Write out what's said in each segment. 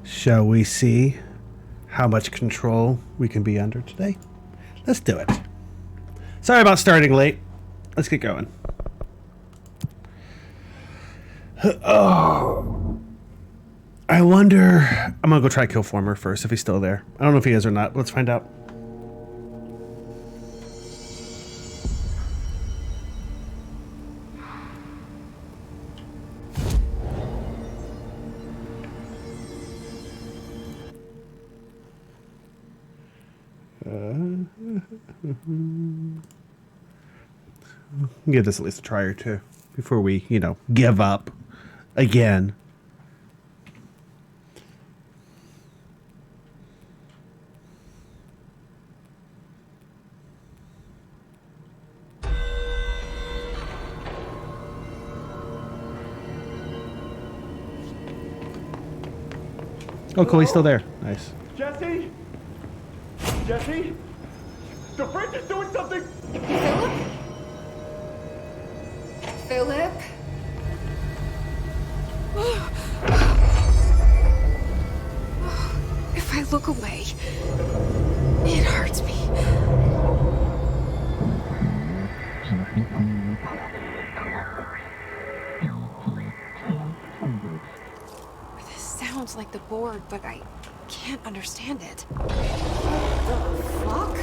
Shall we see how much control we can be under today? Let's do it. Sorry about starting late. Let's get going. Oh, I wonder... I'm going to go try Killformer first, if he's still there. I don't know if he is or not. Let's find out. Give this at least a try or two before we, give up again. Oh, cool, he's still there. Nice. Jesse? Jesse? The fridge is doing something! Philip? If I look away, it hurts me. This sounds like the board, but I can't understand it. The fuck?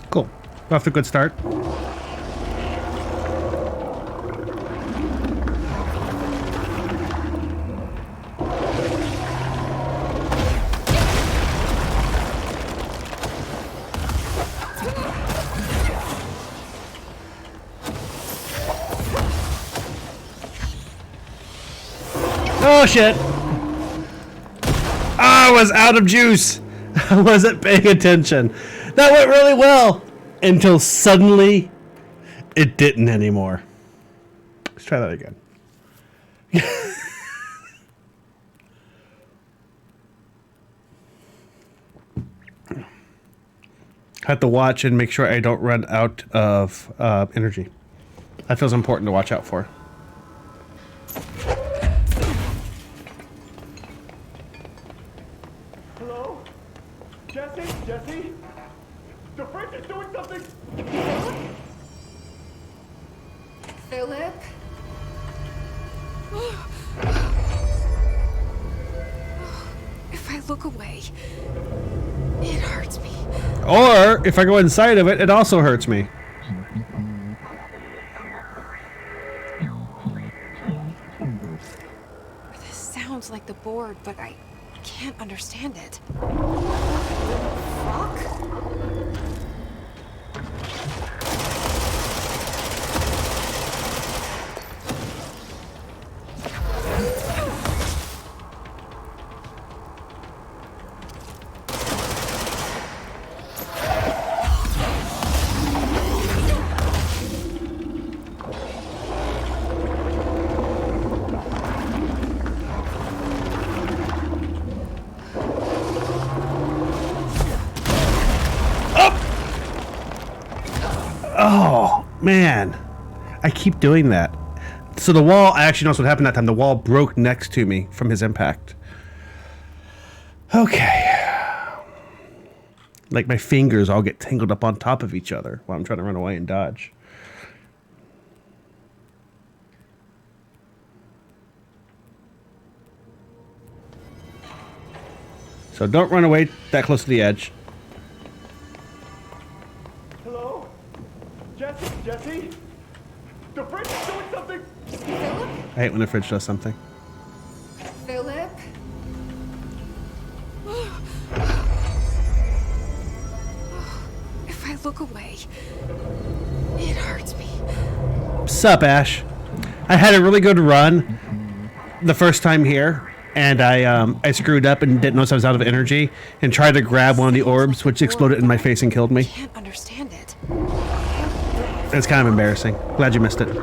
Cool. We're off to a good start. Oh shit! I was out of juice. I wasn't paying attention. That went really well until suddenly it didn't anymore. Let's try that again. Have to watch and make sure I don't run out of energy. That feels important to watch out for. Hello? Jesse? Jesse? The fridge is doing something! Philip? If I look away, it hurts me. Or if I go inside of it, it also hurts me. This sounds like the board, but I can't understand it. Fuck? Oh, man. I keep doing that. So the wall, I actually know what happened that time. The wall broke next to me from his impact. Okay. Like my fingers all get tangled up on top of each other while I'm trying to run away and dodge. So don't run away that close to the edge. Hello? Jesse? Jesse? The fridge is doing something! Philip? I hate when the fridge does something. Philip? If I look away, it hurts me. Sup, Ash? I had a really good run the first time here, and I screwed up and didn't notice I was out of energy and tried to grab one of the orbs, which exploded in my face and killed I me. can't understand it. It's kind of embarrassing. Glad you missed it.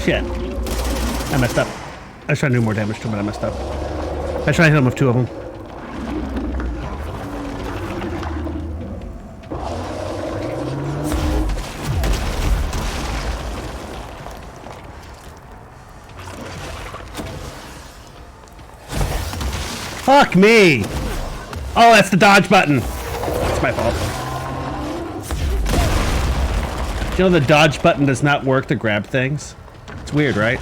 Shit. I messed up. I was trying to do more damage to him, but I messed up. I tried to hit him with 2 of them. Fuck me! Oh, that's the dodge button. It's my fault. You know the dodge button does not work to grab things? It's weird, right?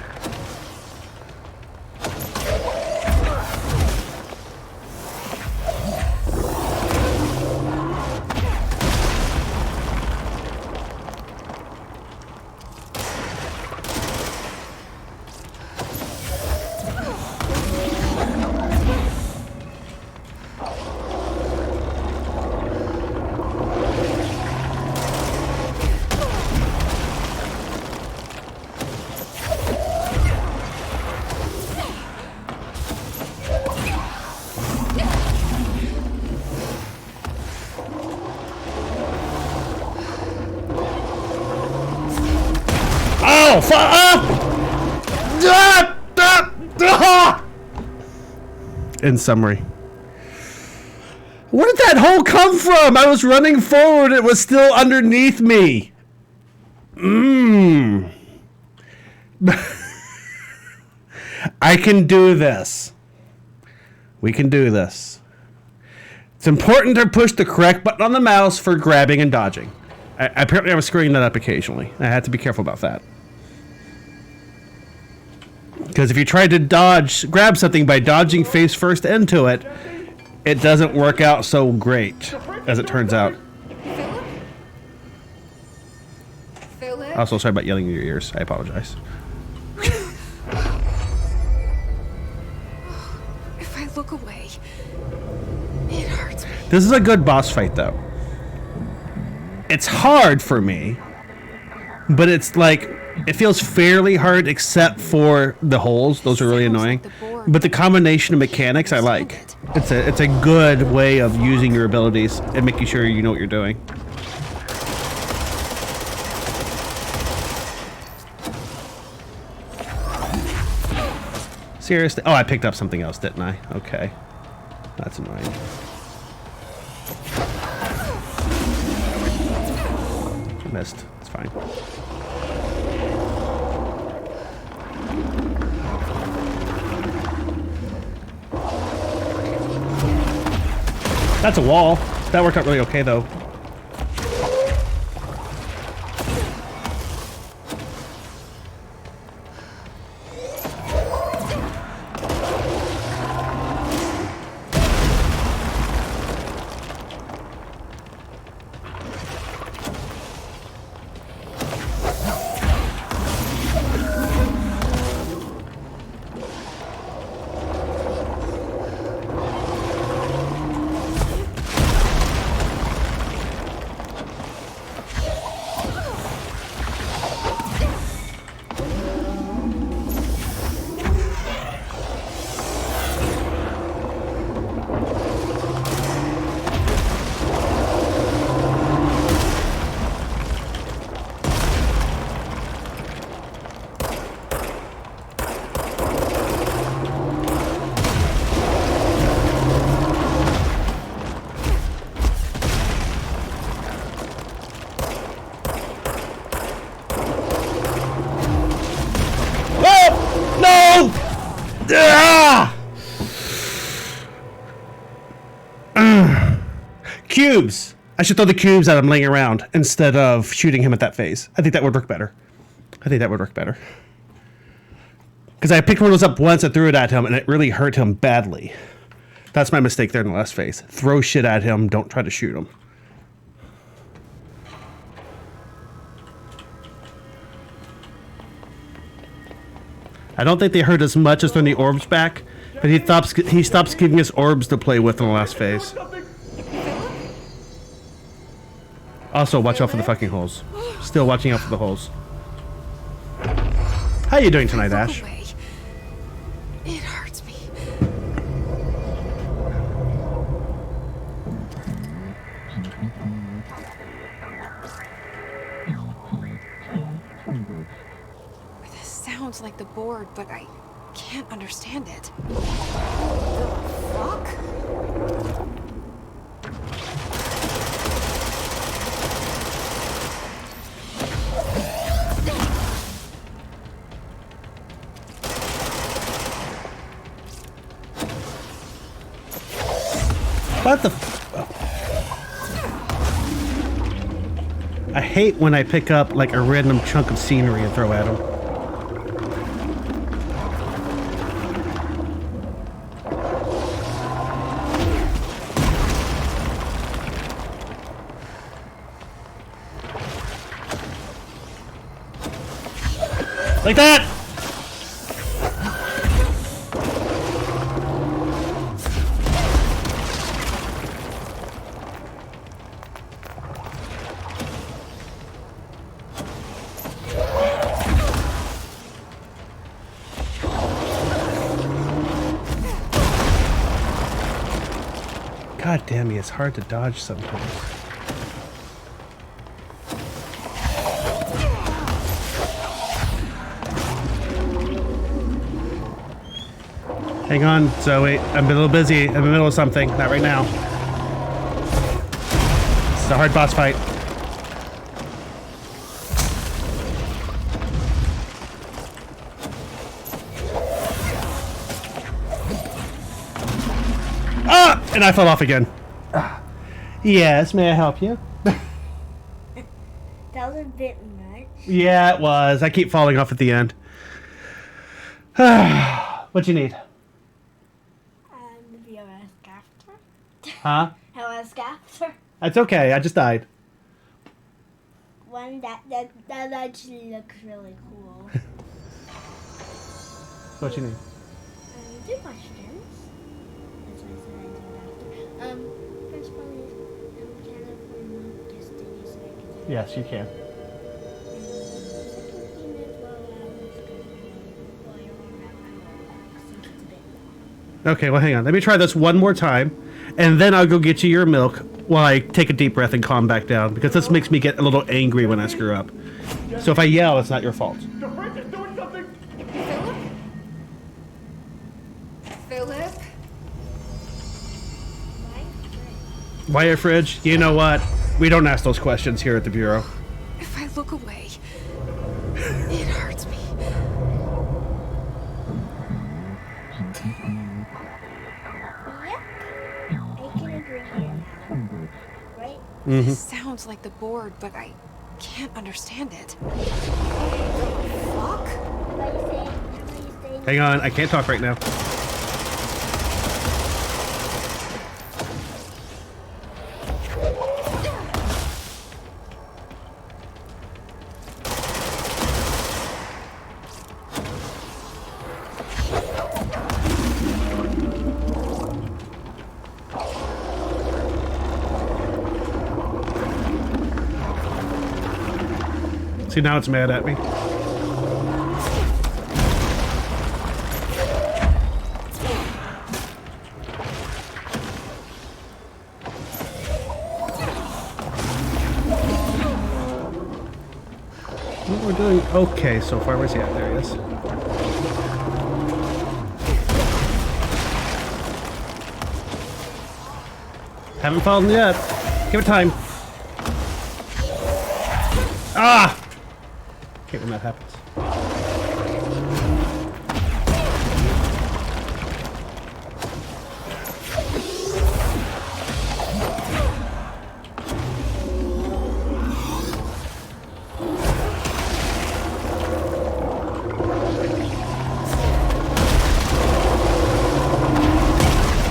Oh, in summary, where did that hole come from? I was running forward. It was still underneath me. I can do this. We can do this. It's important to push the correct button on the mouse for grabbing and dodging. Apparently I was screwing that up occasionally. I had to be careful about that. Because if you try to grab something by dodging face first into it, it doesn't work out so great, as it turns out. Philip? Philip? Also, sorry about yelling in your ears. I apologize. If I look away, it hurts me. This is a good boss fight, though. It's hard for me, but it's like, it feels fairly hard except for the holes. Those are really annoying. But the combination of mechanics I like. It's a good way of using your abilities and making sure you know what you're doing. Seriously? Oh, I picked up something else, didn't I? Okay. That's annoying. I missed. It's fine. That's a wall. That worked out really okay, though. cubes! I should throw the cubes at him laying around instead of shooting him at that phase. I think that would work better. Because I picked one of those up once and threw it at him, and it really hurt him badly. That's my mistake there in the last phase. Throw shit at him, don't try to shoot him. I don't think they hurt as much as throwing the orbs back, but he stops giving us orbs to play with in the last phase. Also, watch out for the fucking holes. Still watching out for the holes. How you doing tonight, Ash? It hurts me. This sounds like the board, but I can't understand it. The fuck? What the I hate when I pick up like a random chunk of scenery and throw at him. Like that! God damn me, it's hard to dodge sometimes. Hang on, Zoe. I'm a little busy in the middle of something. Not right now. This is a hard boss fight. Ah! And I fell off again. Yes, may I help you? That was a bit much. Yeah, it was. I keep falling off at the end. What you need? The VOS capture. Huh? VOS capture. That's okay. I just died. One that actually looks really cool. What you need? 2 questions. That's why I said I did after. First one is, can I promote this to you so I can... Yes, you can. Okay, well, hang on. Let me try this one more time, and then I'll go get you your milk while I take a deep breath and calm back down, because this makes me get a little angry when I screw up. So if I yell, it's not your fault. The fridge is doing something! Philip? Why a fridge? You know what? We don't ask those questions here at the Bureau. If I look away, it hurts me. Yep. I can agree here now. Right? This sounds like the board, but I can't understand it. Fuck? What are you saying? What are you saying? Hang on, I can't talk right now. See, now it's mad at me. Well, we're doing okay so far. Where's he at? There he is. Haven't fallen yet. Give it time. Ah! Hate when that happens.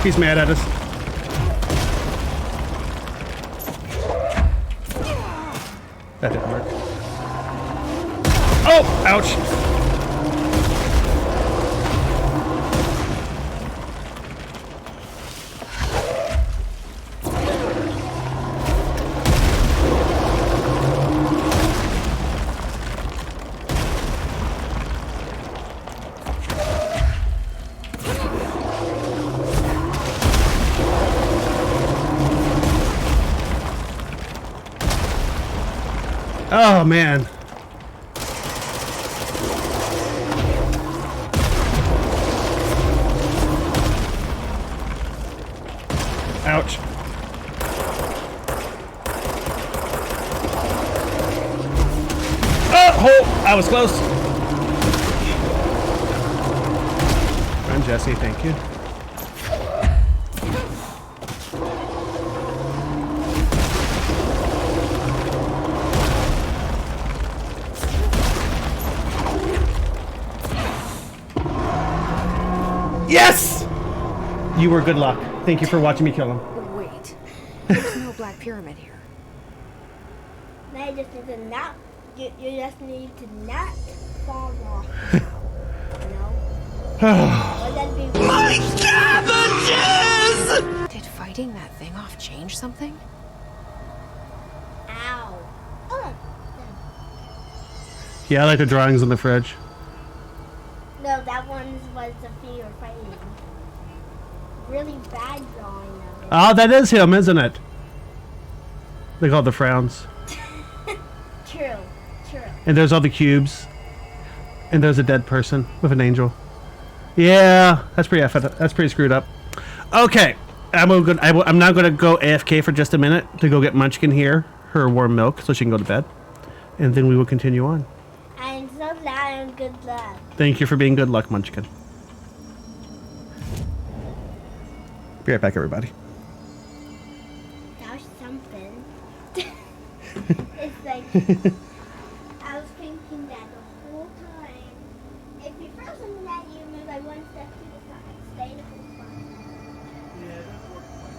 He's mad at us. That didn't work. Oh! Ouch! Oh, man. Ouch. Oh, I was close. Run, Jesse. Thank you. Yes! You were good luck. Thank you for watching me kill him. Wait. There's no black pyramid here. Now you just need to not. You just need to not fall off. No. Would that be My cabbages! Did fighting that thing off change something? Ow. Oh. Yeah, I like the drawings on the fridge. No, that one was the fear fighting. Really bad drawing of it. Oh, that is him, isn't it? They call it the frowns. True. And there's all the cubes. And there's a dead person with an angel. Yeah, that's pretty screwed up. Okay, I'm now going to go AFK for just a minute to go get Munchkin here her warm milk so she can go to bed. And then we will continue on. I'm so glad and good luck. Thank you for being good luck, Munchkin. Be right back, everybody. That was something. It's like, I was thinking that the whole time. If you throw something at you, move like one step to the side. Stay the whole time. Yeah, that worked fine.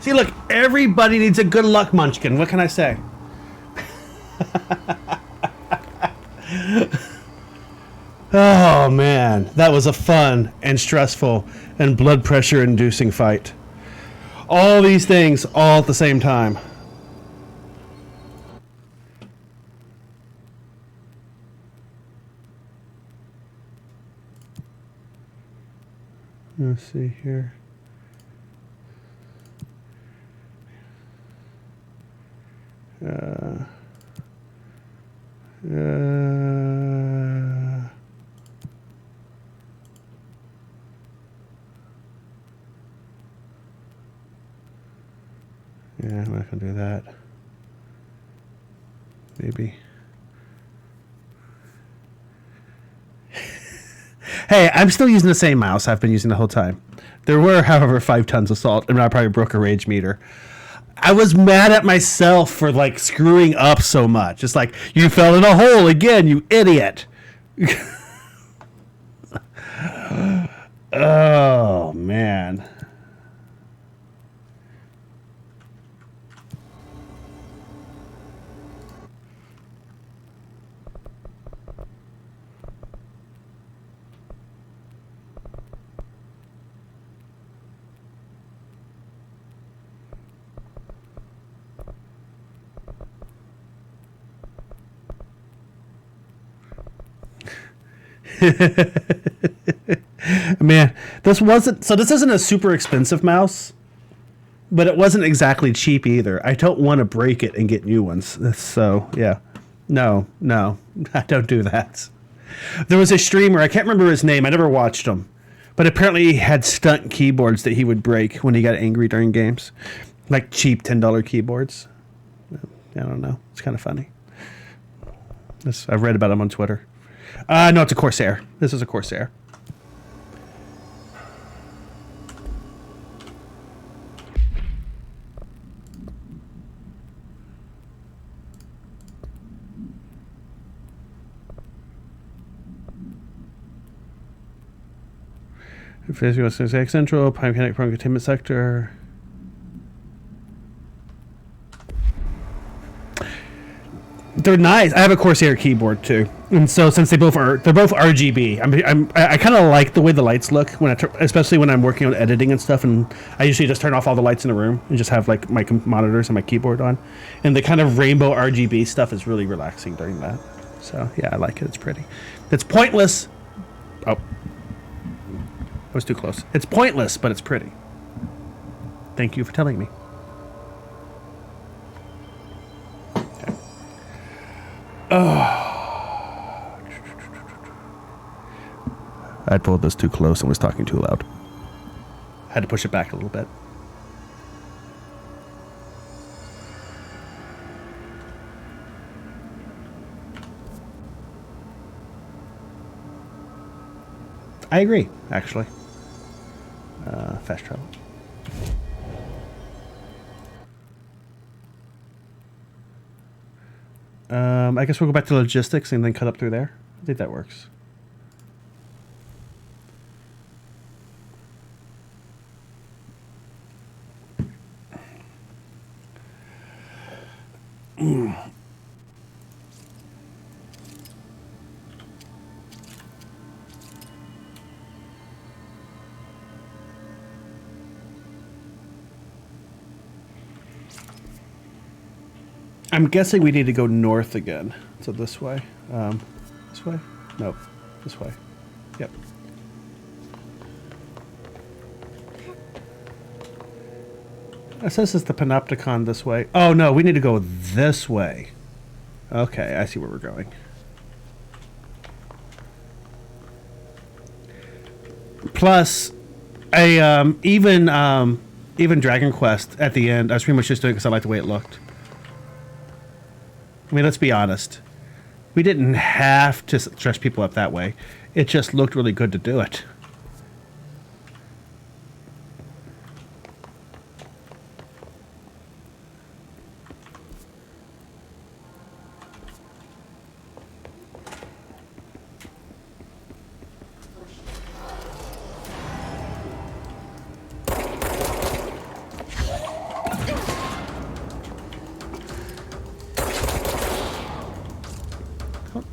See, look, everybody needs a good luck munchkin. What can I say? Oh, man. That was a fun and stressful and blood pressure inducing fight. All these things all at the same time. Let's see here. Yeah, I'm not gonna do that. Maybe. Hey, I'm still using the same mouse I've been using the whole time. There were, however, 5 tons of salt, and I probably broke a rage meter. I was mad at myself for like screwing up so much. It's like, you fell in a hole again, you idiot. Oh, man. Man, this isn't a super expensive mouse, but it wasn't exactly cheap either. I don't want to break it and get new ones. So, yeah. No, I don't do that. There was a streamer, I can't remember his name, I never watched him, but apparently he had stunt keyboards that he would break when he got angry during games. Like cheap $10 keyboards. I don't know. It's kind of funny. I've read about him on Twitter. No, it's a Corsair. This is a Corsair. Physical Central, Pipe Panic Prone Containment Sector. They're nice. I have a Corsair keyboard too, and so since they're both RGB, I kind of like the way the lights look especially when I'm working on editing and stuff. And I usually just turn off all the lights in the room and just have like my monitors and my keyboard on, and the kind of rainbow RGB stuff is really relaxing during that. So yeah, I like it. It's pretty. It's pointless. Oh, I was too close. It's pointless, but it's pretty. Thank you for telling me. I pulled this too close and was talking too loud. Had to push it back a little bit. I agree, actually. Fast travel. I guess we'll go back to logistics and then cut up through there. I think that works. I'm guessing we need to go north again. So this way. This way? Nope. This way. Yep. It says it's the Panopticon this way. Oh, no. We need to go this way. Okay. I see where we're going. Plus, even Dragon Quest at the end, I was pretty much just doing it because I liked the way it looked. I mean, let's be honest. We didn't have to dress people up that way. It just looked really good to do it.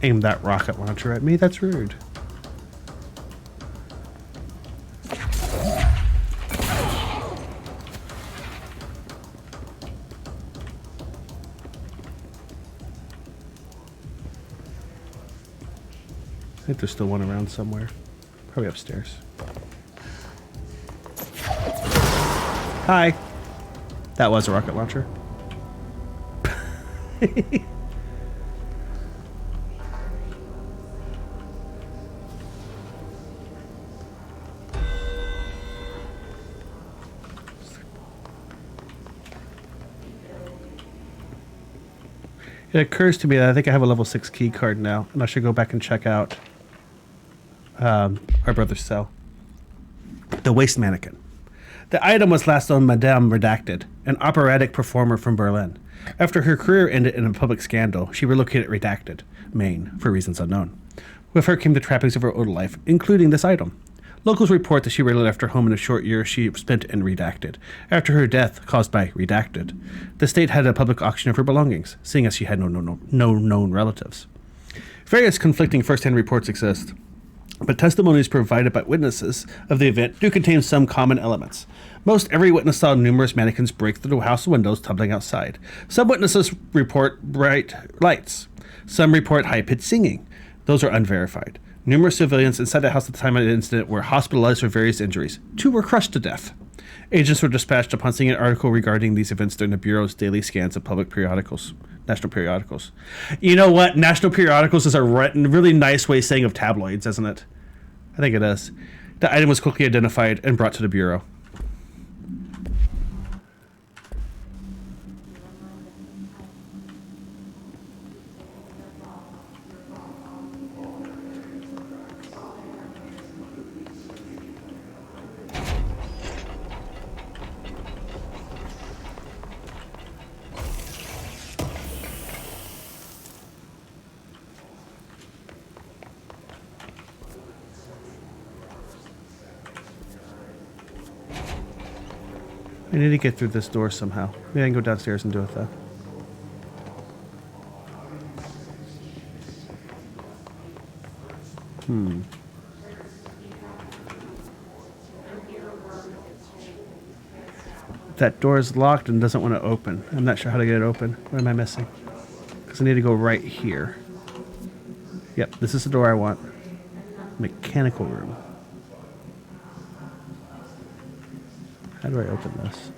aim that rocket launcher at me. That's rude. I think there's still one around somewhere. Probably upstairs. Hi. That was a rocket launcher. It occurs to me that I think I have a level 6 key card now, and I should go back and check out our brother's cell. The waste mannequin. The item was last on Madame Redacted, an operatic performer from Berlin. After her career ended in a public scandal, she relocated Redacted, Maine, for reasons unknown. With her came the trappings of her old life, including this item. Locals report that she rarely left her home in the short years she spent in Redacted. After her death, caused by Redacted, the state had a public auction of her belongings, seeing as she had no known relatives. Various conflicting first-hand reports exist, but testimonies provided by witnesses of the event do contain some common elements. Most every witness saw numerous mannequins break through the house windows tumbling outside. Some witnesses report bright lights. Some report high-pitched singing. Those are unverified. Numerous civilians inside the house at the time of the incident were hospitalized for various injuries. 2 were crushed to death. Agents were dispatched upon seeing an article regarding these events during the Bureau's daily scans of public periodicals. National periodicals. You know what? National periodicals is a really nice way of saying of tabloids, isn't it? I think it is. The item was quickly identified and brought to the Bureau. I need to get through this door somehow. Maybe I can go downstairs and do it though. That door is locked and doesn't want to open. I'm not sure how to get it open. What am I missing? Because I need to go right here. Yep, this is the door I want. Mechanical room. How do I open this?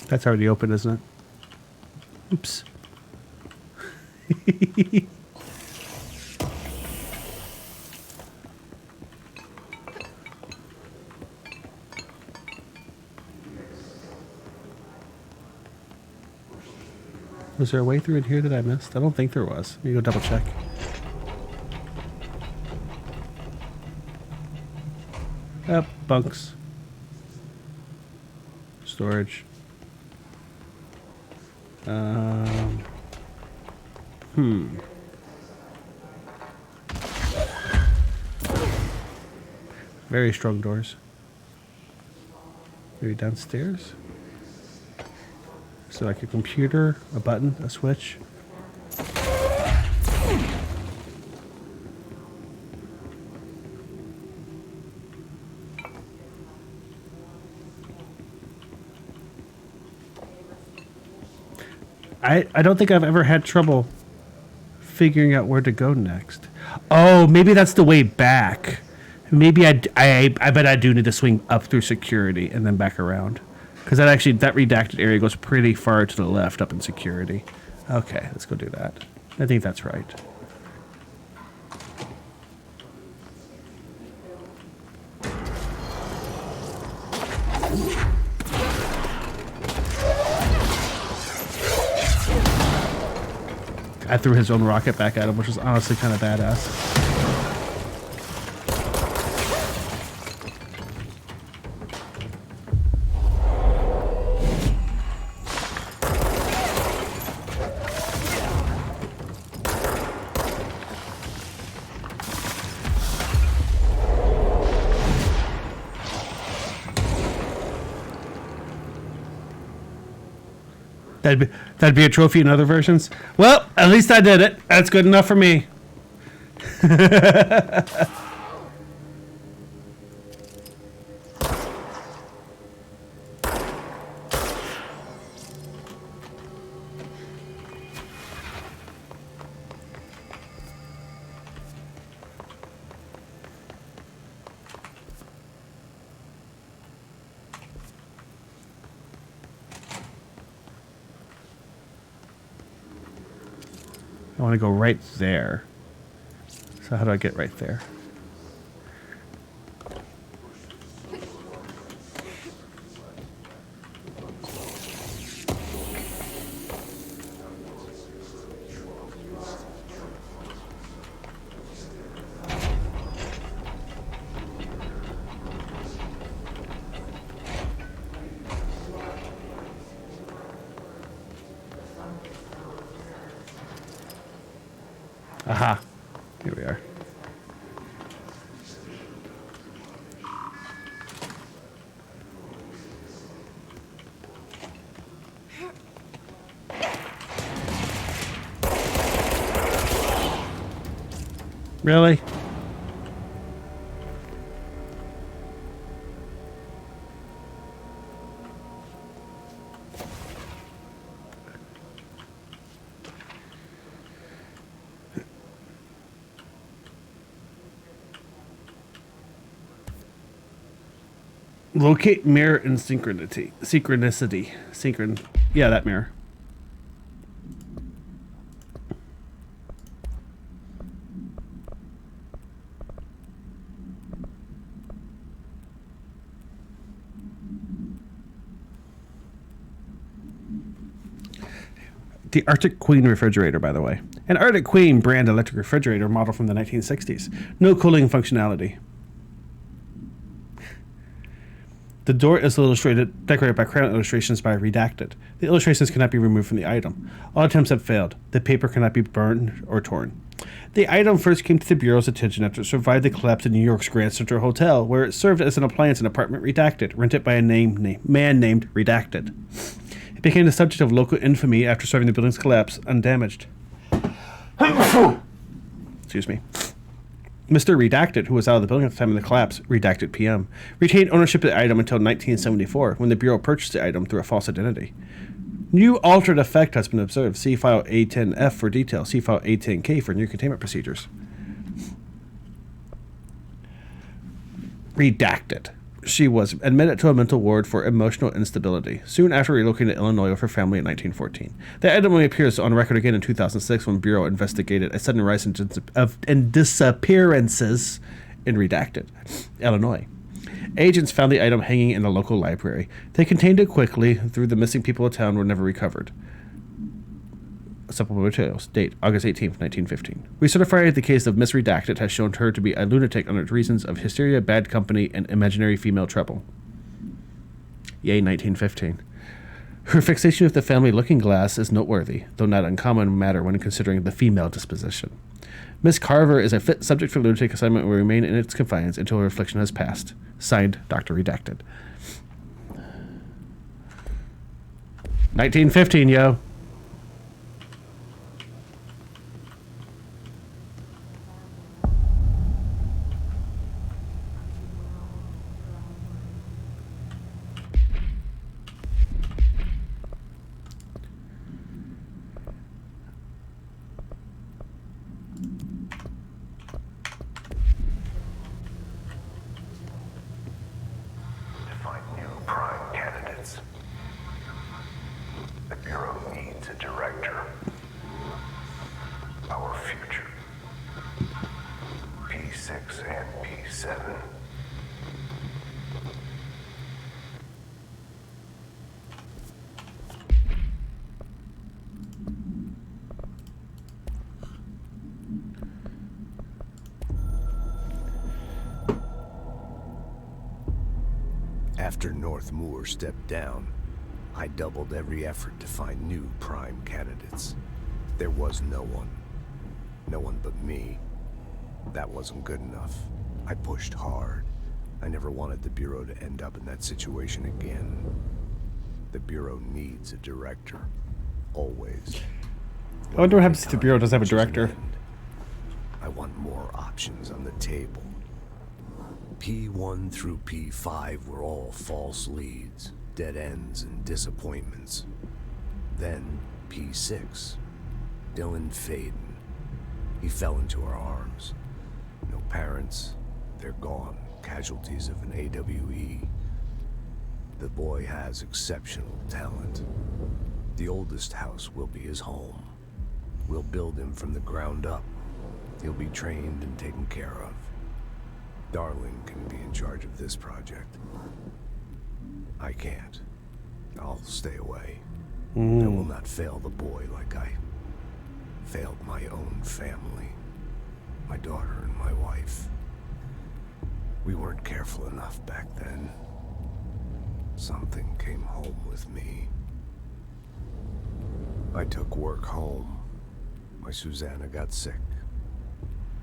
That's already open, isn't it? Oops. Was there a way through in here that I missed? I don't think there was. Let me go double check. Bunks. Storage. Very strong doors. Maybe downstairs? So like a computer, a button, a switch. I don't think I've ever had trouble figuring out where to go next. Oh, maybe that's the way back. Maybe I bet I do need to swing up through security and then back around. Because that redacted area goes pretty far to the left up in security. Okay, let's go do that. I think that's right. I threw his own rocket back at him, which was honestly kind of badass. That'd be a trophy in other versions. Well, at least I did it. That's good enough for me. I want to go right there. So how do I get right there? Aha. Here we are. Really? Locate mirror and synchronicity. Yeah, that mirror. The Arctic Queen refrigerator, by the way. An Arctic Queen brand electric refrigerator model from the 1960s. No cooling functionality. The door is decorated by crayon illustrations by Redacted. The illustrations cannot be removed from the item. All attempts have failed. The paper cannot be burned or torn. The item first came to the Bureau's attention after it survived the collapse of New York's Grand Central Hotel, where it served as an appliance in apartment Redacted, rented by a man named Redacted. It became the subject of local infamy after surviving the building's collapse undamaged. Excuse me. Mr. Redacted, who was out of the building at the time of the collapse, Redacted PM, retained ownership of the item until 1974, when the Bureau purchased the item through a false identity. New altered effect has been observed. See file A10F for details. See file A10K for new containment procedures. Redacted. She was admitted to a mental ward for emotional instability, soon after relocating to Illinois with her family in 1914. The item only appears on record again in 2006 when Bureau investigated a sudden rise in disappearances in Redacted, Illinois. Agents found the item hanging in a local library. They contained it quickly through the missing people of town were never recovered. Supplemental materials. Date, August 18th, 1915. We certified the case of Miss Redacted has shown her to be a lunatic under reasons of hysteria, bad company, and imaginary female trouble. Yay, 1915. Her fixation with the family looking glass is noteworthy, though not uncommon matter when considering the female disposition. Miss Carver is a fit subject for lunatic assignment and will remain in its confines until her affliction has passed. Signed, Dr. Redacted. 1915, yo. After North Moore stepped down, I doubled every effort to find new prime candidates. There was no one. No one but me. That wasn't good enough. I pushed hard. I never wanted the Bureau to end up in that situation again. The Bureau needs a director. always. I wonder what happens if the Bureau does have a director. I want more options on the table. P1 through P5 were all false leads, dead ends, and disappointments. Then P6, Dylan Faden. He fell into our arms. No parents, they're gone, casualties of an AWE. The boy has exceptional talent. The oldest house will be his home. We'll build him from the ground up. He'll be trained and taken care of. Darling can be in charge of this project. I can't. I'll stay away. I will not fail the boy like I failed my own family. My daughter and my wife. We weren't careful enough back then. Something came home with me. I took work home. My Susanna got sick.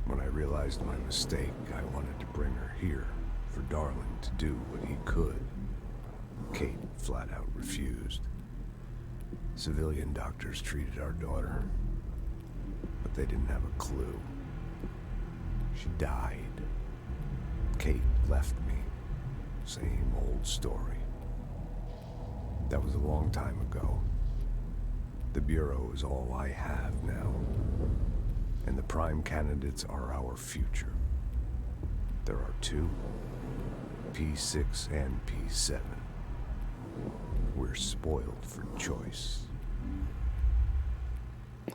When I realized my mistake, I wanted to bring her here for Darling to do what he could. Kate flat out refused. Civilian doctors treated our daughter, but they didn't have a clue. She died. Kate left me. Same old story. That was a long time ago. The Bureau is all I have now. And the prime candidates are our future. There are two, P6 and P7. We're spoiled for choice.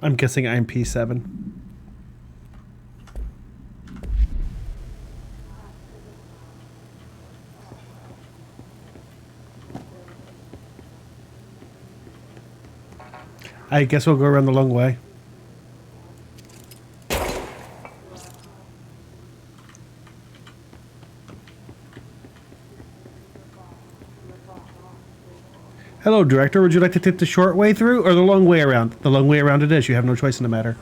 I'm guessing I'm P7. I guess we'll go around the long way. Hello, Director. Would you like to take the short way through or the long way around? The long way around it is. You have no choice in the matter.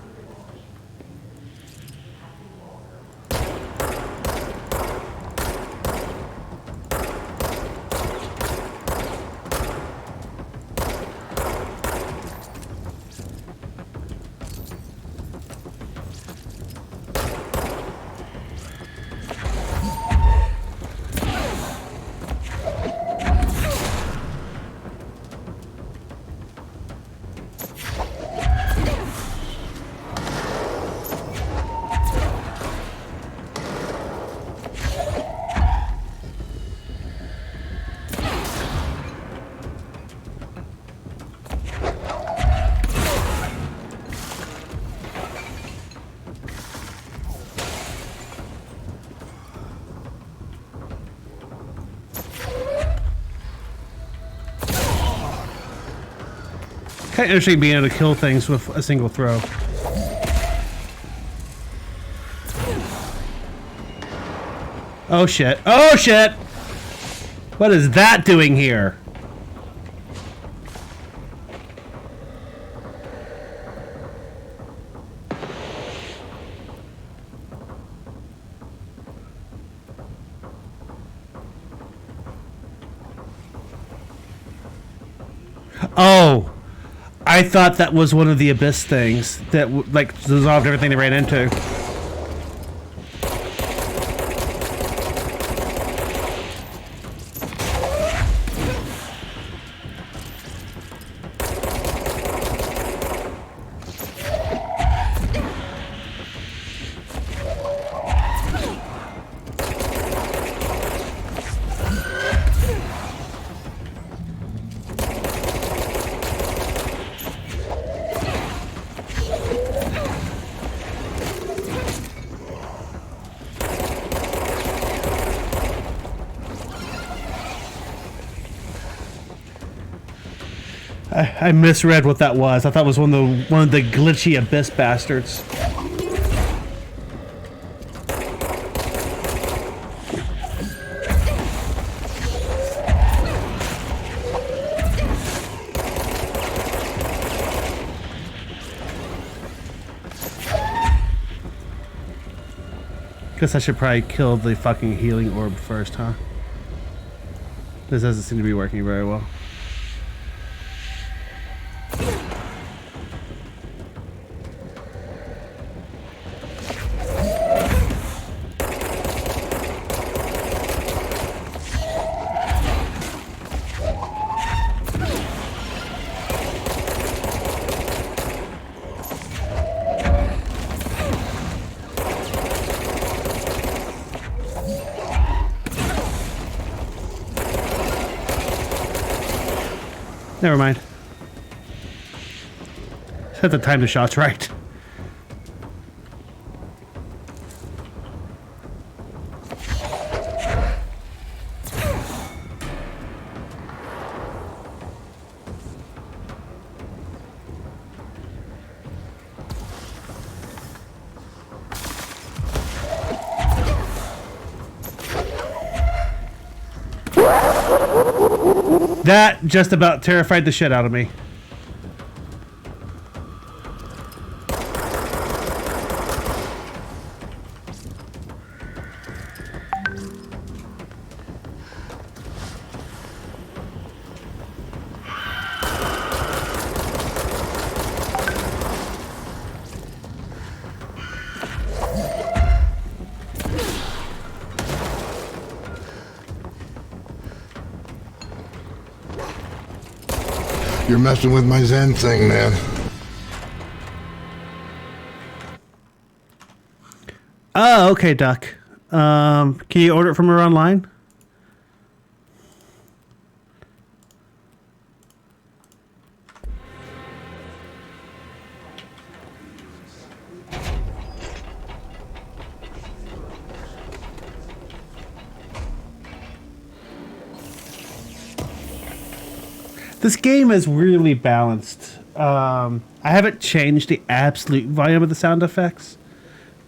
Kind of interesting being able to kill things with a single throw. Oh shit. Oh shit! What is that doing here? Oh! I thought that was one of the Abyss things that like dissolved everything they ran into. I misread what that was. I thought it was one of the glitchy Abyss bastards. Guess I should probably kill the fucking healing orb first, huh? This doesn't seem to be working very well. Never mind. Set the time the shot's right. That just about terrified the shit out of me. You're messing with my Zen thing, man. Oh, okay, Duck. Can you order it from her online? This game is really balanced. I haven't changed the absolute volume of the sound effects,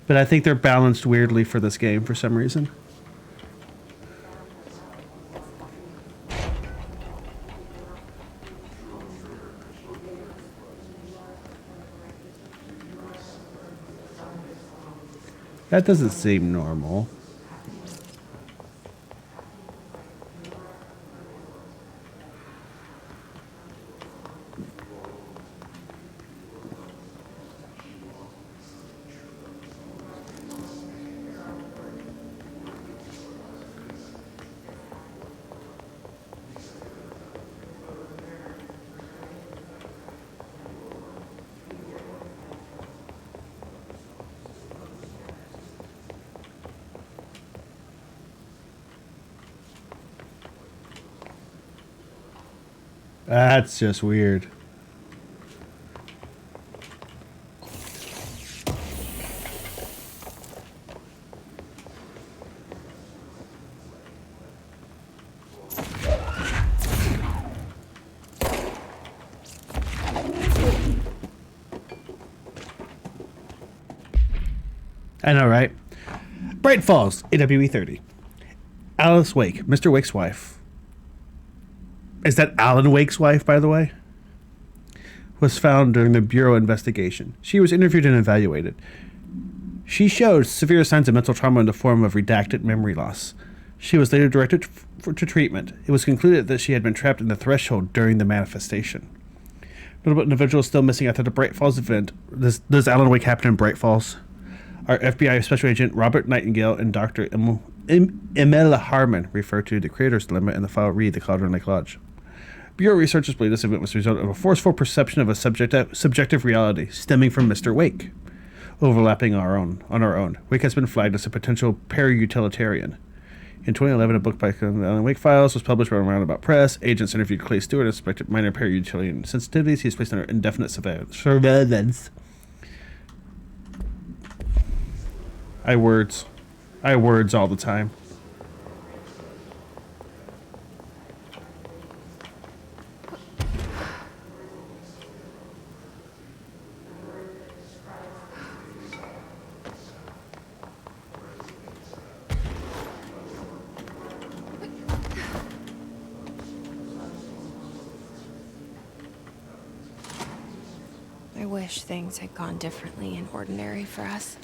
but I think they're balanced weirdly for this game for some reason. That doesn't seem normal. That's just weird. I know, right? Bright Falls, AWE 30. Alice Wake, Mr. Wake's wife. Is that Alan Wake's wife, by the way? Was found during the Bureau investigation. She was interviewed and evaluated. She showed severe signs of mental trauma in the form of redacted memory loss. She was later directed to treatment. It was concluded that she had been trapped in the threshold during the manifestation. Notable individuals still missing after the Bright Falls event. Does Alan Wake happen in Bright Falls? Our FBI Special Agent Robert Nightingale and Dr. Emil Harmon refer to the creator's dilemma in the file Read the Cauldron Lake Lodge. Bureau researchers believe this event was the result of a forceful perception of a subjective reality stemming from Mr. Wake, overlapping on our own. Wake has been flagged as a potential para-utilitarian. In 2011, a book by the Alan Wake Files was published by Roundabout Press. Agents interviewed Clay Stewart and suspected minor para-utilitarian sensitivities. He is placed under indefinite surveillance. I words all the time. I wish things had gone differently in Ordinary for us.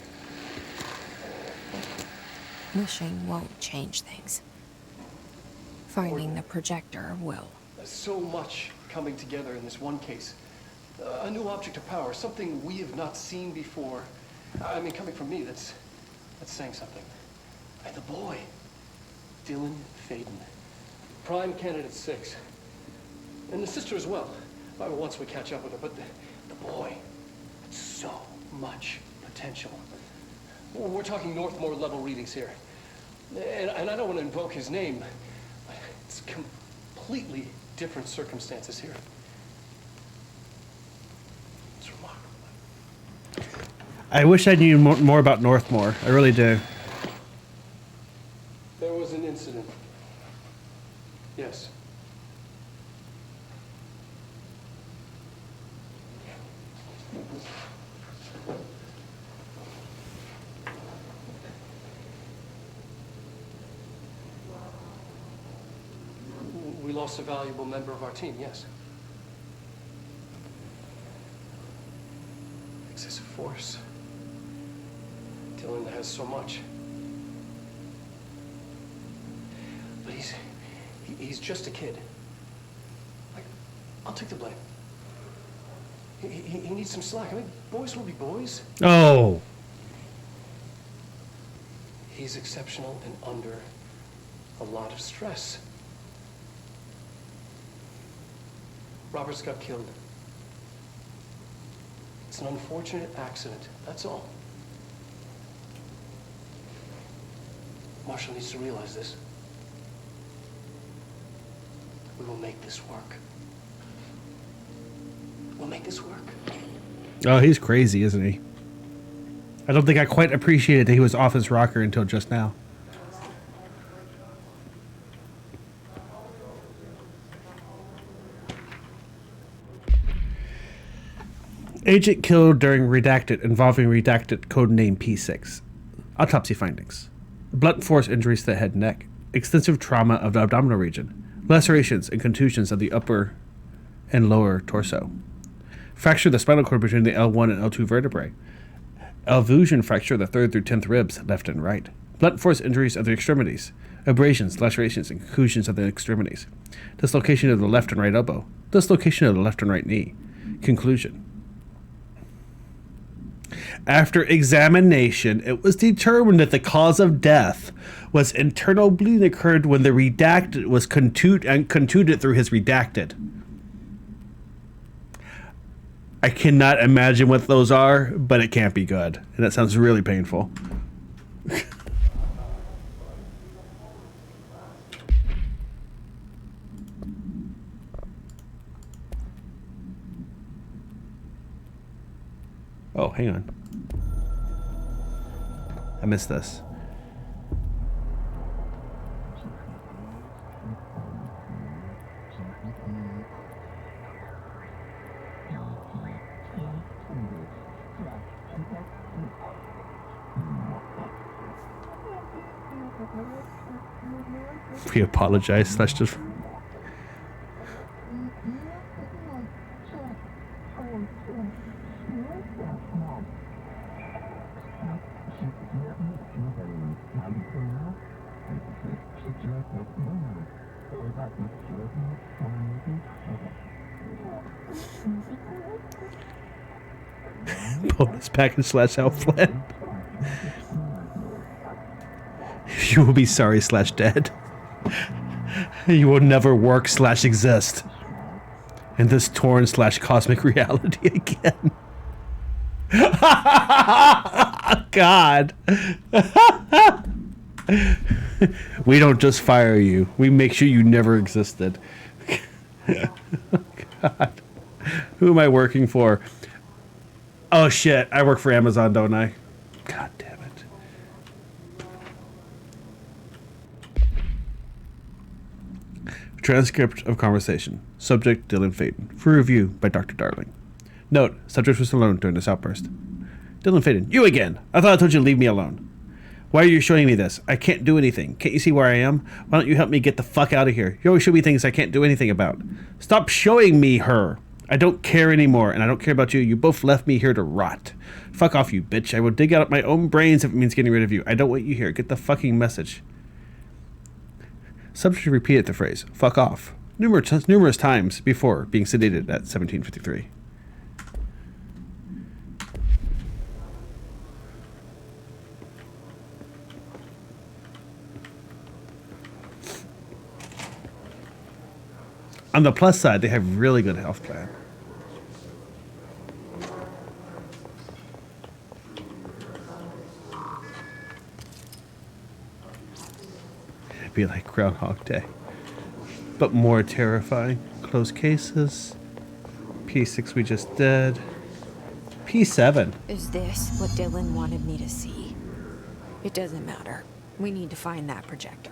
Wishing won't change things. Finding the projector will. So much coming together in this one case. A new object of power, something we have not seen before. I mean, coming from me, that's saying something. And the boy, Dylan Faden, prime candidate 6. And the sister as well, once we catch up with her. But the boy, so much potential. We're talking Northmore level readings here. And I don't want to invoke his name. It's completely different circumstances here. I wish I knew more about Northmore. I really do. There was an incident. Yes. We lost a valuable member of our team, yes. Excessive force. Dylan has so much. But he's just a kid. Like, I'll take the blame. He needs some slack. I mean, boys will be boys. Oh. He's exceptional and under a lot of stress. Roberts got killed. It's an unfortunate accident, that's all. Marshall needs to realize this. We will make this work. We'll make this work. Oh, he's crazy, isn't he? I don't think I quite appreciated that he was off his rocker until just now. Agent killed during redacted involving redacted codename P6. Autopsy findings. Blunt force injuries to the head and neck. Extensive trauma of the abdominal region. Lacerations and contusions of the upper and lower torso. Fracture of the spinal cord between the L1 and L2 vertebrae. Avulsion fracture of the 3rd through 10th ribs, left and right. Blunt force injuries of the extremities. Abrasions, lacerations, and contusions of the extremities. Dislocation of the left and right elbow. Dislocation of the left and right knee. Conclusion. After examination, it was determined that the cause of death was internal bleeding occurred when the redacted was contuted through his redacted. I cannot imagine what those are, but it can't be good. And that sounds really painful. Oh, hang on. I missed this. We apologize. That's just... Bonus package / health plan. You will be sorry / dead. You will never work / exist in this torn / cosmic reality again. God. We don't just fire you. We make sure you never existed. God. Who am I working for? Oh shit, I work for Amazon, don't I? God damn it. Transcript of conversation. Subject Dylan Faden. For review by Dr. Darling. Note, subject was alone during this outburst. Dylan Faden. You again! I thought I told you to leave me alone. Why are you showing me this? I can't do anything. Can't you see where I am? Why don't you help me get the fuck out of here? You always show me things I can't do anything about. Stop showing me her. I don't care anymore, and I don't care about you. You both left me here to rot. Fuck off, you bitch. I will dig out my own brains if it means getting rid of you. I don't want you here. Get the fucking message. Subject repeated the phrase, fuck off, numerous times before being sedated at 1753. On the plus side, they have really good health plan. It'd be like Groundhog Day, but more terrifying. Closed cases. P6 we just did. P7. Is this what Dylan wanted me to see? It doesn't matter. We need to find that projector.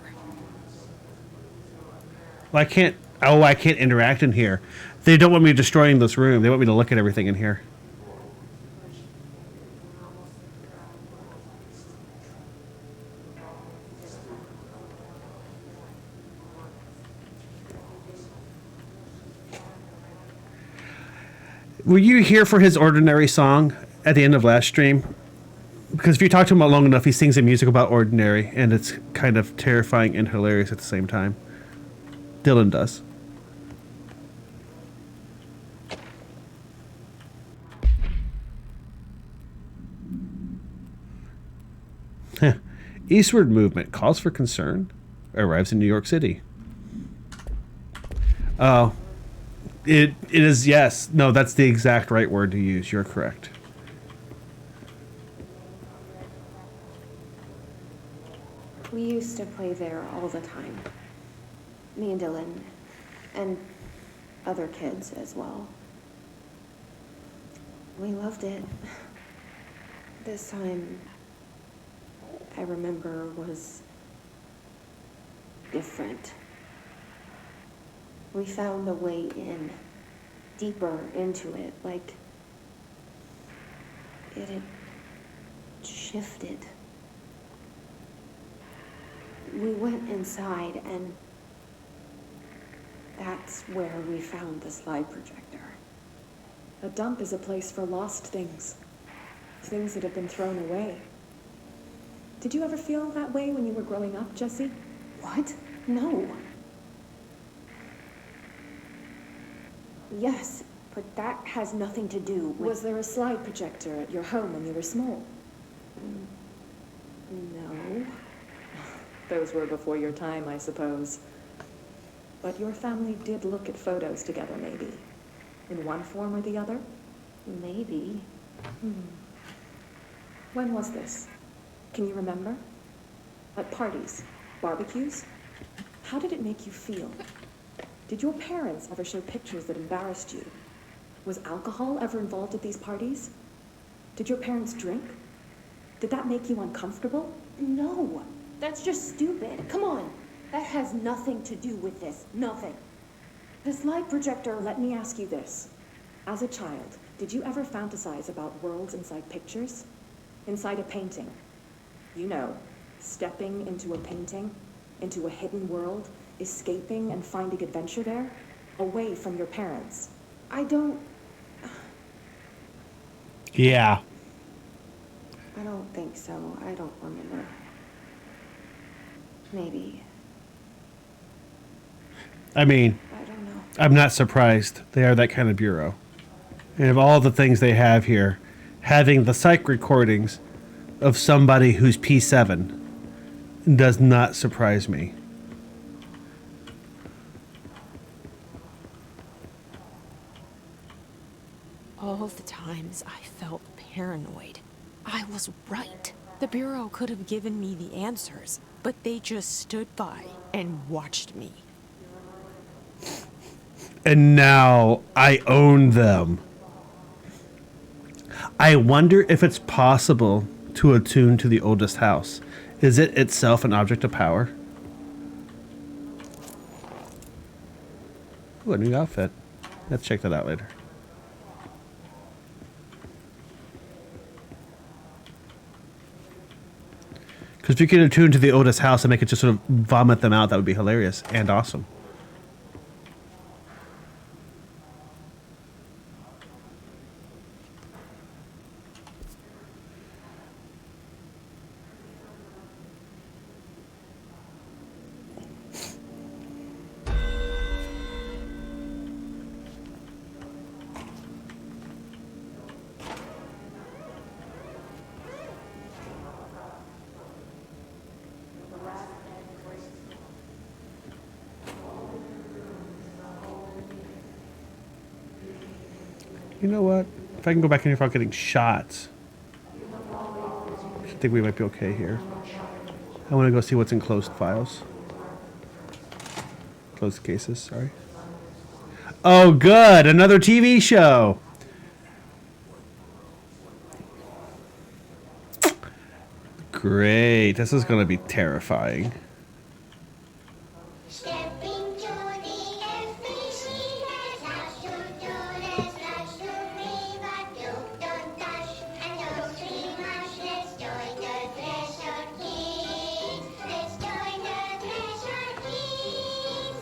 Well, I can't. Oh, I can't interact in here. They don't want me destroying this room. They want me to look at everything in here. Were you here for his Ordinary song at the end of last stream? Because if you talk to him long enough, he sings a music about Ordinary, and it's kind of terrifying and hilarious at the same time. Dylan does. Eastward movement calls for concern. Arrives in New York City. Oh. It is, yes. No, that's the exact right word to use. You're correct. We used to play there all the time. Me and Dylan, and other kids as well. We loved it. This time, I remember, was different. We found a way in, deeper into it, like it had shifted. We went inside, and that's where we found the slide projector. A dump is a place for lost things. Things that have been thrown away. Did you ever feel that way when you were growing up, Jesse? What? No. Yes, but that has nothing to do with... Was there a slide projector at your home when you were small? No. Those were before your time, I suppose. But your family did look at photos together, maybe. In one form or the other? Maybe. When was this? Can you remember? At parties? Barbecues? How did it make you feel? Did your parents ever show pictures that embarrassed you? Was alcohol ever involved at these parties? Did your parents drink? Did that make you uncomfortable? No. That's just stupid. Come on. That has nothing to do with this. Nothing. The slide projector, let me ask you this. As a child, did you ever fantasize about worlds inside pictures? Inside a painting? You know, stepping into a painting, into a hidden world, escaping and finding adventure there, away from your parents. I don't Yeah. think so. I don't remember. Maybe. I mean, I don't know. I'm not surprised. They are that kind of bureau. And of all the things they have here, having the psych recordings of somebody who's P7 does not surprise me. All the times I felt paranoid, I was right. The Bureau could have given me the answers, but they just stood by and watched me. And now I own them. I wonder if it's possible to attune to the oldest house. Is it itself an object of power? Ooh, a new outfit. Let's check that out later. Because if you could attune to the oldest house and make it just sort of vomit them out, that would be hilarious and awesome. You know what? If I can go back in here without getting shot, I think we might be okay here. I want to go see what's in closed files. Closed cases, sorry. Oh, good! Another TV show! Great. This is going to be terrifying. Stepping to the FBC, there's lots to do, there's lots to read, but don't dash, and don't scream much. Let's join the Treasure Kids. Let's join the Treasure Kids.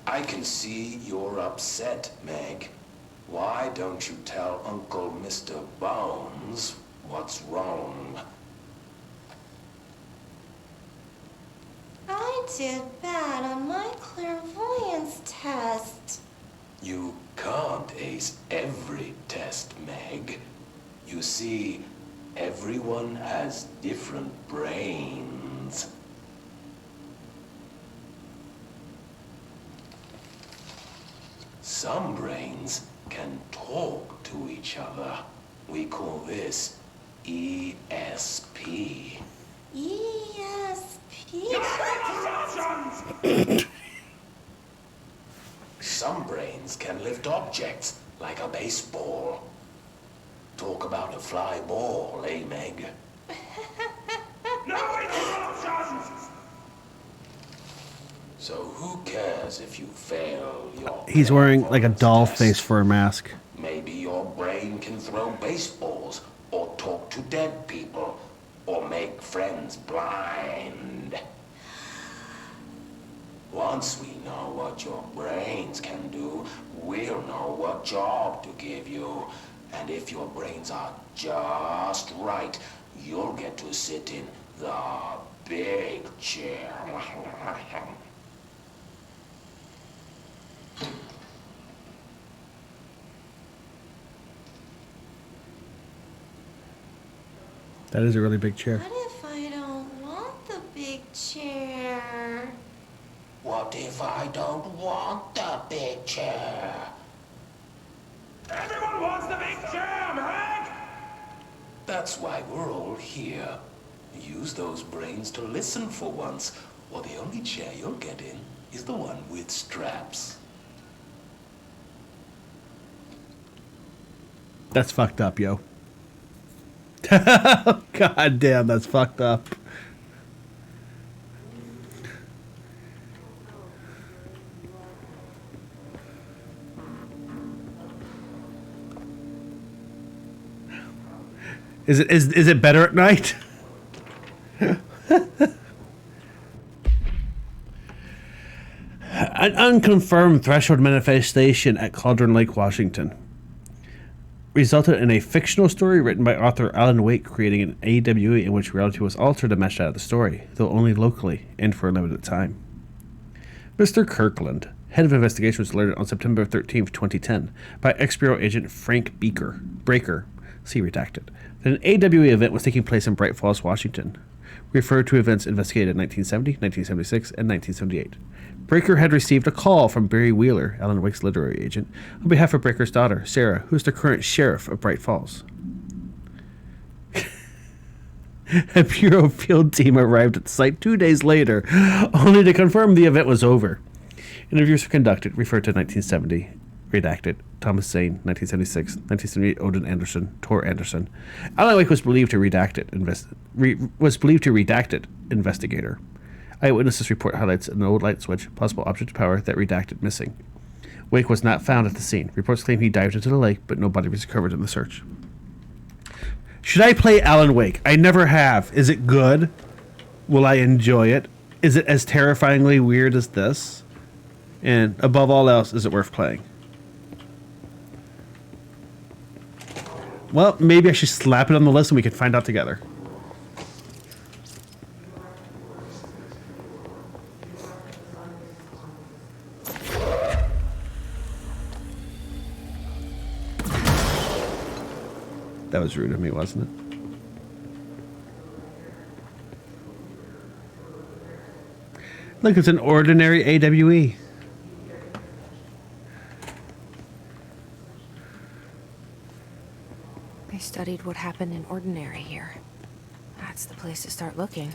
I can see you're upset, Meg. Why don't you tell Uncle Mr. Bones what's wrong? I did bad on my clairvoyance test. You can't ace every test, Meg. You see, everyone has different brains. Some brains can talk to each other. We call this ESP. ESP? Some brains can lift objects like a baseball. Talk about a fly ball, eh, Meg? No interruptions! So who cares if you fail your... He's wearing like a doll face for a mask. Maybe your brain can throw baseballs, or talk to dead people, or make friends blind. Once we know what your brains can do, we'll know what job to give you. And if your brains are just right, you'll get to sit in the big chair. That is a really big chair. What if I don't want the big chair? What if I don't want the big chair? Everyone wants the big chair, Meg! That's why we're all here. Use those brains to listen for once, or the only chair you'll get in is the one with straps. That's fucked up, yo. God damn, that's fucked up. Is it better at night? An unconfirmed threshold manifestation at Cauldron Lake, Washington, resulted in a fictional story written by author Alan Wake, creating an AWE in which reality was altered and meshed out of the story, though only locally and for a limited time. Mr. Kirkland, head of investigation, was alerted on September 13th, 2010, by ex-Bureau agent Frank Breaker, see redacted, that an AWE event was taking place in Bright Falls, Washington, referred to events investigated in 1970, 1976, and 1978. Breaker had received a call from Barry Wheeler, Alan Wake's literary agent, on behalf of Breaker's daughter, Sarah, who is the current sheriff of Bright Falls. A Bureau field team arrived at the site 2 days later, only to confirm the event was over. Interviews were conducted, referred to 1970, redacted, Thomas Zane, 1976, 1978, Odin Anderson, Tor Anderson. Alan Wake was believed to redacted investigator. Eyewitnesses report highlights an old light switch, possible object of power that redacted missing. Wake was not found at the scene. Reports claim he dived into the lake, but no body was recovered in the search. Should I play Alan Wake? I never have. Is it good? Will I enjoy it? Is it as terrifyingly weird as this? And above all else, is it worth playing? Well, maybe I should slap it on the list and we can find out together. That was rude of me, wasn't it? Look, it's an ordinary AWE. They studied what happened in Ordinary here. That's the place to start looking.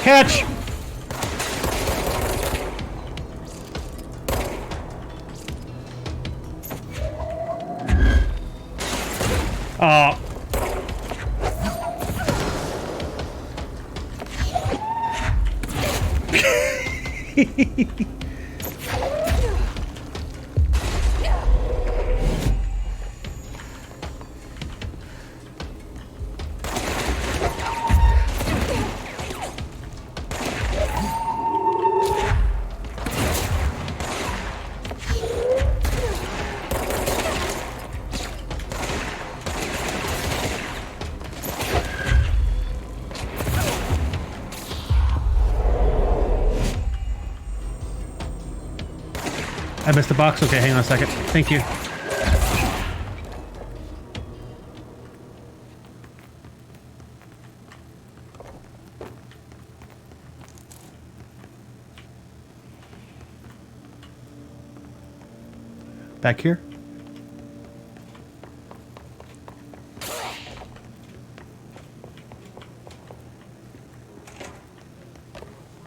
Catch! Oh. I missed the box. Okay, hang on a second. Thank you. Back here.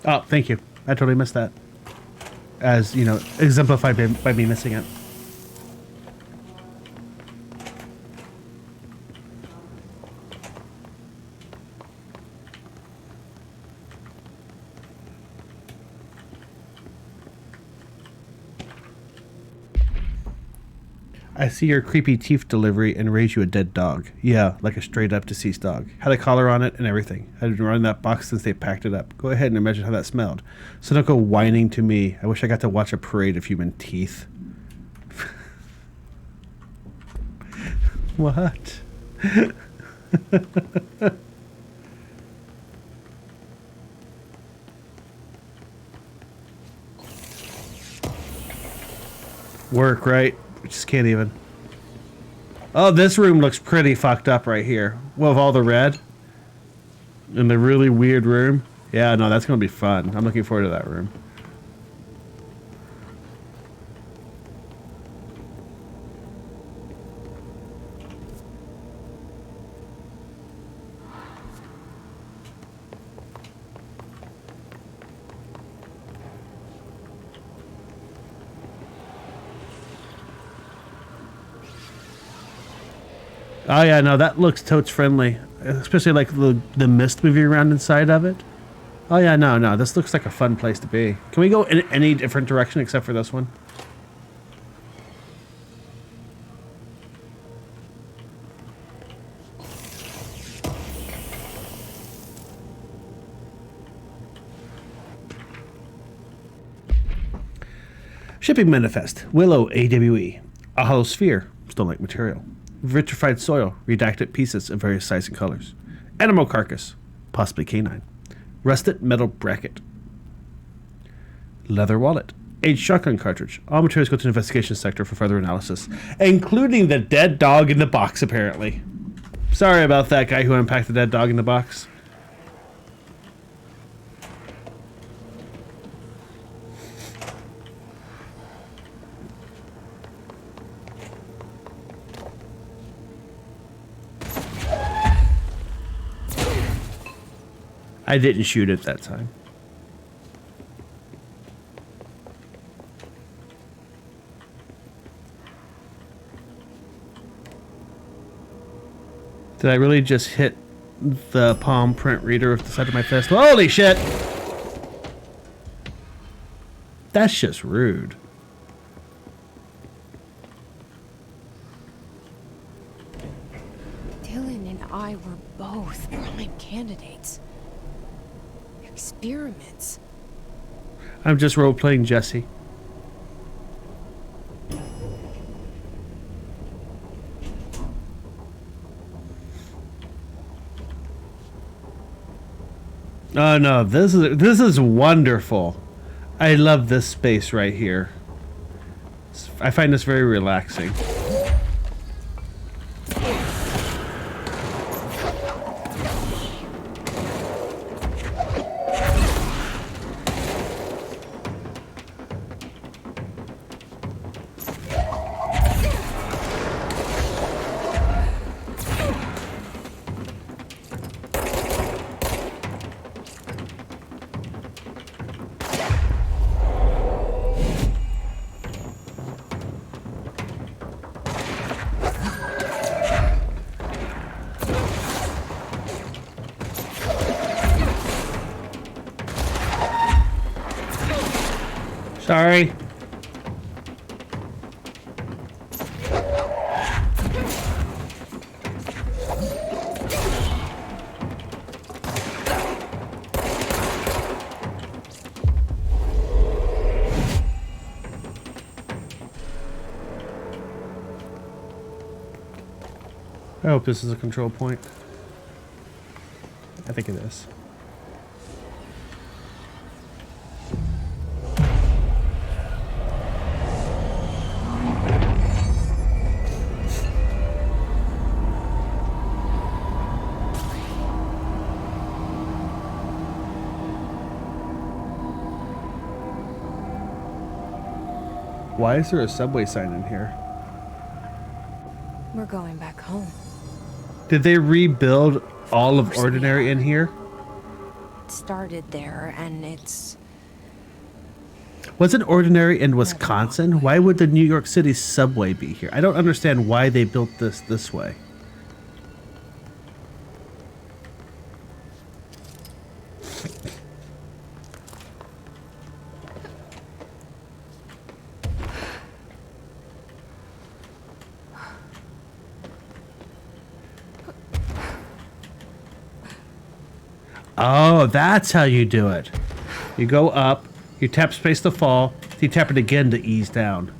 Oh, thank you. I totally missed that. As, you know, exemplified by me missing it. I see your creepy teeth delivery and raise you a dead dog. Yeah, like a straight up deceased dog. Had a collar on it and everything. I've been running that box since they packed it up. Go ahead and imagine how that smelled. So don't go whining to me. I wish I got to watch a parade of human teeth. What? Work, right? Just can't even. Oh, this room looks pretty fucked up right here. With all the red. In the really weird room. Yeah, no, that's going to be fun. I'm looking forward to that room. Oh yeah, no, that looks totes friendly. Especially like the mist moving around inside of it. Oh yeah, no, this looks like a fun place to be. Can we go in any different direction except for this one? Shipping manifest. Willow AWE. A hollow sphere. Stone-like material. Vitrified soil, redacted pieces of various sizes and colors. Animal carcass, possibly canine. Rusted metal bracket. Leather wallet. Aged shotgun cartridge. All materials go to the investigation sector for further analysis, including the dead dog in the box, apparently. Sorry about that guy who unpacked the dead dog in the box. I didn't shoot it that time. Did I really just hit the palm print reader with the side of my fist? Holy shit! That's just rude. Dylan and I were both prime candidates. Experiments. I'm just role-playing Jesse. Oh no, this is wonderful. I love this space right here. I find this very relaxing. Sorry. I hope this is a control point. I think it is. Why is there a subway sign in here? We're going back home. Did they rebuild all of Ordinary in here? It started there, and it's... Wasn't Ordinary in Wisconsin? Why would the New York City subway be here? I don't understand why they built this way. Oh, that's how you do it. You go up, you tap space to fall, you tap it again to ease down.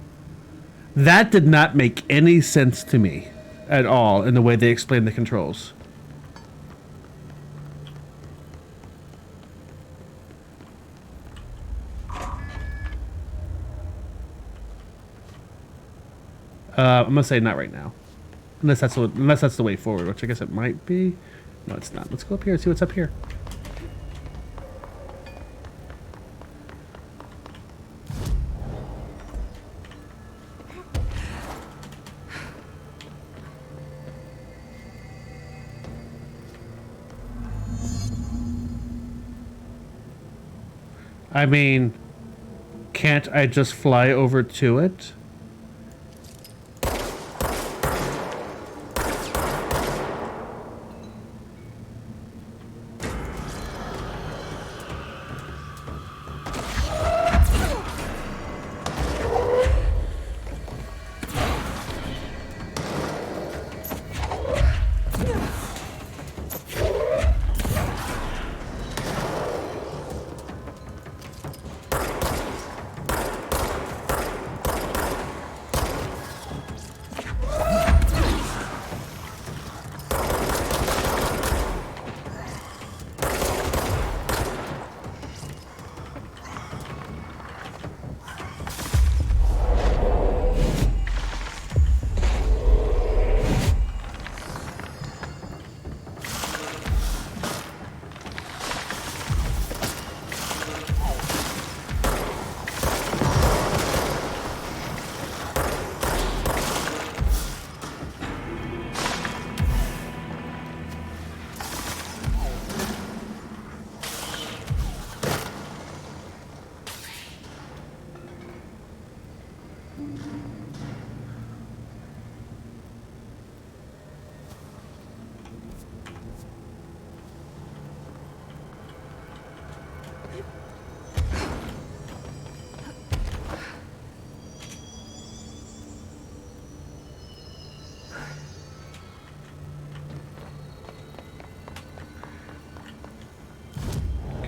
That did not make any sense to me at all in the way they explained the controls. I'm gonna say not right now, unless that's the way forward, which I guess it might be. No, it's not. Let's go up here and see what's up here. I mean, can't I just fly over to it?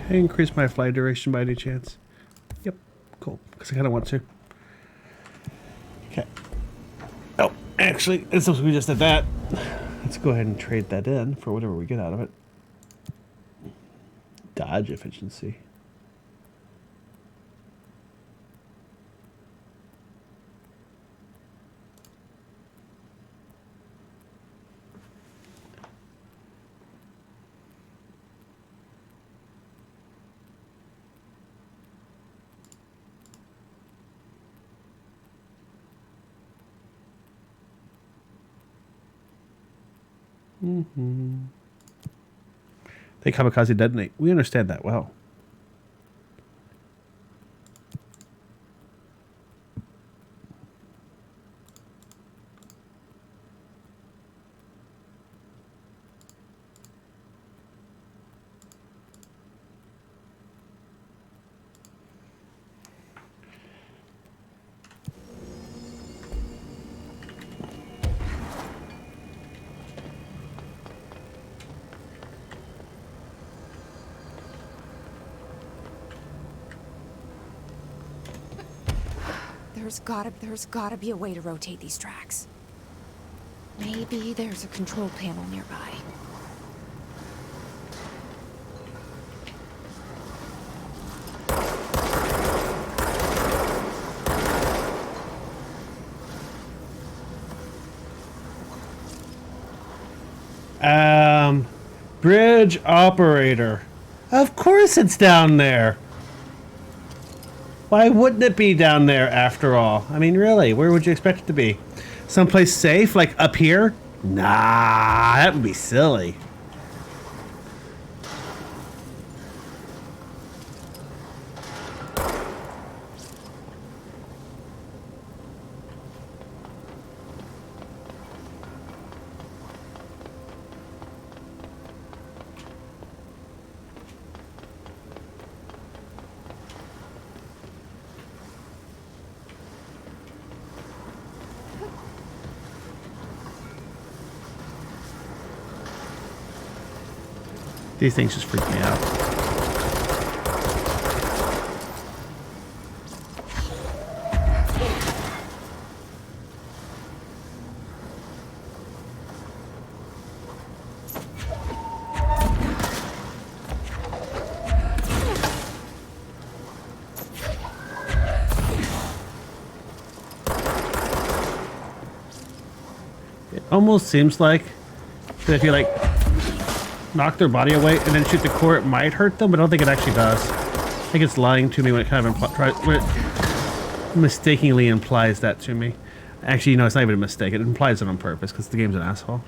Can I increase my flight duration by any chance? Yep, cool, because I kind of want to. Okay. Oh, actually, since we just did that, let's go ahead and trade that in for whatever we get out of it. Dodge efficiency. They kamikaze detonate. We understand that well. There's gotta be a way to rotate these tracks. Maybe there's a control panel nearby. Bridge operator. Of course it's down there. Why wouldn't it be down there after all? I mean, really, where would you expect it to be? Someplace safe, like up here? Nah, that would be silly. These things just freak me out. It almost seems like that if you like knock their body away and then shoot the core, it might hurt them, but I don't think it actually does. I think it's lying to me when it kind of when it mistakenly implies that to me. Actually, no, it's not even a mistake. It implies it on purpose because the game's an asshole.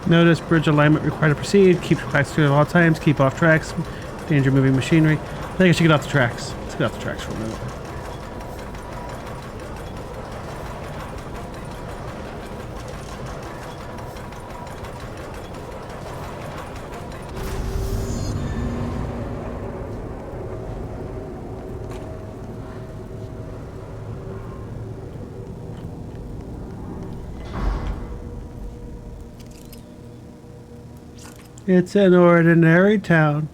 Notice bridge alignment required to proceed. Keep tracks clear at all times. Keep off tracks. Danger moving machinery. I think I should get off the tracks. Let's get off the tracks for a minute. It's an ordinary town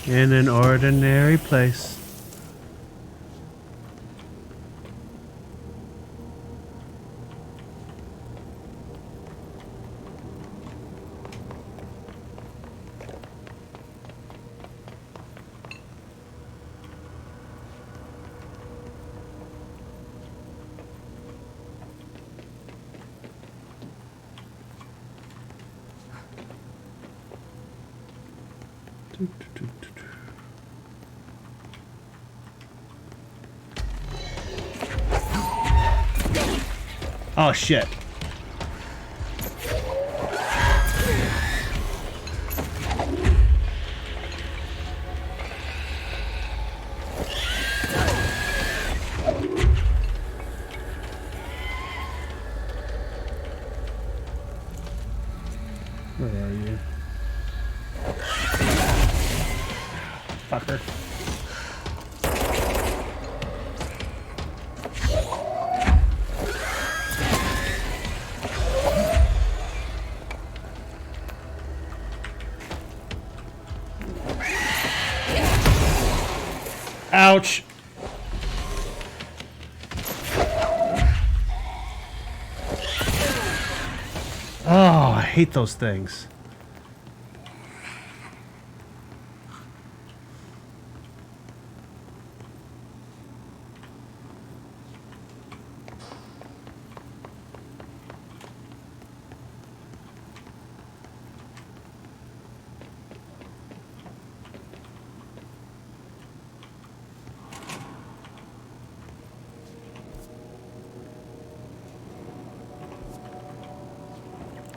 in an ordinary place. Oh shit. Where are you? Fucker. Ouch. Oh, I hate those things.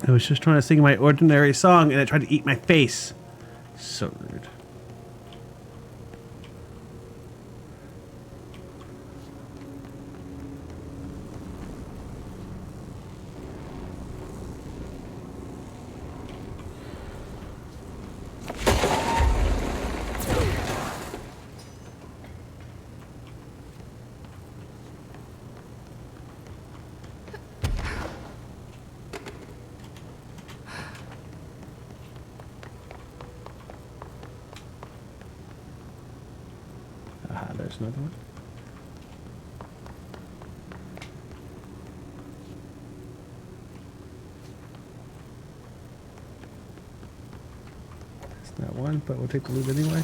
I was just trying to sing my ordinary song and it tried to eat my face. So rude. There's another one. That's not one, but we'll take the loot anyway.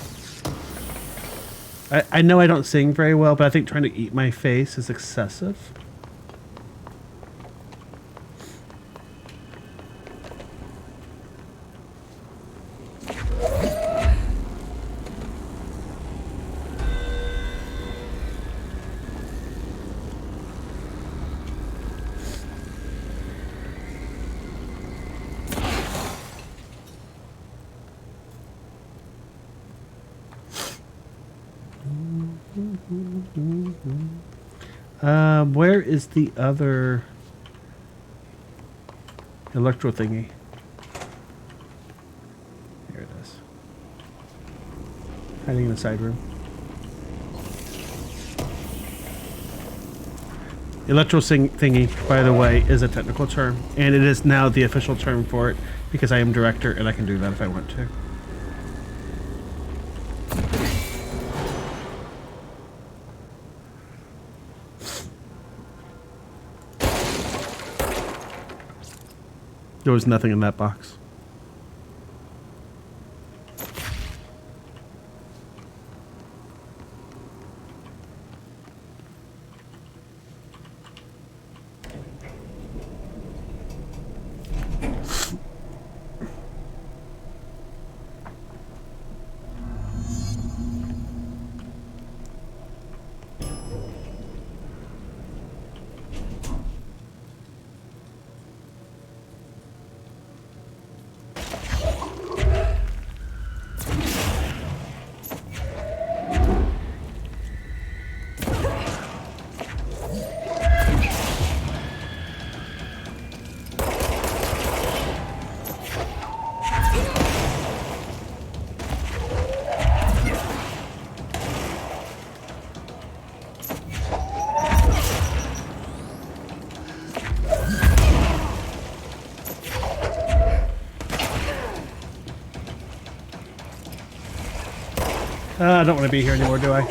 I know I don't sing very well, but I think trying to eat my face is excessive. Where is the other electro thingy? Here it is. Hiding in the side room. Electro thingy, by the way, is a technical term, and it is now the official term for it because I am director and I can do that if I want to. There was nothing in that box. I don't want to be here anymore, do I?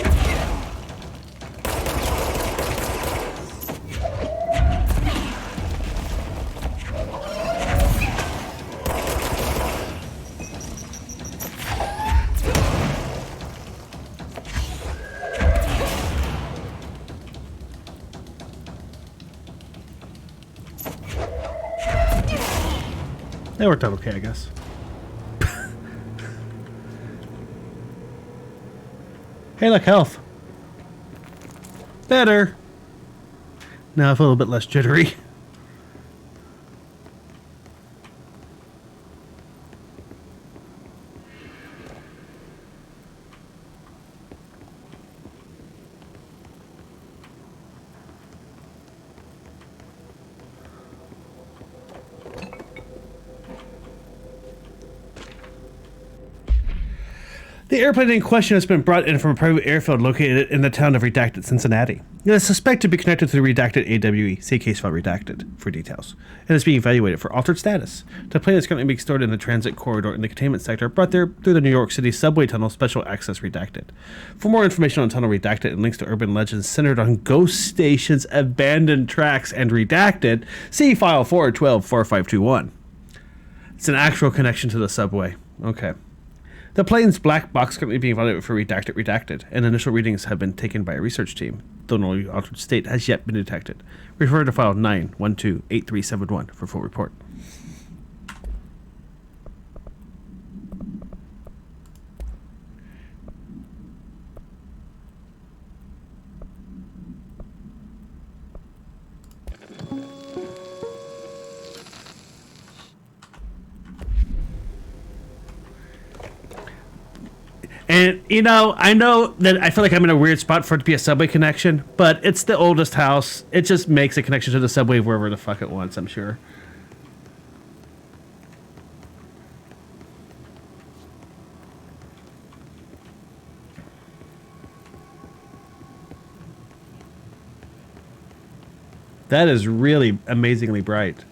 That worked out okay, I guess. Hey, look, health. Better. Now I feel a little bit less jittery. The airplane in question has been brought in from a private airfield located in the town of Redacted, Cincinnati. It is suspected to be connected to the Redacted AWE. See case file Redacted for details. It is being evaluated for altered status. The plane is currently being stored in the transit corridor in the containment sector, brought there through the New York City subway tunnel Special Access Redacted. For more information on Tunnel Redacted and links to urban legends centered on ghost stations, abandoned tracks, and Redacted, see file 412-4521. It's an actual connection to the subway. Okay. The plane's black box currently being evaluated for redacted, and initial readings have been taken by a research team, though no altered state has yet been detected. Refer to file 912-8371 for full report. And, you know that I feel like I'm in a weird spot for it to be a subway connection, but it's the oldest house. It just makes a connection to the subway wherever the fuck it wants, I'm sure. That is really amazingly bright.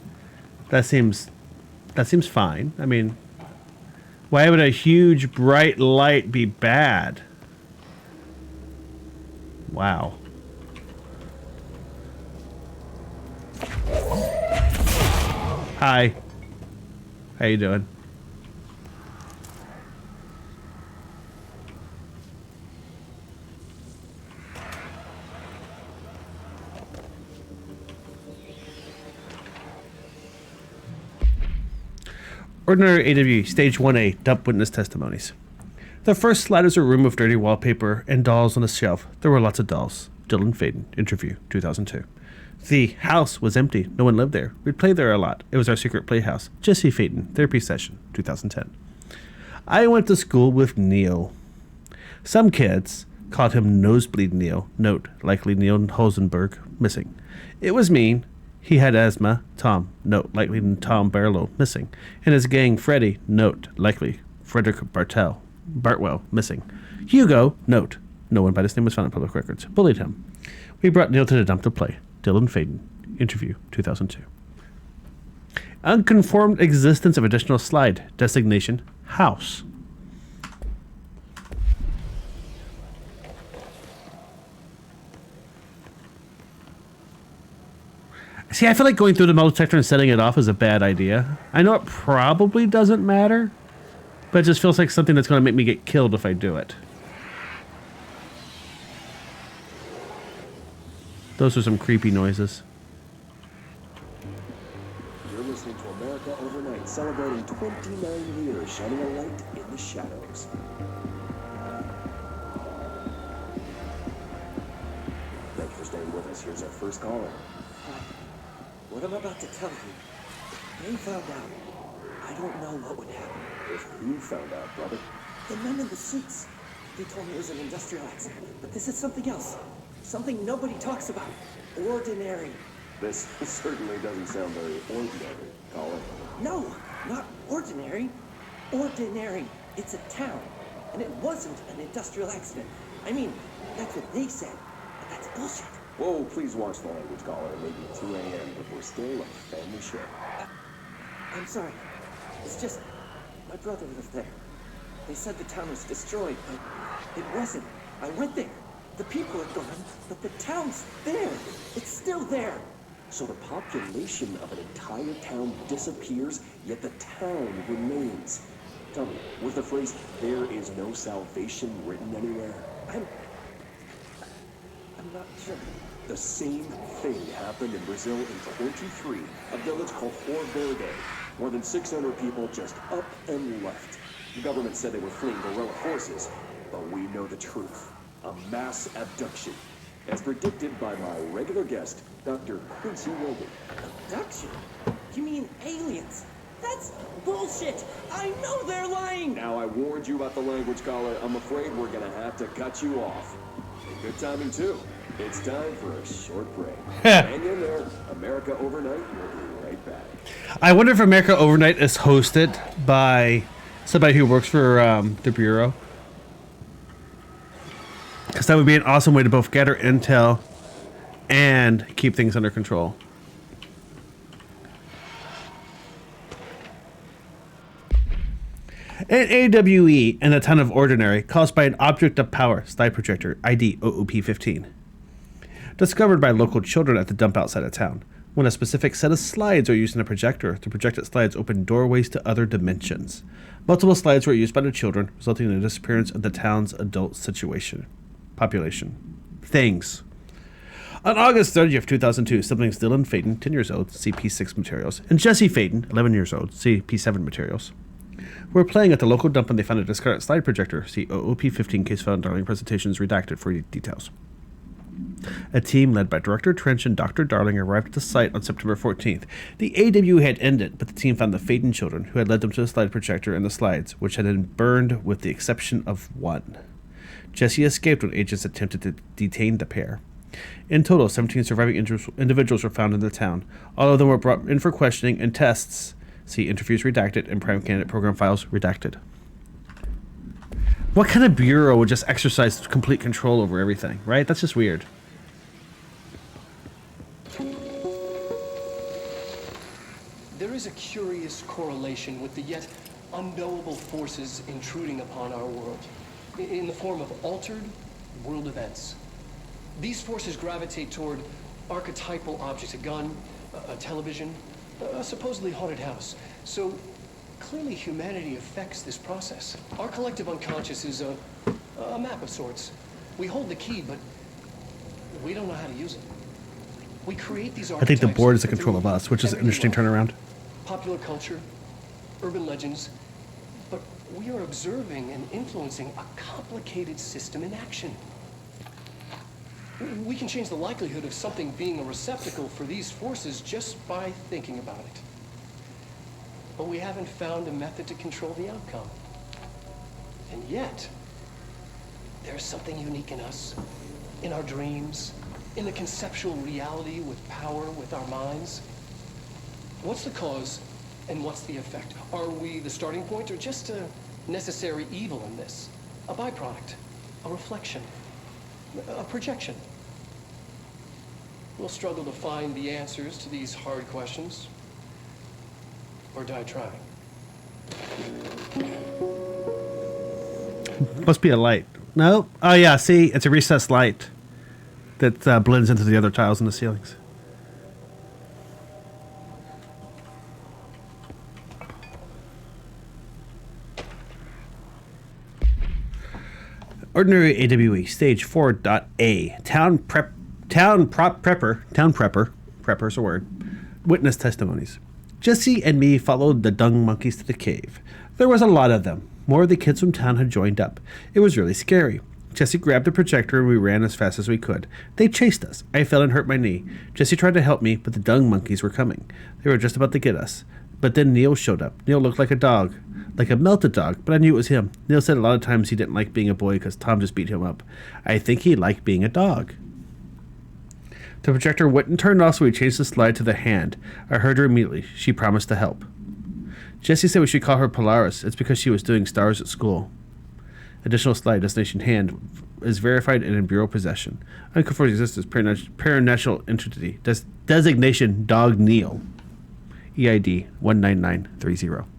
That seems fine. I mean, why would a huge bright light be bad? Wow. Hi. How you doing? Ordinary AWE, Stage 1A, Dump Witness Testimonies. The first slide is a room of dirty wallpaper and dolls on a shelf. There were lots of dolls. Dylan Faden, interview, 2002. The house was empty. No one lived there. We'd play there a lot. It was our secret playhouse. Jesse Faden, therapy session, 2010. I went to school with Neil. Some kids called him Nosebleed Neil. Note, likely Neil Hosenberg, missing. It was mean. He had asthma. Tom, note, likely Tom Barlow, missing. And his gang, Freddy, note, likely Frederick Bartwell, missing. Hugo, note, no one by this name was found in public records, bullied him. We brought Neil to the dump to play. Dylan Faden, interview, 2002. Unconformed existence of additional slide. Designation, house. See, I feel like going through the metal detector and setting it off is a bad idea. I know it probably doesn't matter, but it just feels like something that's going to make me get killed if I do it. Those are some creepy noises. You're listening to America Overnight, celebrating 29 years, shining a light in the shadows. Thank you for staying with us. Here's our first caller. What I'm about to tell you, if they found out, I don't know what would happen. If who found out, brother? The men in the suits. They told me it was an industrial accident, but this is something else. Something nobody talks about. Ordinary. This certainly doesn't sound very ordinary, caller. No, not ordinary. Ordinary. It's a town, and it wasn't an industrial accident. I mean, that's what they said, but that's bullshit. Whoa, please watch the language, caller. It may be 2 a.m., but we're still a family show. I'm sorry. It's just, my brother lived there. They said the town was destroyed, but it wasn't. I went there. The people are gone, but the town's there. It's still there. So the population of an entire town disappears, yet the town remains. Tell me, was the phrase, "there is no salvation," written anywhere? I'm not sure. The same thing happened in Brazil in 23, a village called Rio Verde. More than 600 people just up and left. The government said they were fleeing guerrilla forces, but we know the truth. A mass abduction, as predicted by my regular guest, Dr. Quincy Rogan. Abduction? You mean aliens? That's bullshit! I know they're lying! Now, I warned you about the language, caller. I'm afraid we're gonna have to cut you off. And good timing, too. It's time for a short break. Hang in there. America Overnight will be right back. I wonder if America Overnight is hosted by somebody who works for the Bureau. Because that would be an awesome way to both gather intel and keep things under control. An AWE in the town of Ordinary, caused by an object of power, slide projector, ID OOP-15. Discovered by local children at the dump outside of town. When a specific set of slides are used in a projector, the projected slides open doorways to other dimensions. Multiple slides were used by the children, resulting in the disappearance of the town's adult population. Things. On August 30th, 2002, siblings Dylan Faden, 10 years old, CP6 materials, and Jesse Faden, 11 years old, CP7 materials, were playing at the local dump when they found a discarded slide projector. See OOP-15 case found during presentations redacted for details. A team led by Director Trench and Dr. Darling arrived at the site on September 14th. The AW had ended, but the team found the Faden children, who had led them to the slide projector and the slides, which had been burned with the exception of one. Jesse escaped when agents attempted to detain the pair. In total, 17 surviving individuals were found in the town. All of them were brought in for questioning and tests. See interviews redacted and Prime Candidate program files redacted. What kind of bureau would just exercise complete control over everything, right? That's just weird. There is a curious correlation with the yet unknowable forces intruding upon our world, in the form of altered world events. These forces gravitate toward archetypal objects, a gun, a television, a supposedly haunted house. So clearly humanity affects this process. Our collective unconscious is a map of sorts. We hold the key, but we don't know how to use it. We create these archetypes. I think the board is in control of us, which is an interesting turnaround. Popular culture, urban legends, but we are observing and influencing a complicated system in action. We can change the likelihood of something being a receptacle for these forces just by thinking about it. But we haven't found a method to control the outcome. And yet, there's something unique in us, in our dreams, in the conceptual reality with power with our minds. What's the cause and what's the effect? Are we the starting point or just a necessary evil in this? A byproduct, a reflection, a projection? We'll struggle to find the answers to these hard questions, or die trying. Must be a light. No? Oh yeah, see? It's a recessed light that blends into the other tiles in the ceilings. Ordinary AWE, Stage 4.A. Town prepper's a word. Witness testimonies. Jesse and me followed the dung monkeys to the cave. There was a lot of them. More of the kids from town had joined up. It was really scary. Jesse grabbed a projector and we ran as fast as we could. They chased us. I fell and hurt my knee. Jesse tried to help me, but the dung monkeys were coming. They were just about to get us. But then Neil showed up. Neil looked like a dog. Like a melted dog, but I knew it was him. Neil said a lot of times he didn't like being a boy because Tom just beat him up. I think he liked being a dog. The projector wouldn't turn off, so we changed the slide to the hand. I heard her immediately. She promised to help. Jesse said we should call her Polaris. It's because she was doing stars at school. Additional slide, destination hand, is verified and in bureau possession. Unconfirmed existence, paranatural entity. Designation, Dog Neil. EID 19930.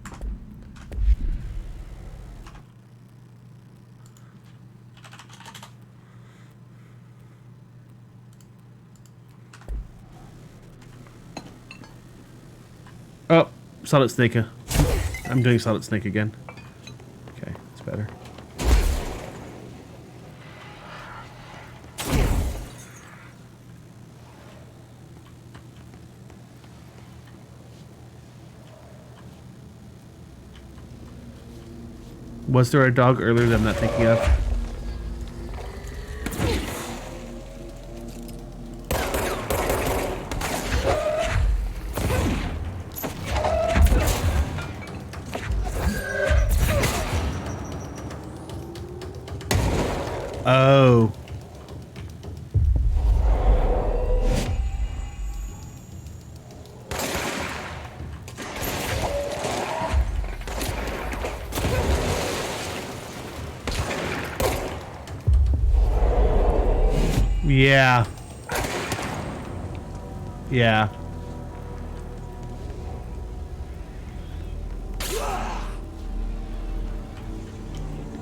Oh, Solid Snake. I'm doing Solid Snake again. Okay, it's better. Was there a dog earlier that I'm not thinking of? Oh. Yeah. Yeah.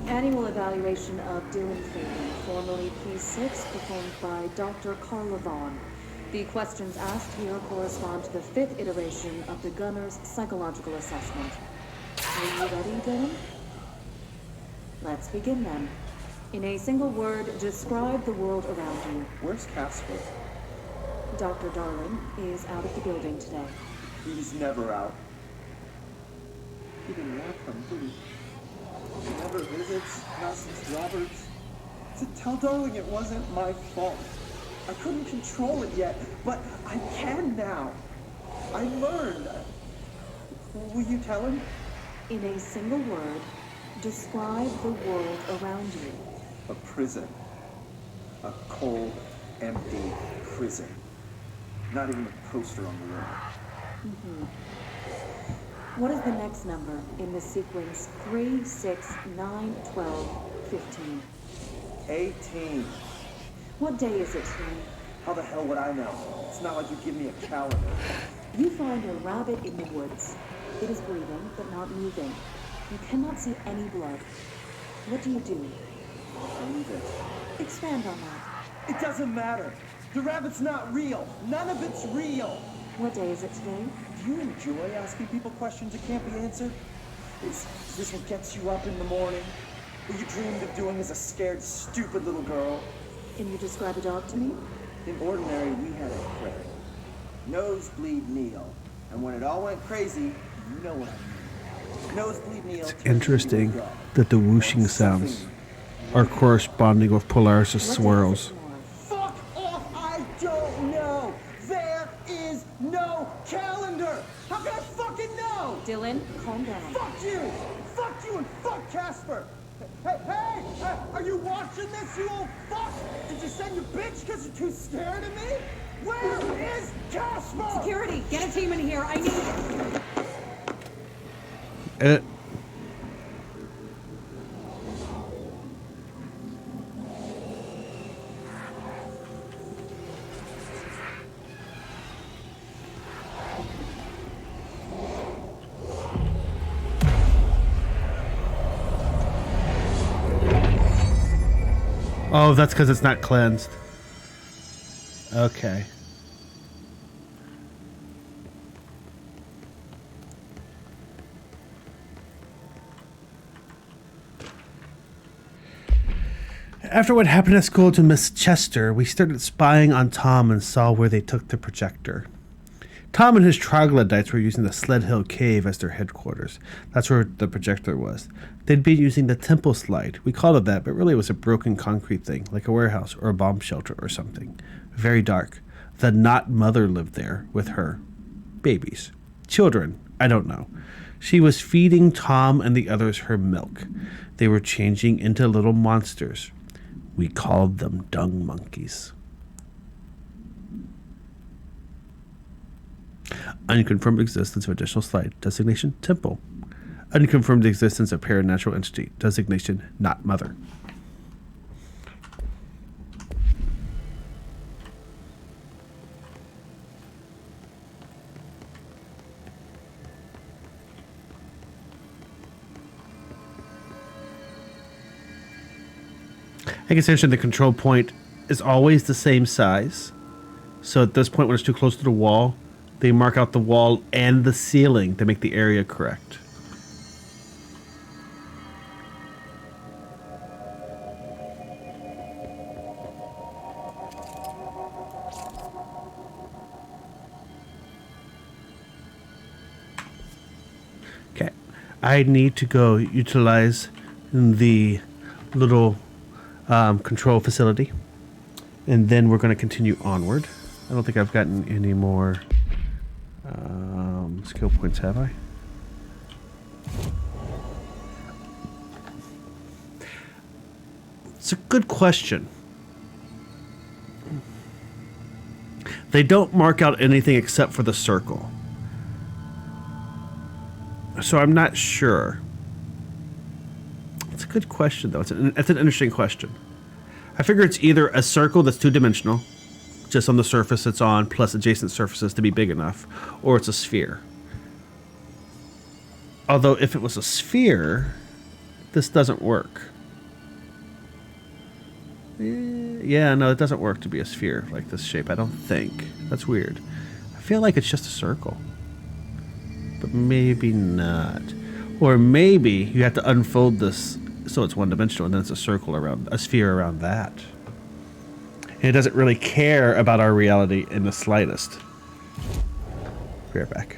Annual evaluation of Dylan Faden, formerly P6, performed by Dr. Carla Vaughn. The questions asked here correspond to the 5th iteration of the Gunner's psychological assessment. Are you ready, Dylan? Let's begin then. In a single word, describe the world around you. Where's Casper? Dr. Darling is out of the building today. He's never out. He didn't want them, did he? He never visits, not since Roberts. So tell Darling it wasn't my fault. I couldn't control it yet, but I can now. I learned. Will you tell him? In a single word, describe the world around you. A prison. A cold, empty prison. Not even a poster on the wall. What is the next number in the sequence 3, 6, 9, 12, 15? 18. What day is it today? How the hell would I know? It's not like you give me a calendar. You find a rabbit in the woods. It is breathing, but not moving. You cannot see any blood. What do? Believe it. Expand on that. It doesn't matter. The rabbit's not real. None of it's real. What day is it today? Do you enjoy asking people questions that can't be answered? Is this what gets you up in the morning? What you dreamed of doing as a scared, stupid little girl? Can you describe a dog to me? In ordinary, we had a Craig. Nosebleed Neil. And when it all went crazy, you know what I mean. Nosebleed Neil. It's interesting that the whooshing sounds are corresponding with Polaris' swirls. Fuck off! I don't know! There is no calendar! How can I fucking know? Dylan, calm down. Fuck you! Fuck you and fuck Casper! Hey! Are you watching this, you old fuck? Did you send your bitch because you're too scared of me? Where is Casper? Security, get a team in here. I need it. Oh, that's because it's not cleansed. Okay. After what happened at school to Miss Chester, we started spying on Tom and saw where they took the projector. Tom and his troglodytes were using the Sled Hill Cave as their headquarters. That's where the projector was. They'd been using the Temple Slide. We called it that, but really it was a broken concrete thing, like a warehouse or a bomb shelter or something. Very dark. The Not Mother lived there with her babies. Children, I don't know. She was feeding Tom and the others her milk. They were changing into little monsters. We called them dung monkeys. Unconfirmed existence of additional slide. Designation, temple. Unconfirmed existence of paranatural entity. Designation, not mother. I guess the control point is always the same size. So at this point, when it's too close to the wall, they mark out the wall and the ceiling to make the area correct. Okay, I need to go utilize the little control facility, and then we're going to continue onward. I don't think I've gotten any more skill points, have I? It's a good question. They don't mark out anything except for the circle. So I'm not sure. It's a good question, though. It's an interesting question. I figure it's either a circle that's two-dimensional, just on the surface it's on, plus adjacent surfaces to be big enough, or it's a sphere. Although, if it was a sphere, this doesn't work. Yeah, no, it doesn't work to be a sphere like this shape, I don't think. That's weird. I feel like it's just a circle. But maybe not. Or maybe you have to unfold this so it's one-dimensional, and then it's a circle around, a sphere around that. And it doesn't really care about our reality in the slightest. Be right back.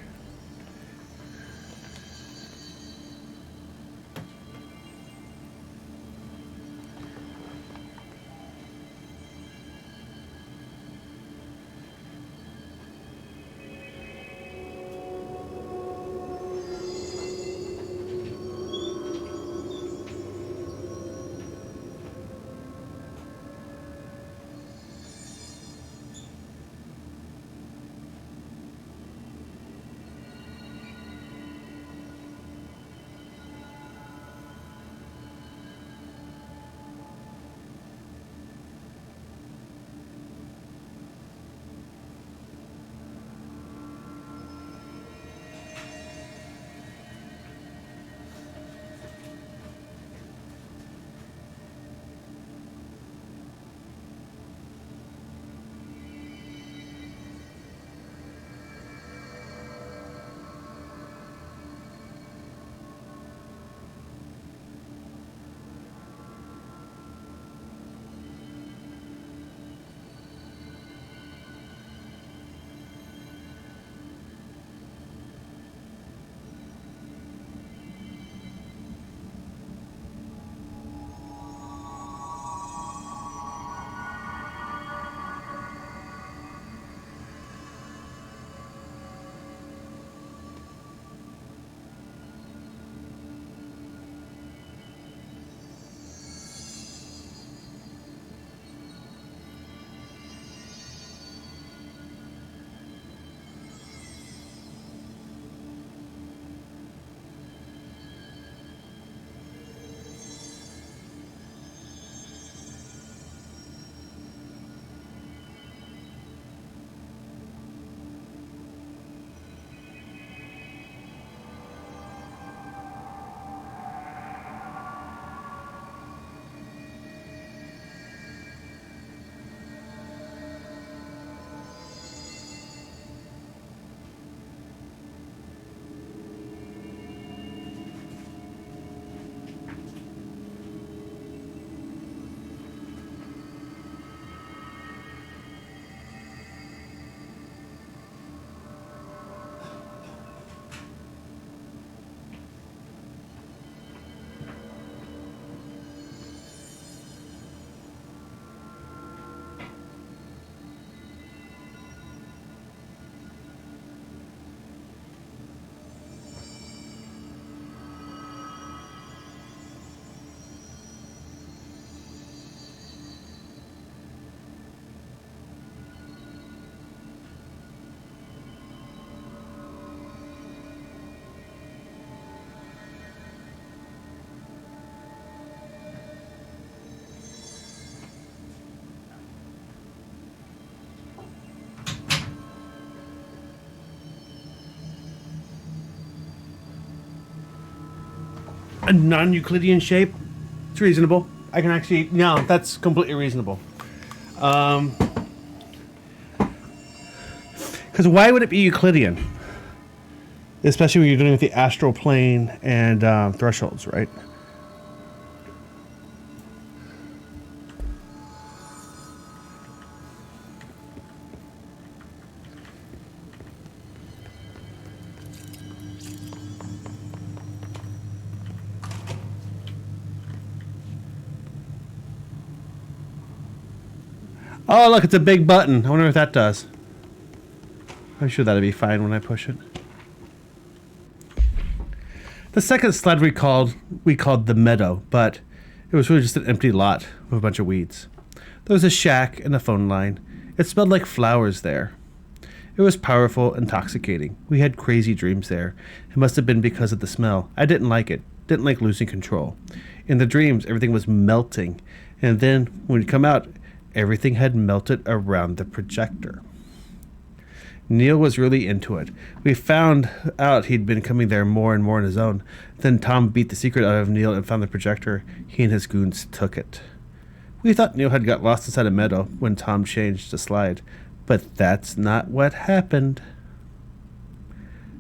a non-Euclidean shape. It's reasonable. I can actually... No, that's completely reasonable. Because why would it be Euclidean? Especially when you're dealing with the astral plane and thresholds, right? Oh, look, it's a big button. I wonder what that does. I'm sure that'll be fine when I push it. The second sled we called the meadow, but it was really just an empty lot with a bunch of weeds. There was a shack and a phone line. It smelled like flowers there. It was powerful, intoxicating. We had crazy dreams there. It must have been because of the smell. I didn't like it. Didn't like losing control. In the dreams, everything was melting. And then, when we come out, everything had melted around the projector. Neil was really into it. We found out he'd been coming there more and more on his own. Then Tom beat the secret out of Neil and found the projector. He and his goons took it. We thought Neil had got lost inside a meadow when Tom changed the slide. But that's not what happened.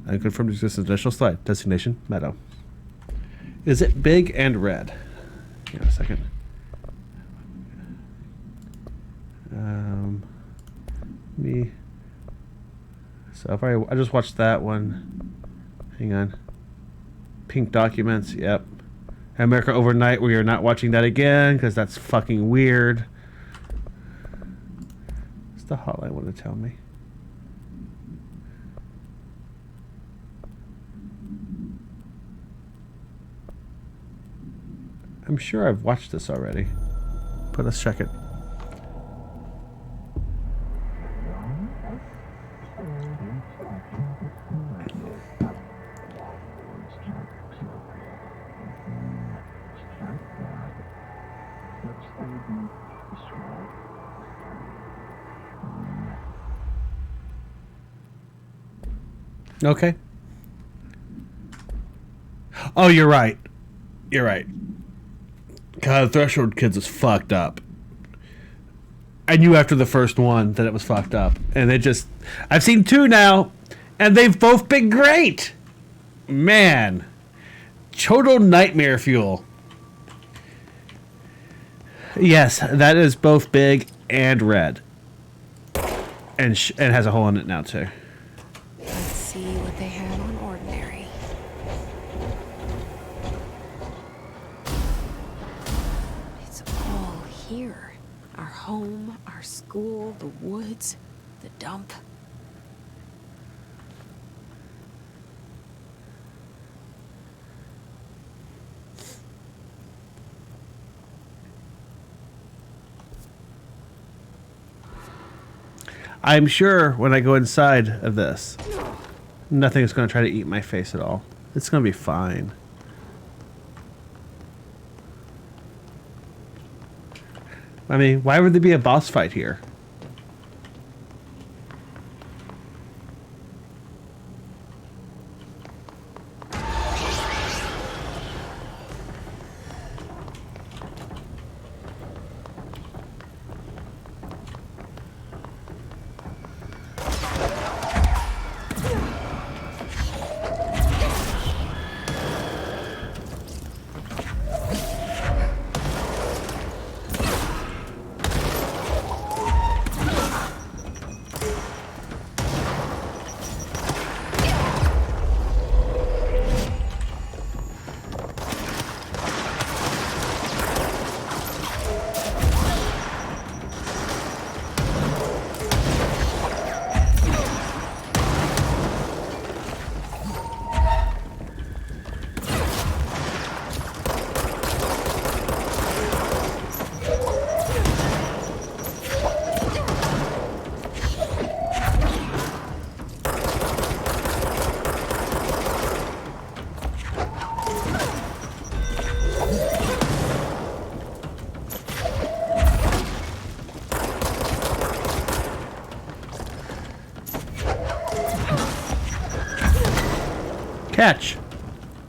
Unconfirmed existence initial slide. Destination, meadow. Is it big and red? Hang on a second. Me. So if I just watched that one. Hang on. Pink documents. Yep. America Overnight. We are not watching that again because that's fucking weird. What's the hotline want to tell me? I'm sure I've watched this already, but let's check it. Okay. Oh, you're right. You're right. God, Threshold Kids is fucked up. I knew after the first one that it was fucked up. And they just... I've seen two now, and they've both been great. Man. Total nightmare fuel. Yes, that is both big and red. And has a hole in it now, too. Let's see what they have on ordinary. It's all here. Our home, our school, the woods, the dump. I'm sure when I go inside of this, nothing is going to try to eat my face at all. It's going to be fine. I mean, why would there be a boss fight here? Catch.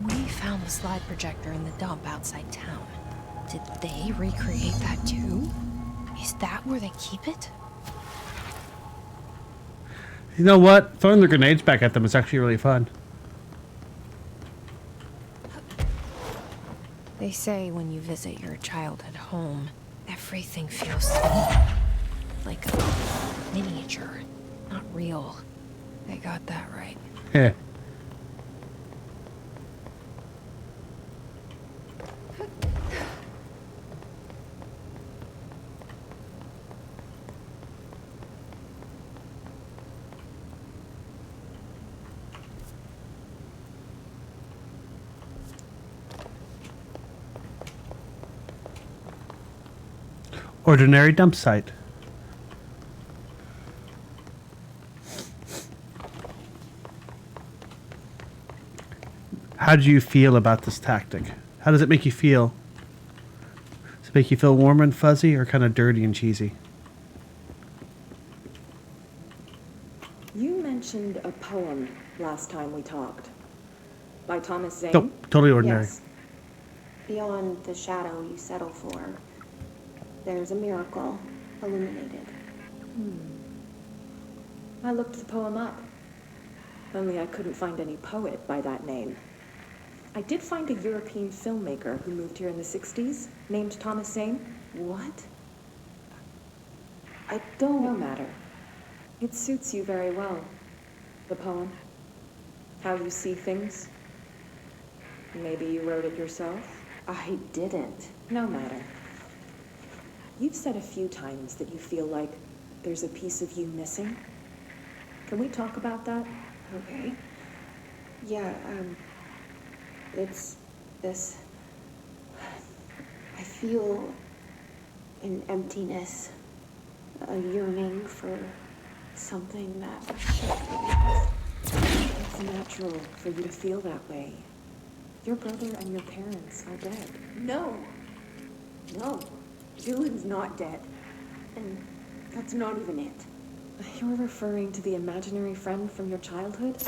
We found the slide projector in the dump outside town. Did they recreate that too? Is that where they keep it? You know what? Throwing the grenades back at them is actually really fun. They say when you visit your childhood home, everything feels like a miniature, not real. They got that right. Yeah. Ordinary dump site. How do you feel about this tactic? How does it make you feel? Does it make you feel warm and fuzzy or kind of dirty and cheesy? You mentioned a poem last time we talked. By Thomas Zane? Nope, totally ordinary. Yes. Beyond the shadow you settle for, there's a miracle illuminated. I looked the poem up. Only I couldn't find any poet by that name. I did find a European filmmaker who moved here in the 60s, named Thomas Zane. What? I don't no matter. It suits you very well. The poem. How you see things. Maybe you wrote it yourself. I didn't. No matter. You've said a few times that you feel like there's a piece of you missing. Can we talk about that? Okay. Yeah, it's this. I feel an emptiness, a yearning for something that. It's natural for you to feel that way. Your brother and your parents are dead. No. Dylan's not dead. And that's not even it. You're referring to the imaginary friend from your childhood?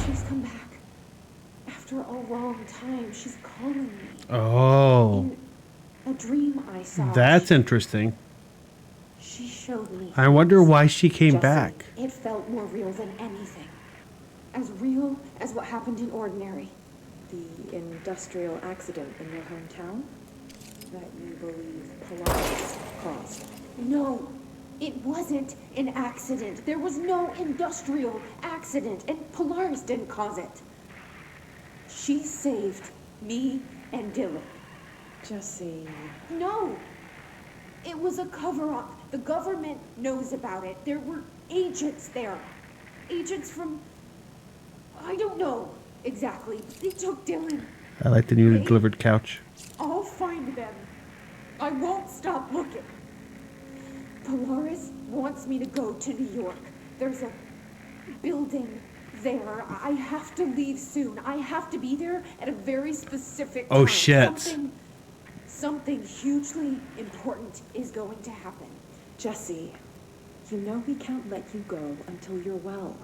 She's come back. After a long time, she's calling me. Oh. In a dream I saw. That's interesting. She showed me. I wonder why she came Jesse, back. It felt more real than anything. As real as what happened in Ordinary. The industrial accident in your hometown? That you believe Polaris caused? No, it wasn't an accident. There was no industrial accident, and Polaris didn't cause it. She saved me and Dylan. Jesse. No, it was a cover-up. The government knows about it. There were agents there. Agents from... I don't know exactly. They took Dylan. I like the newly delivered couch. I'll find them. I won't stop looking. Polaris wants me to go to New York. There's a building there. I have to leave soon. I have to be there at a very specific time. Oh, shit. Something hugely important is going to happen. Jesse, you know we can't let you go until you're well.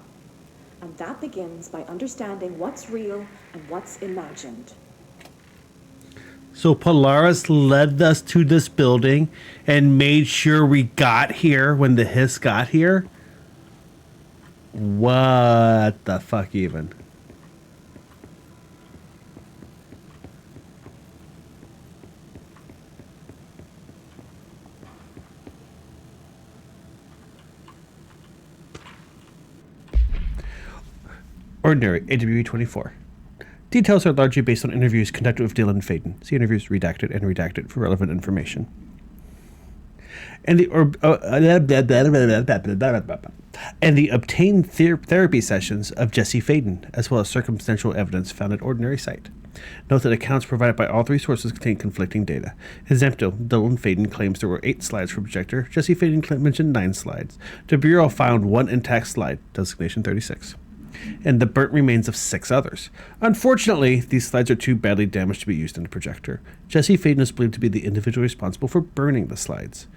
And that begins by understanding what's real and what's imagined. So Polaris led us to this building and made sure we got here when the hiss got here? What the fuck even? Ordinary, AWE 24. Details are largely based on interviews conducted with Dylan Faden. See interviews redacted and redacted for relevant information. And the obtained therapy sessions of Jesse Faden, as well as circumstantial evidence found at Ordinary site. Note that accounts provided by all three sources contain conflicting data. Exempto, Dylan Faden claims there were 8 slides for projector. Jesse Faden mentioned 9 slides. The Bureau found 1 intact slide, designation 36. And the burnt remains of 6 others. Unfortunately, these slides are too badly damaged to be used in the projector. Jesse Faden is believed to be the individual responsible for burning the slides.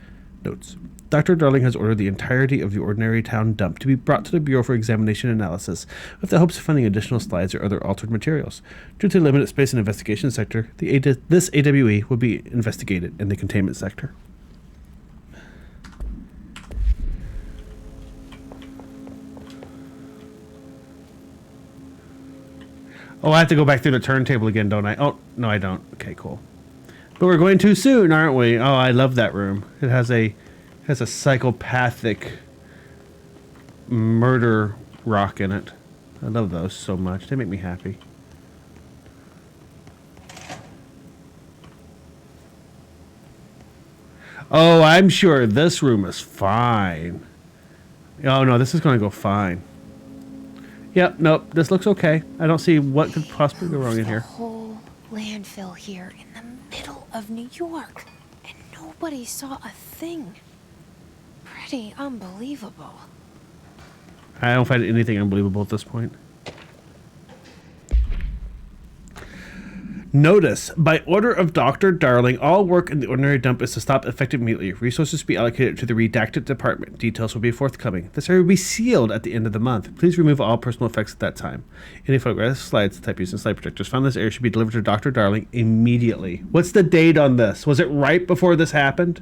Notes. Dr. Darling has ordered the entirety of the ordinary town dump to be brought to the Bureau for examination and analysis, with the hopes of finding additional slides or other altered materials. Due to the limited space and investigation sector, this AWE will be investigated in the containment sector. Oh, I have to go back through the turntable again, don't I? Oh, no, I don't. Okay, cool. But we're going too soon, aren't we? Oh, I love that room. It has a psychopathic murder rock in it. I love those so much. They make me happy. Oh, I'm sure this room is fine. Oh, no, this is going to go fine. Yep, nope, this looks okay. I don't see what could possibly go wrong in here. Whole landfill here in the middle of New York, and nobody saw a thing. Pretty unbelievable. I don't find anything unbelievable at this point. Notice, by order of Dr. Darling, all work in the ordinary dump is to stop effective immediately. Resources to be allocated to the redacted department. Details will be forthcoming. This area will be sealed at the end of the month. Please remove all personal effects at that time. Any photographs, slides, type used, and slide projectors found in this area should be delivered to Dr. Darling immediately. What's the date on this? Was it right before this happened?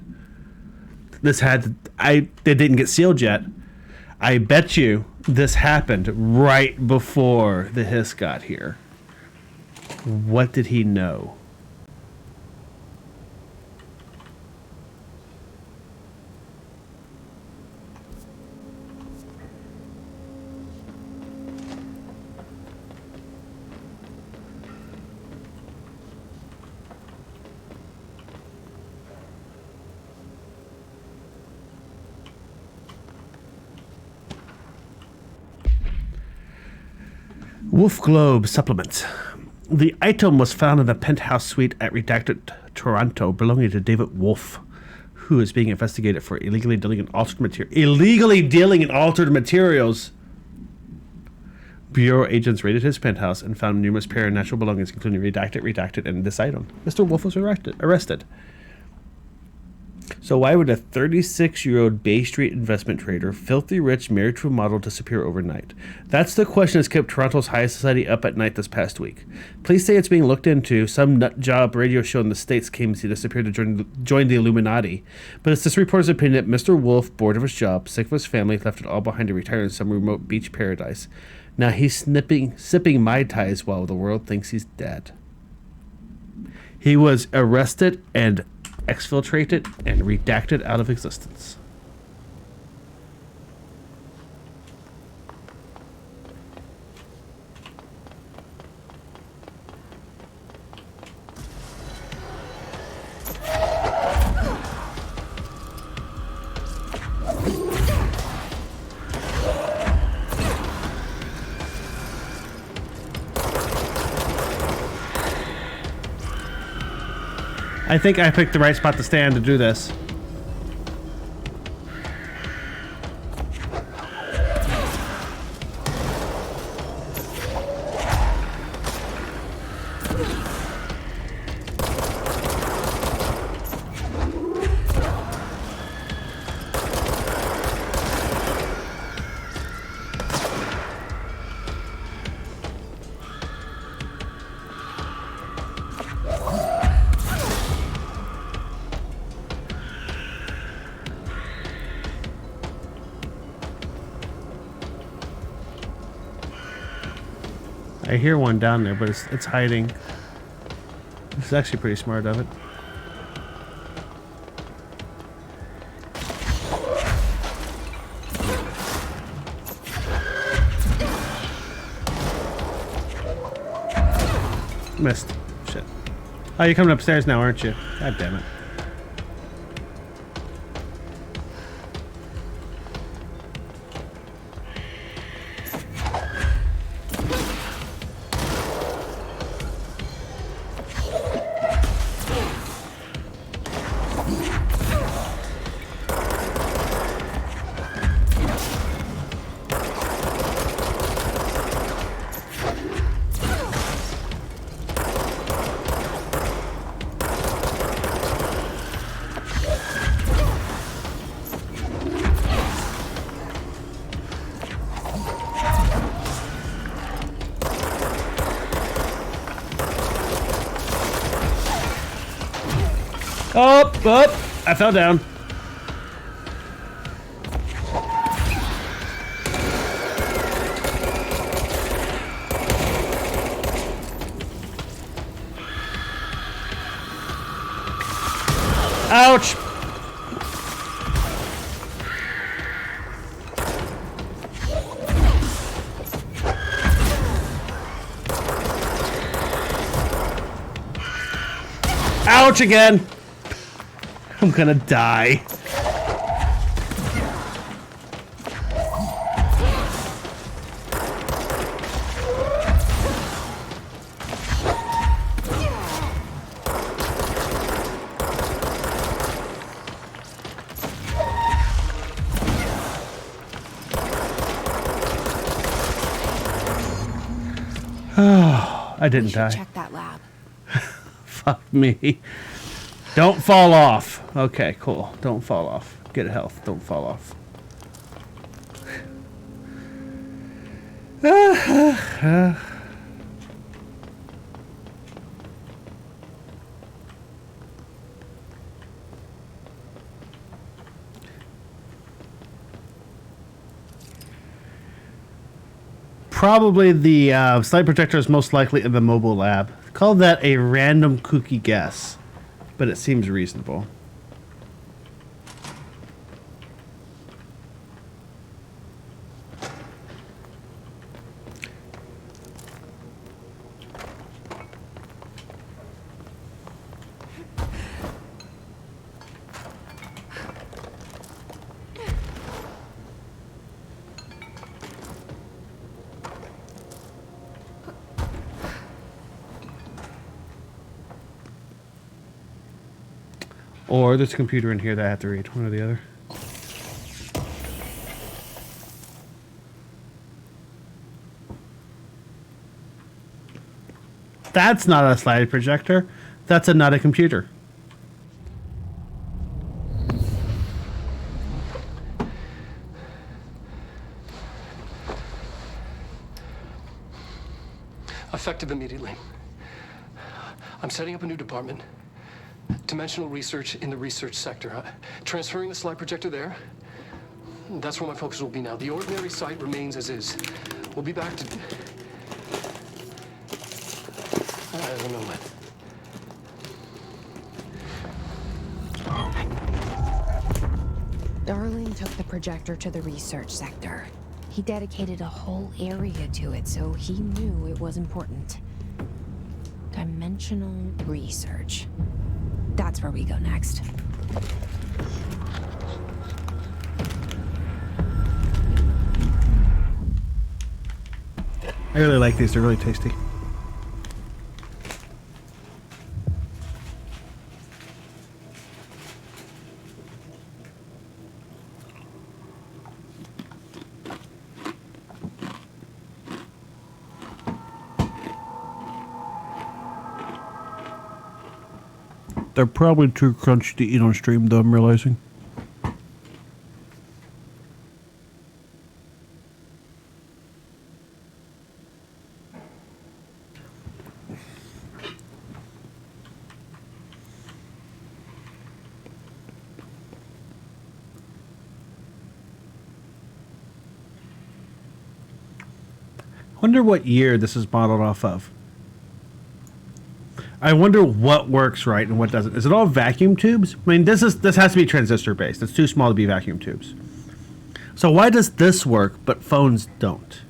They didn't get sealed yet. I bet you this happened right before the hiss got here. What did he know? Wolf Globe supplement. The item was found in the penthouse suite at Redacted Toronto belonging to David Wolf, who is being investigated for illegally dealing in altered material. Illegally dealing in altered materials. Bureau agents raided his penthouse and found numerous paranatural belongings, including redacted, and this item. Mr. Wolf was arrested. So why would a 36-year-old Bay Street investment trader, filthy rich, married to a model, disappear overnight? That's the question that's kept Toronto's high society up at night this past week. Police say it's being looked into. Some nut job radio show in the States claims he disappeared to join the Illuminati. But it's this reporter's opinion that Mr. Wolf, bored of his job, sick of his family, left it all behind to retire in some remote beach paradise. Now he's sipping Mai Tais while the world thinks he's dead. He was arrested and exfiltrated and redacted out of existence. I think I picked the right spot to stand to do this. I hear one down there, but it's hiding. This is actually pretty smart of it. Missed. Shit. Oh, you're coming upstairs now, aren't you? God damn it. Up, up! I fell down. Ouch! Ouch again! I'm gonna die. Oh, I didn't die. Check that lab. Fuck me. Don't fall off. Okay, cool. Don't fall off. Get health. Don't fall off. Probably the slide projector is most likely in the mobile lab. Call that a random kooky guess, but it seems reasonable. Or there's a computer in here that I have to read, one or the other. That's not a slide projector. That's not a computer. Effective immediately. I'm setting up a new department. Dimensional research in the research sector. Transferring the slide projector there. That's where my focus will be now. The ordinary site remains as is. We'll be back to... I don't know. Darling took the projector to the research sector. He dedicated a whole area to it, so he knew it was important. Dimensional research. That's where we go next. I really like these. They're really tasty. They're probably too crunchy to eat on stream, though, I'm realizing. Wonder what year this is modeled off of. I wonder what works right and what doesn't. Is it all vacuum tubes? I mean, this has to be transistor based. It's too small to be vacuum tubes. So why does this work but phones don't?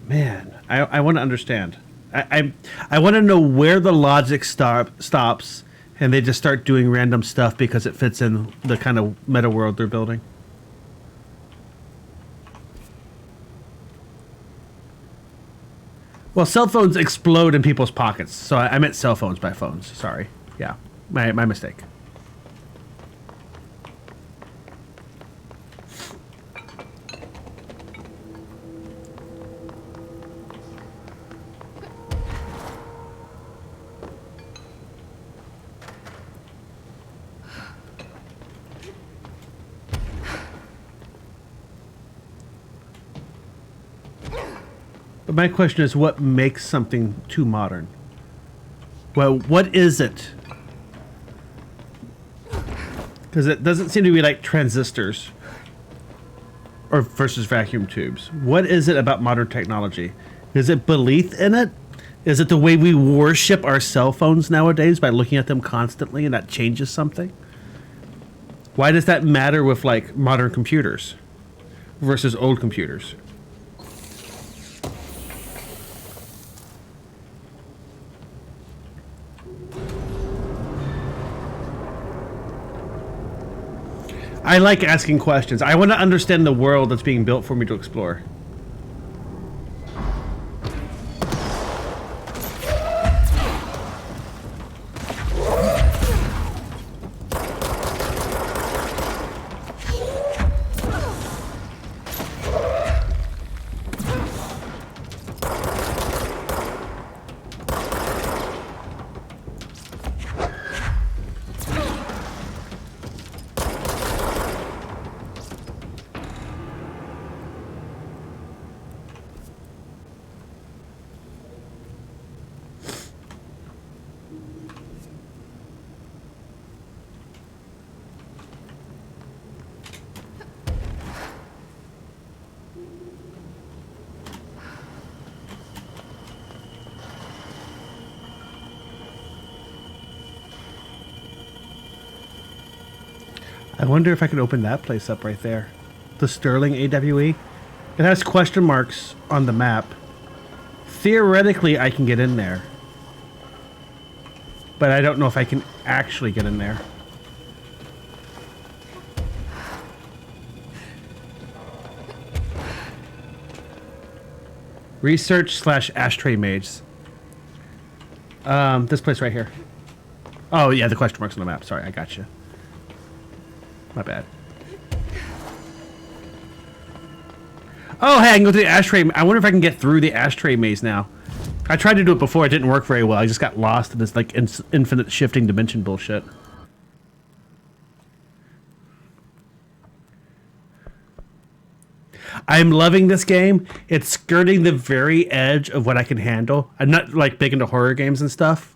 Man, I want to understand. I want to know where the logic stops and they just start doing random stuff because it fits in the kind of meta world they're building. Well, cell phones explode in people's pockets, so I meant cell phones by phones. Sorry. Yeah, my mistake. But my question is, what makes something too modern? Well, what is it Because it doesn't seem to be like transistors or versus vacuum tubes. What is it about modern technology? Is it belief in it? Is it the way we worship our cell phones nowadays by looking at them constantly and that changes something? Why does that matter with like modern computers versus old computers? I like asking questions. I want to understand the world that's being built for me to explore. I wonder if I can open that place up right there. The Sterling AWE. It has question marks on the map. Theoretically, I can get in there. But I don't know if I can actually get in there. Research/ashtray maze. This place right here. Oh yeah, the question marks on the map. Sorry, I got you. My bad. Oh, hey, I can go through the ashtray. I wonder if I can get through the ashtray maze now. I tried to do it before. It didn't work very well. I just got lost in this like infinite shifting dimension bullshit. I'm loving this game. It's skirting the very edge of what I can handle. I'm not like big into horror games and stuff,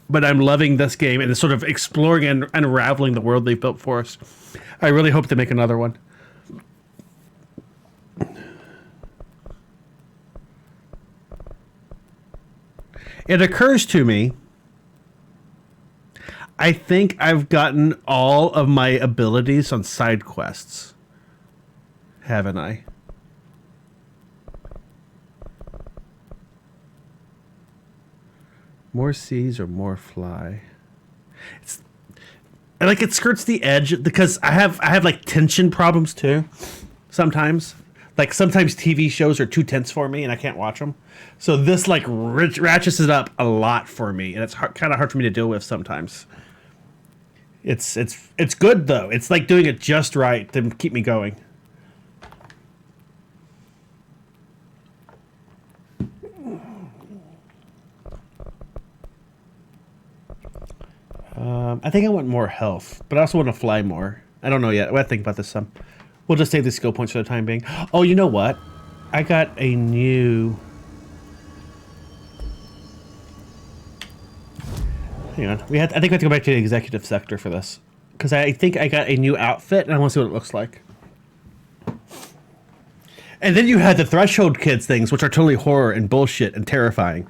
but I'm loving this game and it's sort of exploring and unraveling the world they've built for us. I really hope to make another one. It occurs to me, I think I've gotten all of my abilities on side quests. Haven't I? More seas or more fly? It's like it skirts the edge because I have like tension problems too. Sometimes, like sometimes TV shows are too tense for me and I can't watch them. So this like ratchets it up a lot for me, and it's kind of hard for me to deal with sometimes. It's good though. It's like doing it just right to keep me going. I think I want more health, but I also want to fly more. I don't know yet. I think about this some. We'll just save the skill points for the time being. Oh, you know what? I got a new... Hang on. I think we have to go back to the executive sector for this. Because I think I got a new outfit, and I want to see what it looks like. And then you had the Threshold Kids things, which are totally horror and bullshit and terrifying.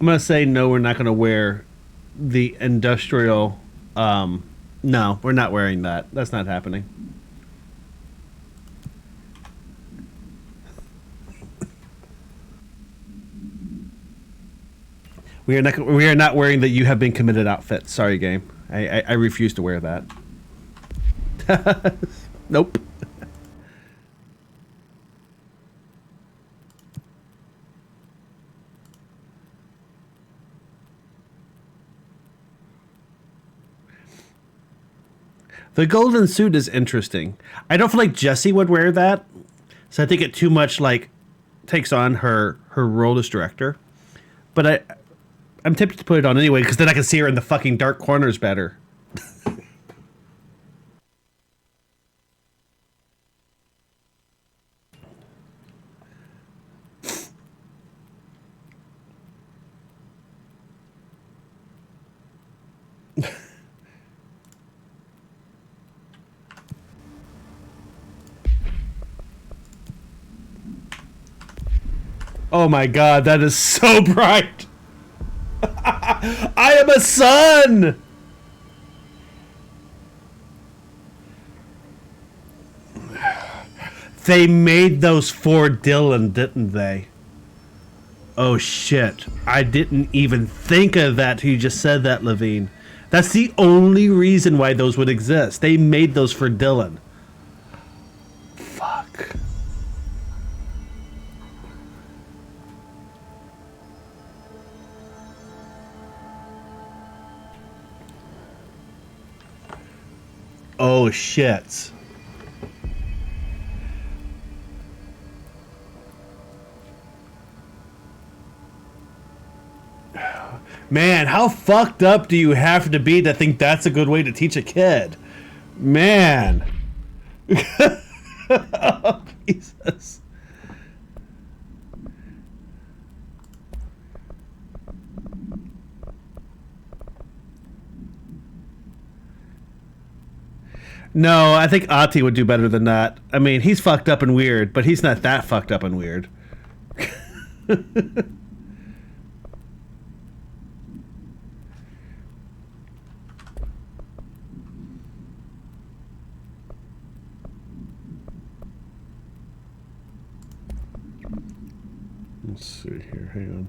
I'm going to say no, we're not going to wear the industrial... no, we're not wearing that. That's not happening. We are not wearing the "you have been committed" outfit. Sorry, game. I refuse to wear that. Nope. The golden suit is interesting. I don't feel like Jesse would wear that, so I think it too much like takes on her role as director. But I'm tempted to put it on anyway because then I can see her in the fucking dark corners better. Oh my god, that is so bright. I am a sun. They made those for Dylan, didn't they? Oh shit. I didn't even think of that till you just said that, Levine. That's the only reason why those would exist. They made those for Dylan. Fuck. Oh shit. Man, how fucked up do you have to be to think that's a good way to teach a kid? Man. Oh, Jesus. No, I think Ati would do better than that. I mean, he's fucked up and weird, but he's not that fucked up and weird. Let's see here, hang on.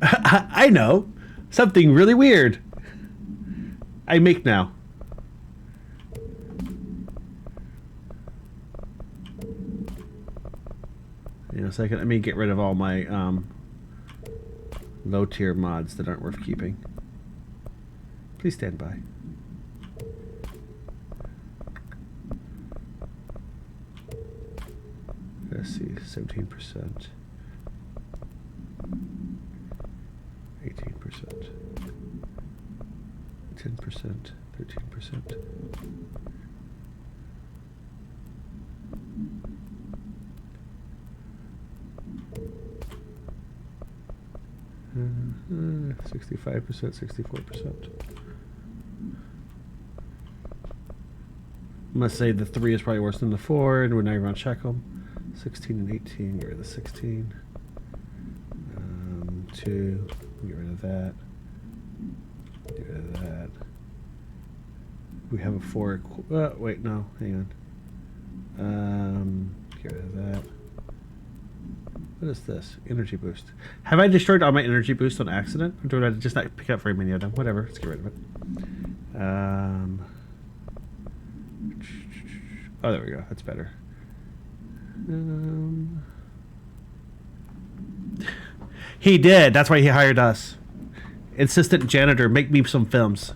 I know. Something really weird. I make now. In a second, let me get rid of all my low tier mods that aren't worth keeping. Please stand by. Let's see, 17%. 18%. 10%. 13%. Uh, 65%, 64%. I must say the 3 is probably worse than the 4, and we're not even going to check them. 16 and 18, get rid of the 16. 2, get rid of that. Get rid of that. We have a 4. Wait, no, hang on. Get rid of that. What is this? Energy boost. Have I destroyed all my energy boost on accident? Or did I just not pick up very many of them? Whatever, let's get rid of it. Oh, there we go. That's better. He did. That's why he hired us. Assistant janitor, make me some films.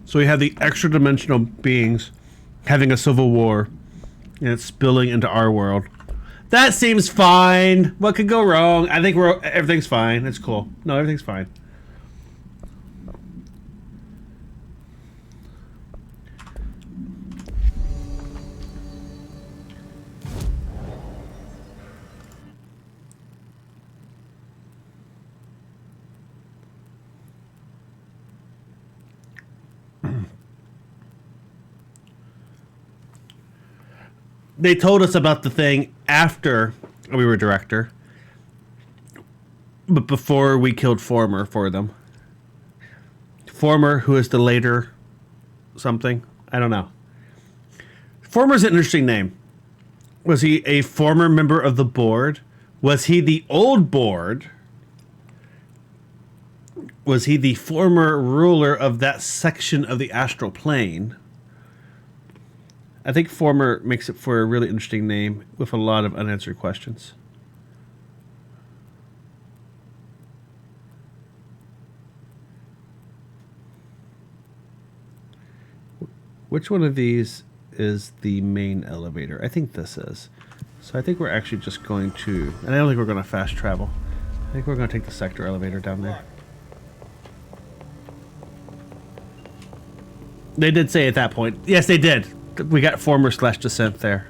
So we have the extra dimensional beings having a civil war, and it's spilling into our world. That seems fine. What could go wrong? I think everything's fine. It's cool. No, everything's fine. They told us about the thing after we were director, but before we killed Former for them. Former, who is the later something. I don't know. Former is an interesting name. Was he a former member of the board? Was he the old board? Was he the former ruler of that section of the astral plane? I think former makes it for a really interesting name with a lot of unanswered questions. Which one of these is the main elevator? I think this is. So I think we're actually just going to, and I don't think we're going to fast travel. I think we're going to take the sector elevator down there. They did say at that point. Yes, they did. We got former / descent there.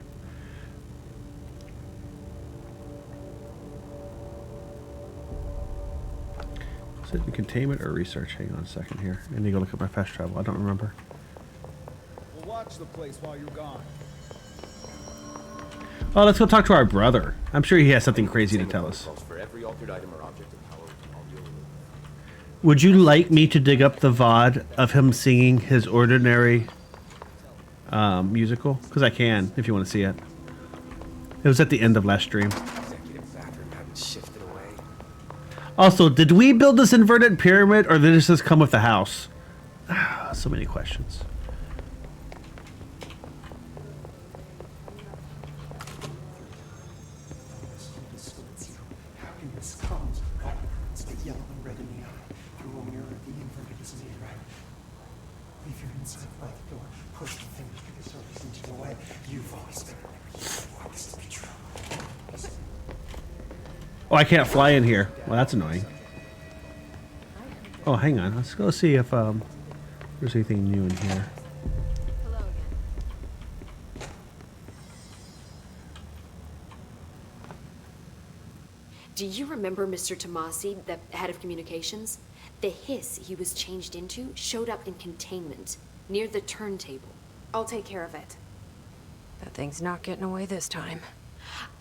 Is it in containment or research? Hang on a second here. I need to go look at my fast travel. I don't remember. We'll watch the place while you're gone. Oh, let's go talk to our brother. I'm sure he has something crazy to tell us. Would you like me to dig up the VOD of him singing his Ordinary musical? Because I can, if you want to see it. It was at the end of last stream. Also, did we build this inverted pyramid, or did this just come with the house? So many questions. Oh, I can't fly in here. Well, that's annoying. Oh, hang on. Let's go see if there's anything new in here. Do you remember Mr. Tomasi, the head of communications? The hiss he was changed into showed up in containment, near the turntable. I'll take care of it. That thing's not getting away this time.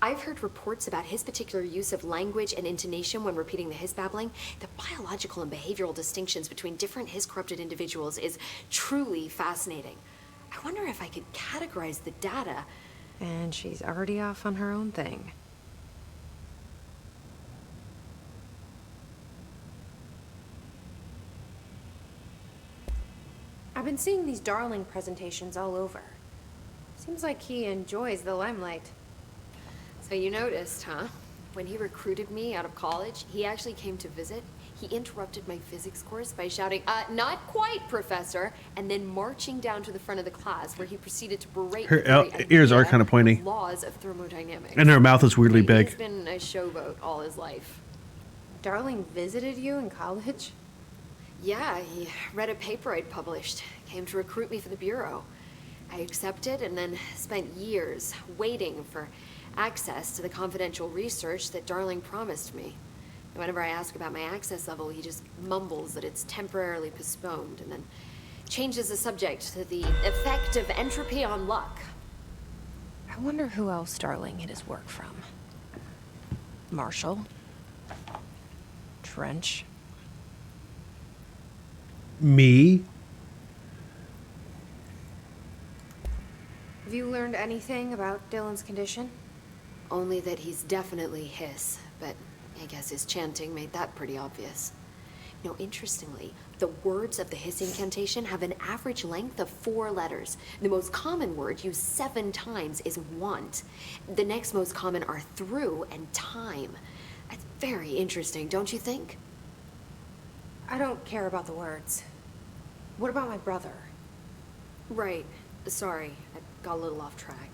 I've heard reports about his particular use of language and intonation when repeating the hiss babbling. The biological and behavioral distinctions between different hiss-corrupted individuals is truly fascinating. I wonder if I could categorize the data. And she's already off on her own thing. I've been seeing these Darling presentations all over. Seems like he enjoys the limelight. So you noticed, huh? When he recruited me out of college, he actually came to visit. He interrupted my physics course by shouting, not quite, Professor, and then marching down to the front of the class where he proceeded to berate Her ears are kind of pointy. Laws of thermodynamics. And her mouth is weirdly big. He's been a showboat all his life. Darling visited you in college? Yeah, he read a paper I'd published, came to recruit me for the Bureau. I accepted and then spent years waiting for access to the confidential research that Darling promised me. And whenever I ask about my access level, he just mumbles that it's temporarily postponed and then changes the subject to the effect of entropy on luck. I wonder who else Darling hid his work from. Marshall? Trench? Me? Have you learned anything about Dylan's condition? Only that he's definitely hiss, but I guess his chanting made that pretty obvious. Now, interestingly, the words of the hiss incantation have an average length of 4 letters. The most common word used 7 times is want. The next most common are through and time. That's very interesting, don't you think? I don't care about the words. What about my brother? Right. Sorry, I got a little off track.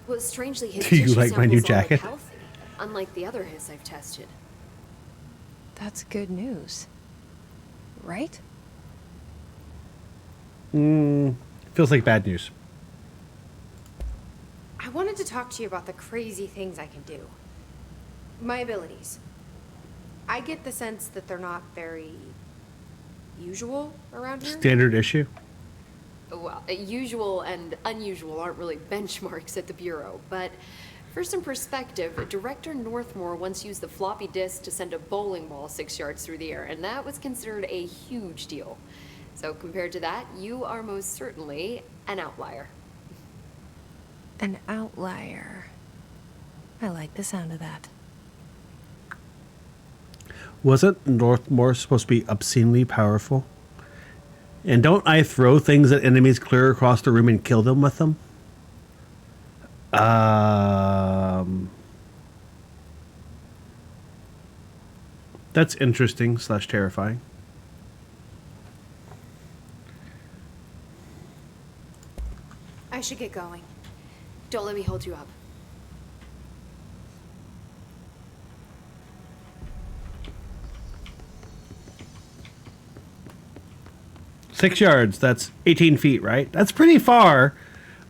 Well, strangely, his Do you tissue like my new samples all look jacket? healthy, unlike the other hiss I've tested. That's good news. Right? Feels like bad news. I wanted to talk to you about the crazy things I can do. My abilities. I get the sense that they're not very usual around here. Standard issue. Well, usual and unusual aren't really benchmarks at the Bureau, but For some perspective, Director Northmore once used the floppy disk to send a bowling ball 6 yards through the air, and that was considered a huge deal. So compared to that, you are most certainly an outlier. An outlier. I like the sound of that. Wasn't Northmore supposed to be obscenely powerful? And don't I throw things at enemies clear across the room and kill them with them? That's interesting / terrifying. I should get going. Don't let me hold you up. Six yards, that's 18 feet, right? That's pretty far,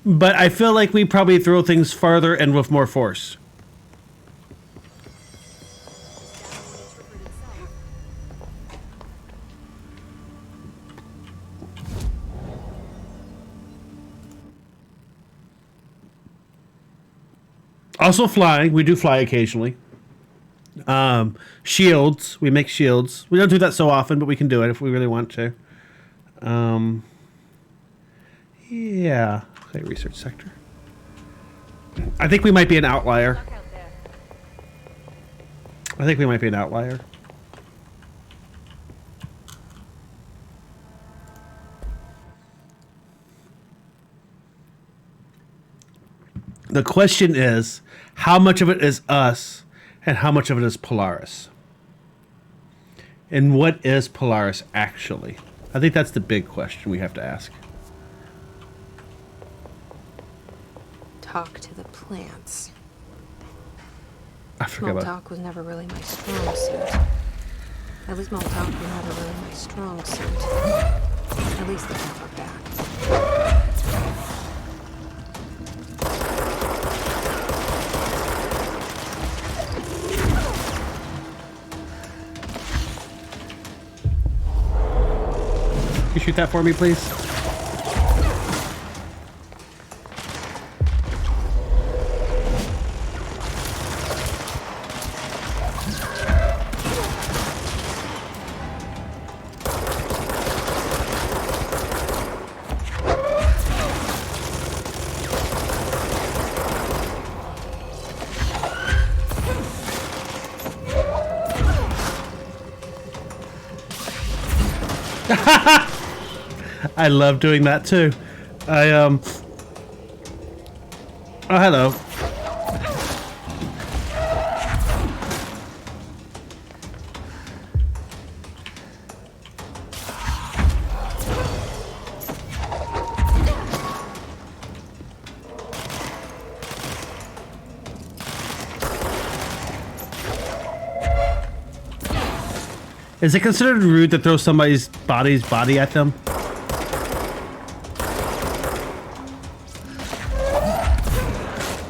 but I feel like we probably throw things farther and with more force. Also flying, we do fly occasionally. Shields, we make shields. We don't do that so often, but we can do it if we really want to. Yeah. Okay, research sector. I think we might be an outlier. I think we might be an outlier. The question is, how much of it is us and how much of it is Polaris? And what is Polaris actually? I think that's the big question we have to ask. Talk to the plants. I forgot Small about talk was never really my strong suit. At least small talk was never really my strong suit. At least the never back. Can you shoot that for me, please? I love doing that too. Oh, hello. Is it considered rude to throw somebody's body at them?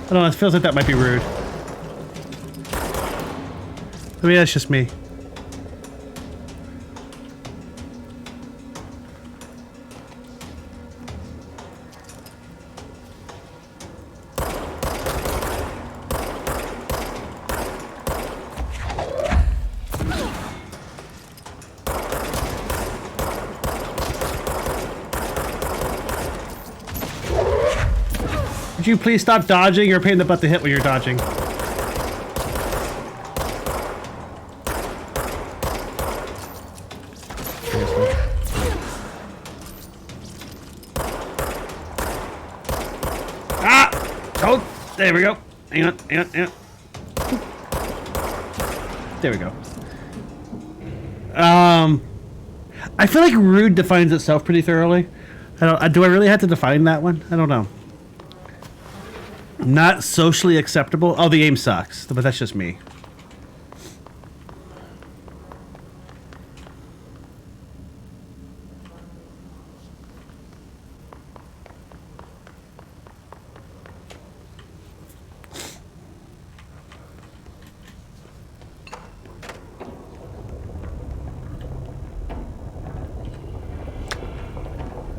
I don't know, it feels like that might be rude. Maybe that's just me. Would you please stop dodging? You're a pain in the butt to hit when you're dodging. Ah! Oh! There we go. Hang on, hang on, hang on. There we go. I feel like rude defines itself pretty thoroughly. Do I really have to define that one? I don't know. Not socially acceptable. Oh, the aim sucks, but that's just me.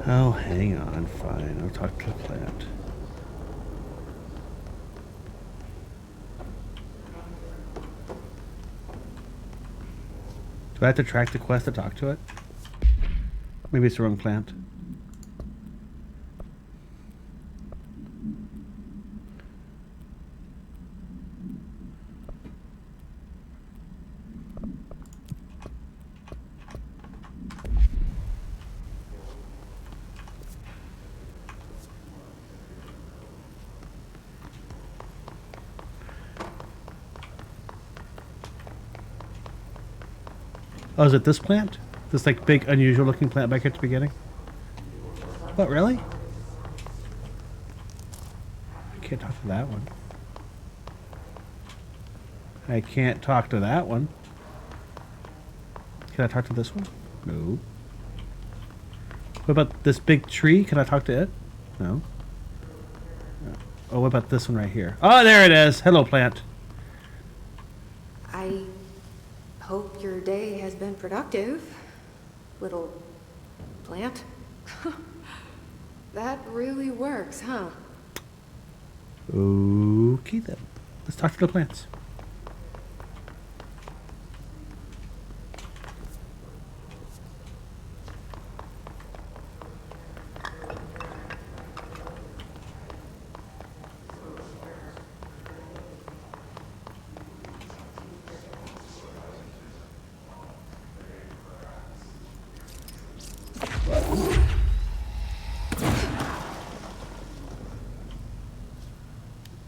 Oh, hang on. Fine. I'll talk to the plant. Do I have to track the quest to talk to it? Maybe it's the wrong plant. Oh, is it this plant? This like big, unusual looking plant back here at the beginning? What, really? I can't talk to that one. I can't talk to that one. Can I talk to this one? No. What about this big tree? Can I talk to it? No. Oh, what about this one right here? Oh, there it is. Hello, plant. I hope your day has been productive, little plant. That really works, huh? Okay then. Let's talk to the plants.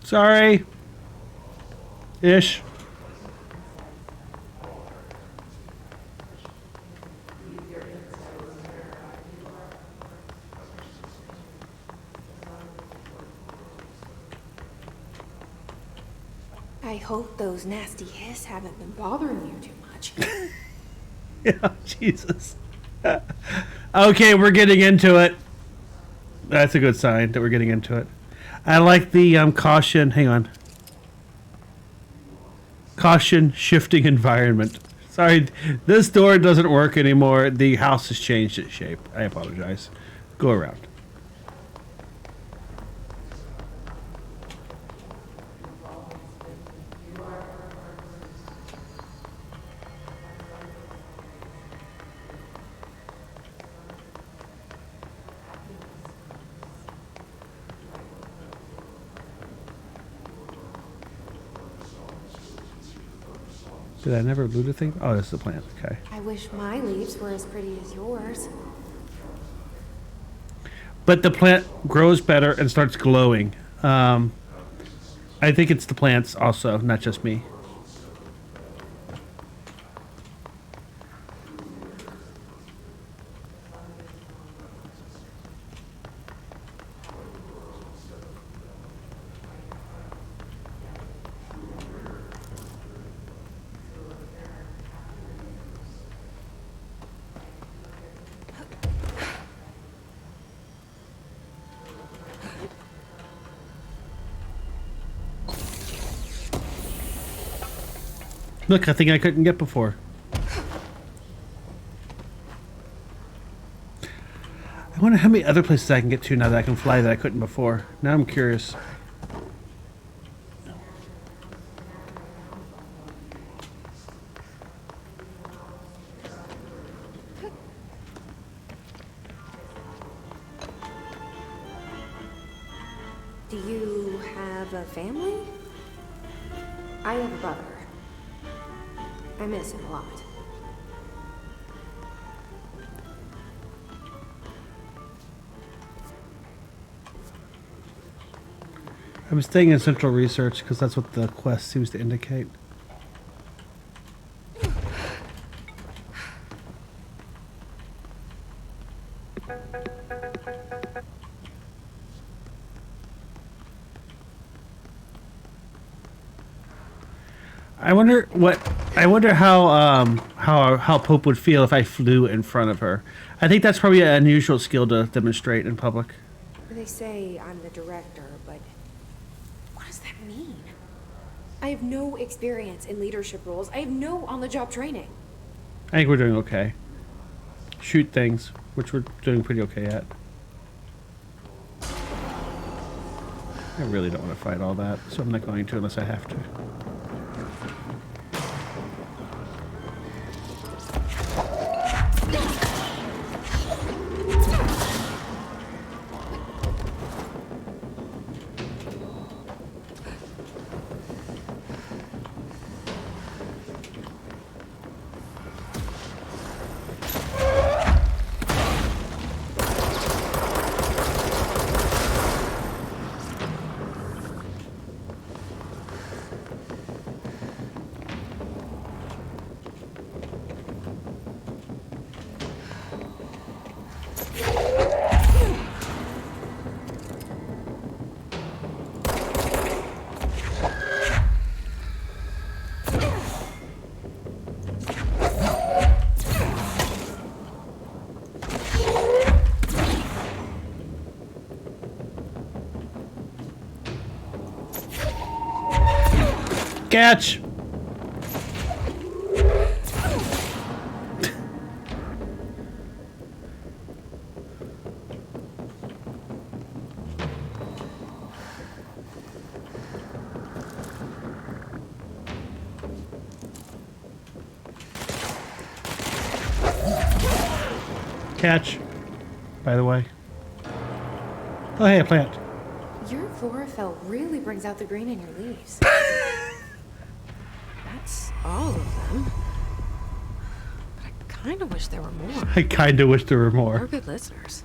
Sorry. Ish. I hope those nasty hiss haven't been bothering you too much. Yeah, Jesus. Okay, we're getting into it. That's a good sign that we're getting into it. I like the caution. Hang on. Caution shifting environment. Sorry, this door doesn't work anymore. The house has changed its shape. I apologize. Go around. Did I never loot a thing? Oh, this is the plant. Okay. I wish my leaves were as pretty as yours. But the plant grows better and starts glowing. I think it's the plants also, not just me. Look, a thing I couldn't get before. I wonder how many other places I can get to now that I can fly that I couldn't before. Now I'm curious. Do you have a family? I have a brother. I miss him a lot. I'm staying in central research because that's what the quest seems to indicate. I wonder how Pope would feel if I flew in front of her. I think that's probably an unusual skill to demonstrate in public. They say I'm the director, but what does that mean? I have no experience in leadership roles. I have no on-the-job training. I think we're doing okay. Shoot things, which we're doing pretty okay at. I really don't want to fight all that, so I'm not going to unless I have to. Catch! Catch, by the way. Oh, hey, a plant. Your chlorophyll really brings out the green in your leaves. That's all of them. But I kind of wish there were more. I kind of wish there were more. We're good listeners.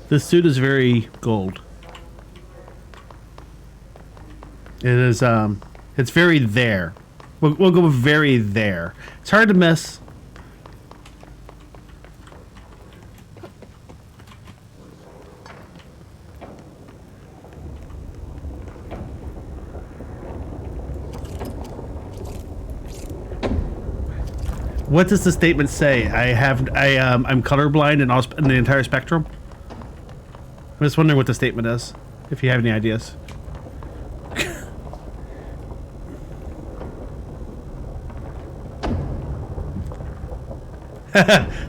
This suit is very gold. It is, it's very there. We'll go with very there. It's hard to miss. What does the statement say? I'm colorblind in the entire spectrum. I'm just wondering what the statement is, if you have any ideas.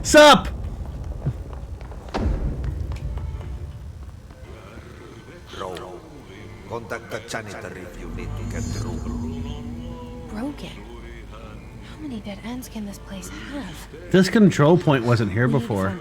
Sup? Contact the janitor if you need to get through. Broken. How many dead ends can this place have? This control point wasn't here before.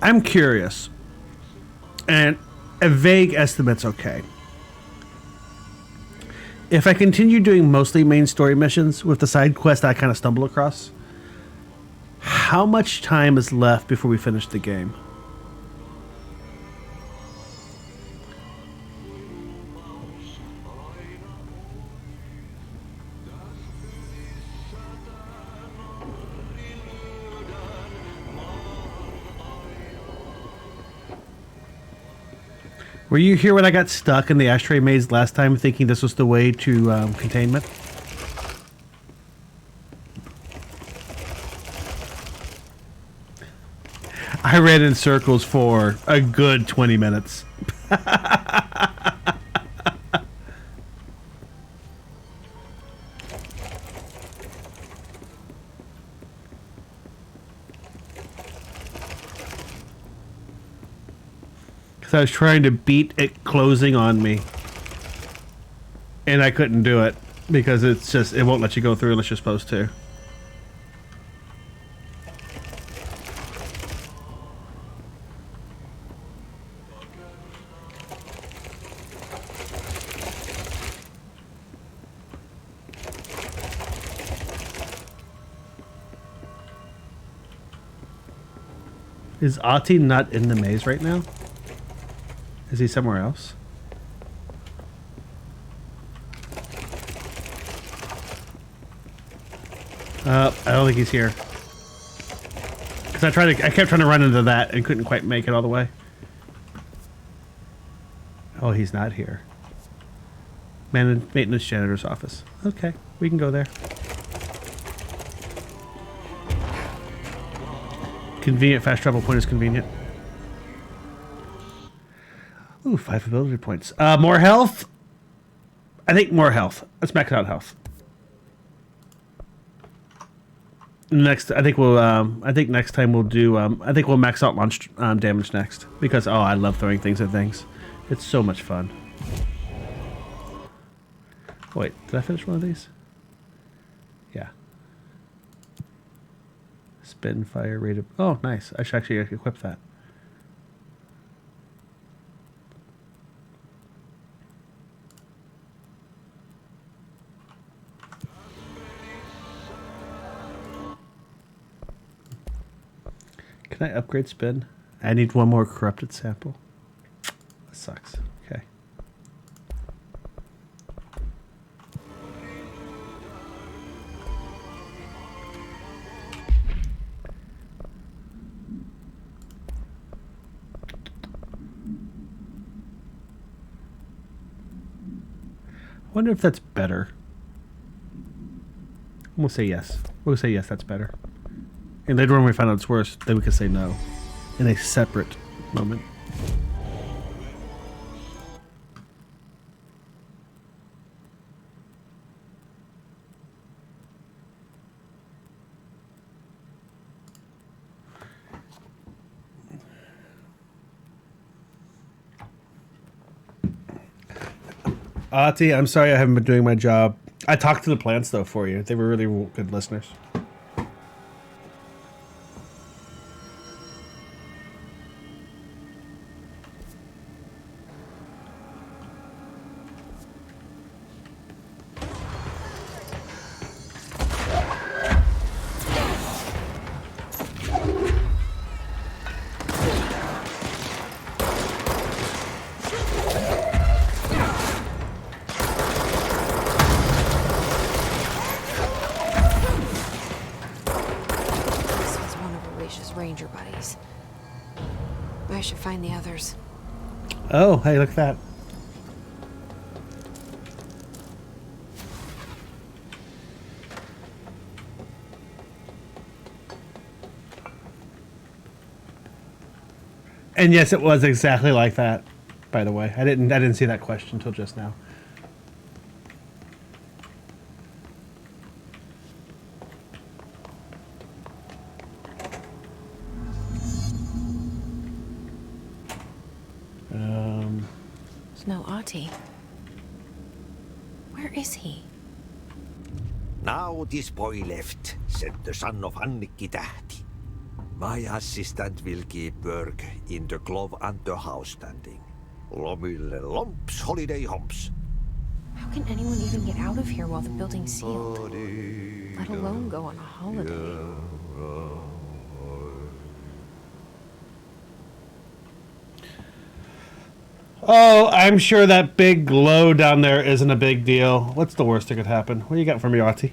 I'm curious, and a vague estimate's okay. If I continue doing mostly main story missions with the side quest I kind of stumble across, how much time is left before we finish the game? Were you here when I got stuck in the ashtray maze last time thinking this was the way to containment? I ran in circles for a good 20 minutes. I was trying to beat it closing on me, and I couldn't do it because it won't let you go through unless you're supposed to. Is Ati not in the maze right now? Is he somewhere else? I don't think he's here. Because I kept trying to run into that and couldn't quite make it all the way. Oh, he's not here. Maintenance janitor's office. Okay, we can go there. Convenient fast travel point is convenient. Ooh, 5 ability points. More health? I think more health. Let's max out health. Next, I think next time we'll do, I think we'll max out launch damage next. Because, I love throwing things at things. It's so much fun. Wait, did I finish one of these? Yeah. Spin, fire, rate of... Oh, nice. I should actually equip that. Can I upgrade spin? I need one more corrupted sample. That sucks. Okay. I wonder if that's better. We'll say yes. We'll say yes, that's better. And later on when we find out it's worse, then we can say no. In a separate moment. Ati, I'm sorry I haven't been doing my job. I talked to the plants, though, for you. They were really good listeners. Ranger buddies. I should find the others. Oh, hey, look at that. And yes, it was exactly like that, by the way. I didn't see that question until just now. There's no Ati. Where is he? Now this boy left, sent the son of Annikki Tähti. My assistant will keep work in the glove and the house standing. Lomille lomps, holiday humps. How can anyone even get out of here while the building's sealed? Let alone go on a holiday. Oh, I'm sure that big glow down there isn't a big deal. What's the worst that could happen? What do you got for me, Ati?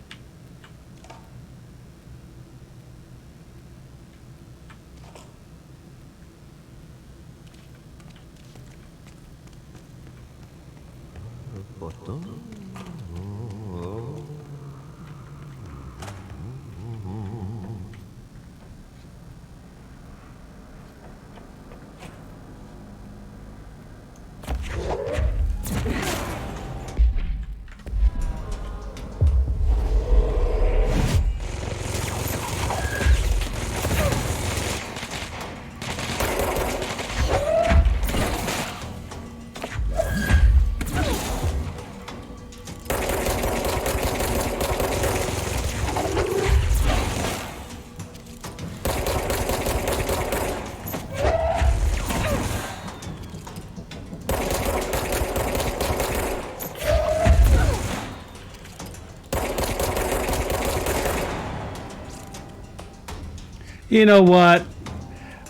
You know what?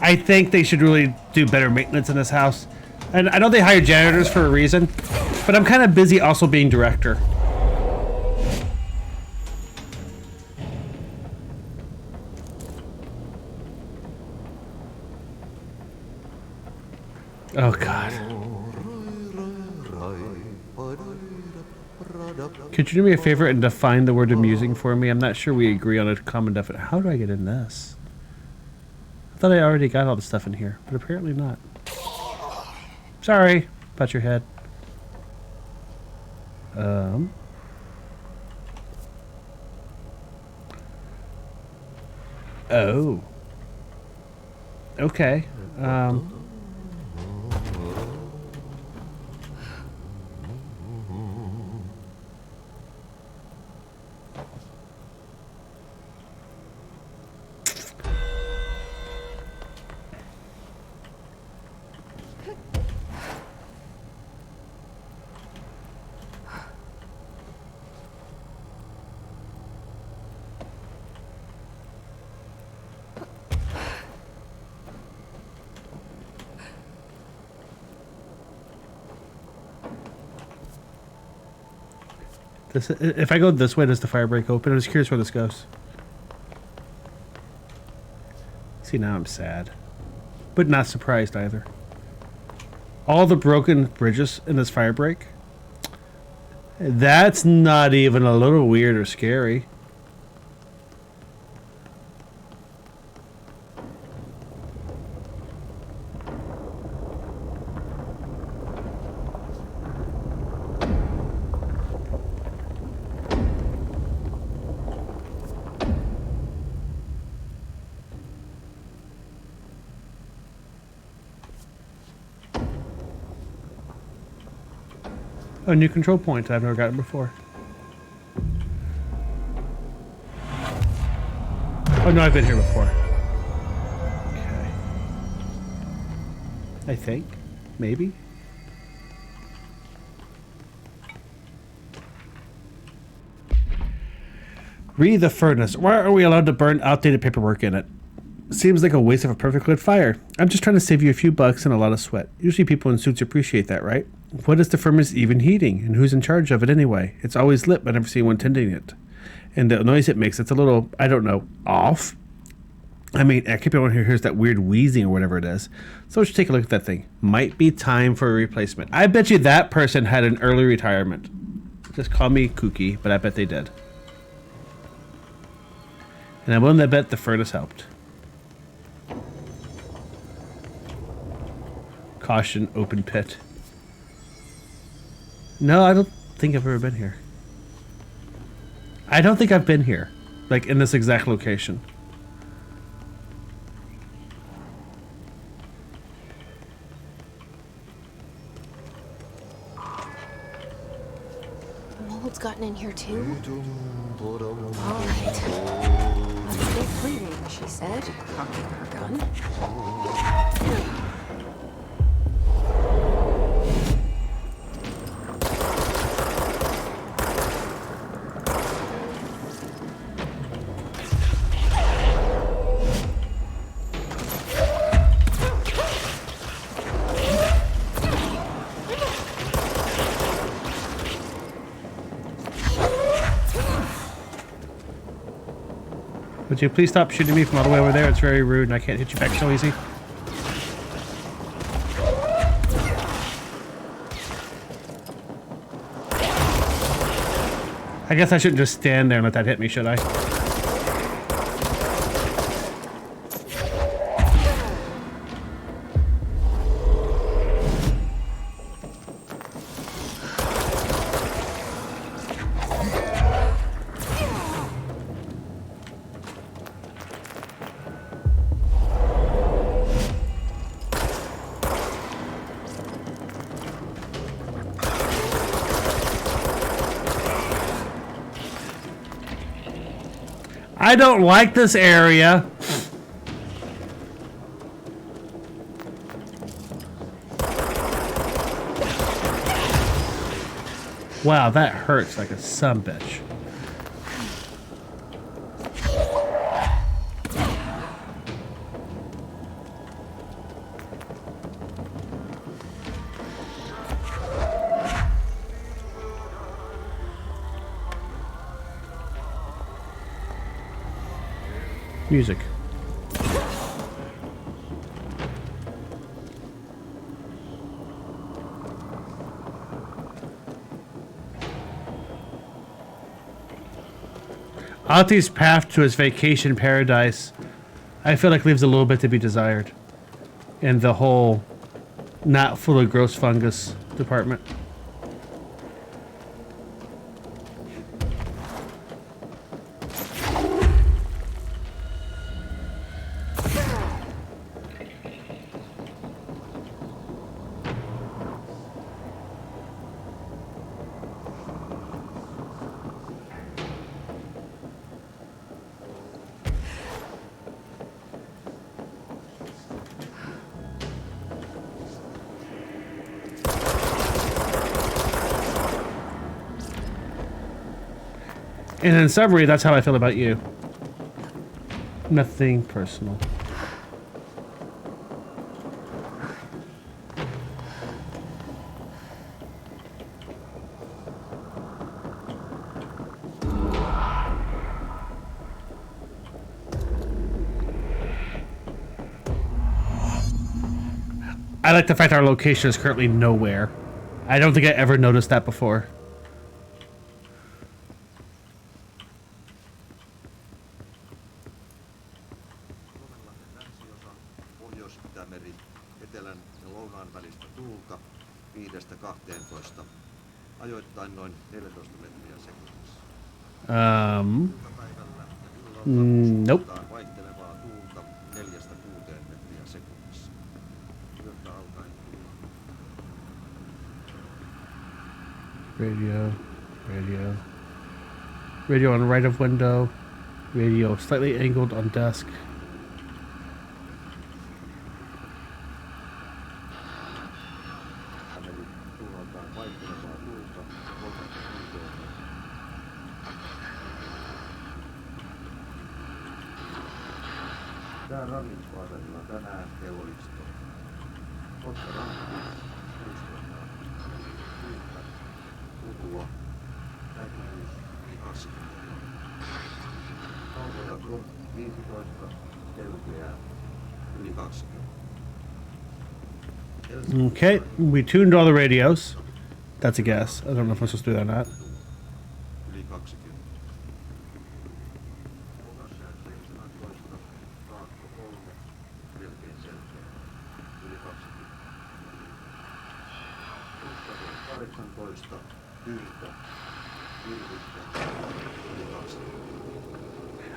I think they should really do better maintenance in this house. And I know they hire janitors for a reason, but I'm kind of busy also being director. Oh, God. Could you do me a favor and define the word amusing for me? I'm not sure we agree on a common definition. How do I get in this? I thought I already got all the stuff in here, but apparently not. Sorry about your head. Oh. Okay. This, if I go this way, does the fire break open? I'm just curious where this goes. See, now I'm sad. But not surprised either. All the broken bridges in this fire break? That's not even a little weird or scary. A new control point. I've never gotten before. Oh no, I've been here before. Okay. I think. Maybe. Read the furnace. Why are we allowed to burn outdated paperwork in it? Seems like a waste of a perfectly lit fire. I'm just trying to save you a few bucks and a lot of sweat. Usually people in suits appreciate that, right? What is the furnace even heating? And who's in charge of it anyway? It's always lit, but I never see anyone tending it. And the noise it makes, it's a little, I don't know, off. I mean, I keep on hears that weird wheezing or whatever it is. So let's take a look at that thing. Might be time for a replacement. I bet you that person had an early retirement. Just call me kooky, but I bet they did. And I'm willing to bet the furnace helped. Caution, open pit. No, I don't think I've ever been here. I don't think I've been here. Like, in this exact location. Mold's gotten in here too? Alright. Let's get cleaning, she said, cocking her gun. Would you please stop shooting me from all the way over there? It's very rude and I can't hit you back so easy. I guess I shouldn't just stand there and let that hit me, should I? I don't like this area. Wow, that hurts like a sumbitch. Music. Ati's path to his vacation paradise, I feel like leaves a little bit to be desired in the whole not full of gross fungus department. And in summary, that's how I feel about you. Nothing personal. I like the fact our location is currently nowhere. I don't think I ever noticed that before. Pohjois-Itämeri, etelän ja lounaan välistä tuulta 5–12, ajoittain noin 14 metriä sekunnissa. Nope. Vaihtelevaa tuulta 4–6 metriä sekunnissa. Yöltä alkaen Radio on right of window. Radio slightly angled on desk. Tää rannikkoasemilla tänään kello 11. Kotka rannikko 16. Utua. Näkyvyys 20. Kaukojakso 15. Selkeää yli 20. Okay, we tuned all the radios. That's a guess. I don't know if I'm supposed to do that or not. Yli 20.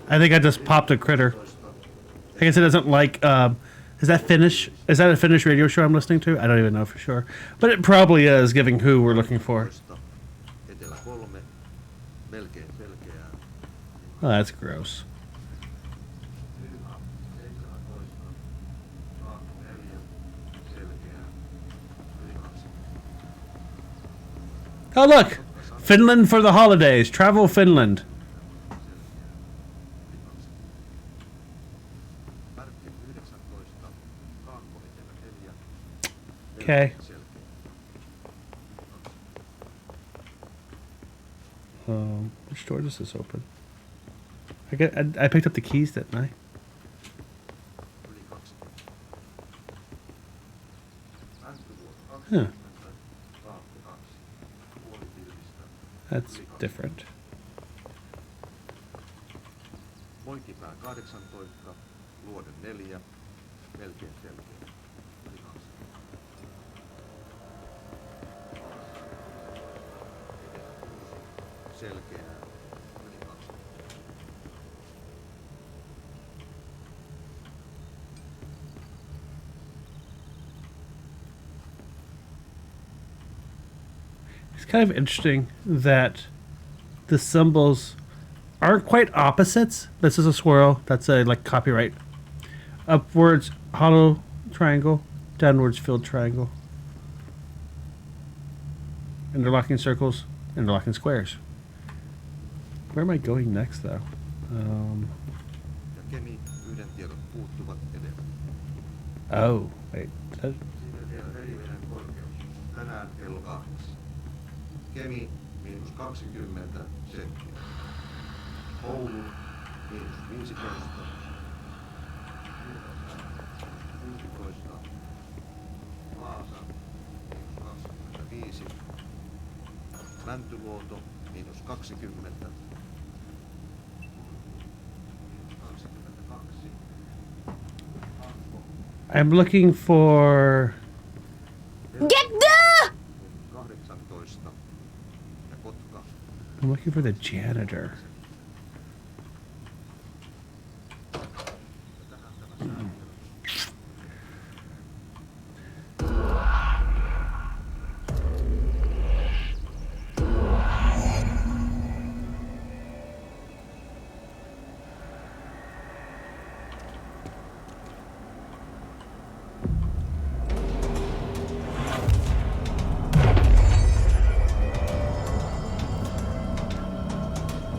I think I just popped a critter. I guess it doesn't like, is that Finnish? Is that a Finnish radio show I'm listening to? I don't even know for sure. But it probably is, given who we're looking for. Oh, that's gross. Oh, look! Finland for the holidays. Travel Finland. Okay. Which door does this open? I picked up the keys, didn't I? Huh. That's different. Moikkipää 18, luode 4, melkein selkeä. Selkeää. It's kind of interesting that the symbols aren't quite opposites. This is a swirl. That's a like copyright. Upwards, hollow triangle. Downwards, filled triangle. Interlocking circles. Interlocking squares. Where am I going next, though? Oh, wait. Tänään kello 8. Kemi -20 senttiä. Oulu -15. 16. Vaasa -25. Mäntyluoto -20. I'm looking for... Get the! 18. Ja Kotka. I'm looking for the janitor.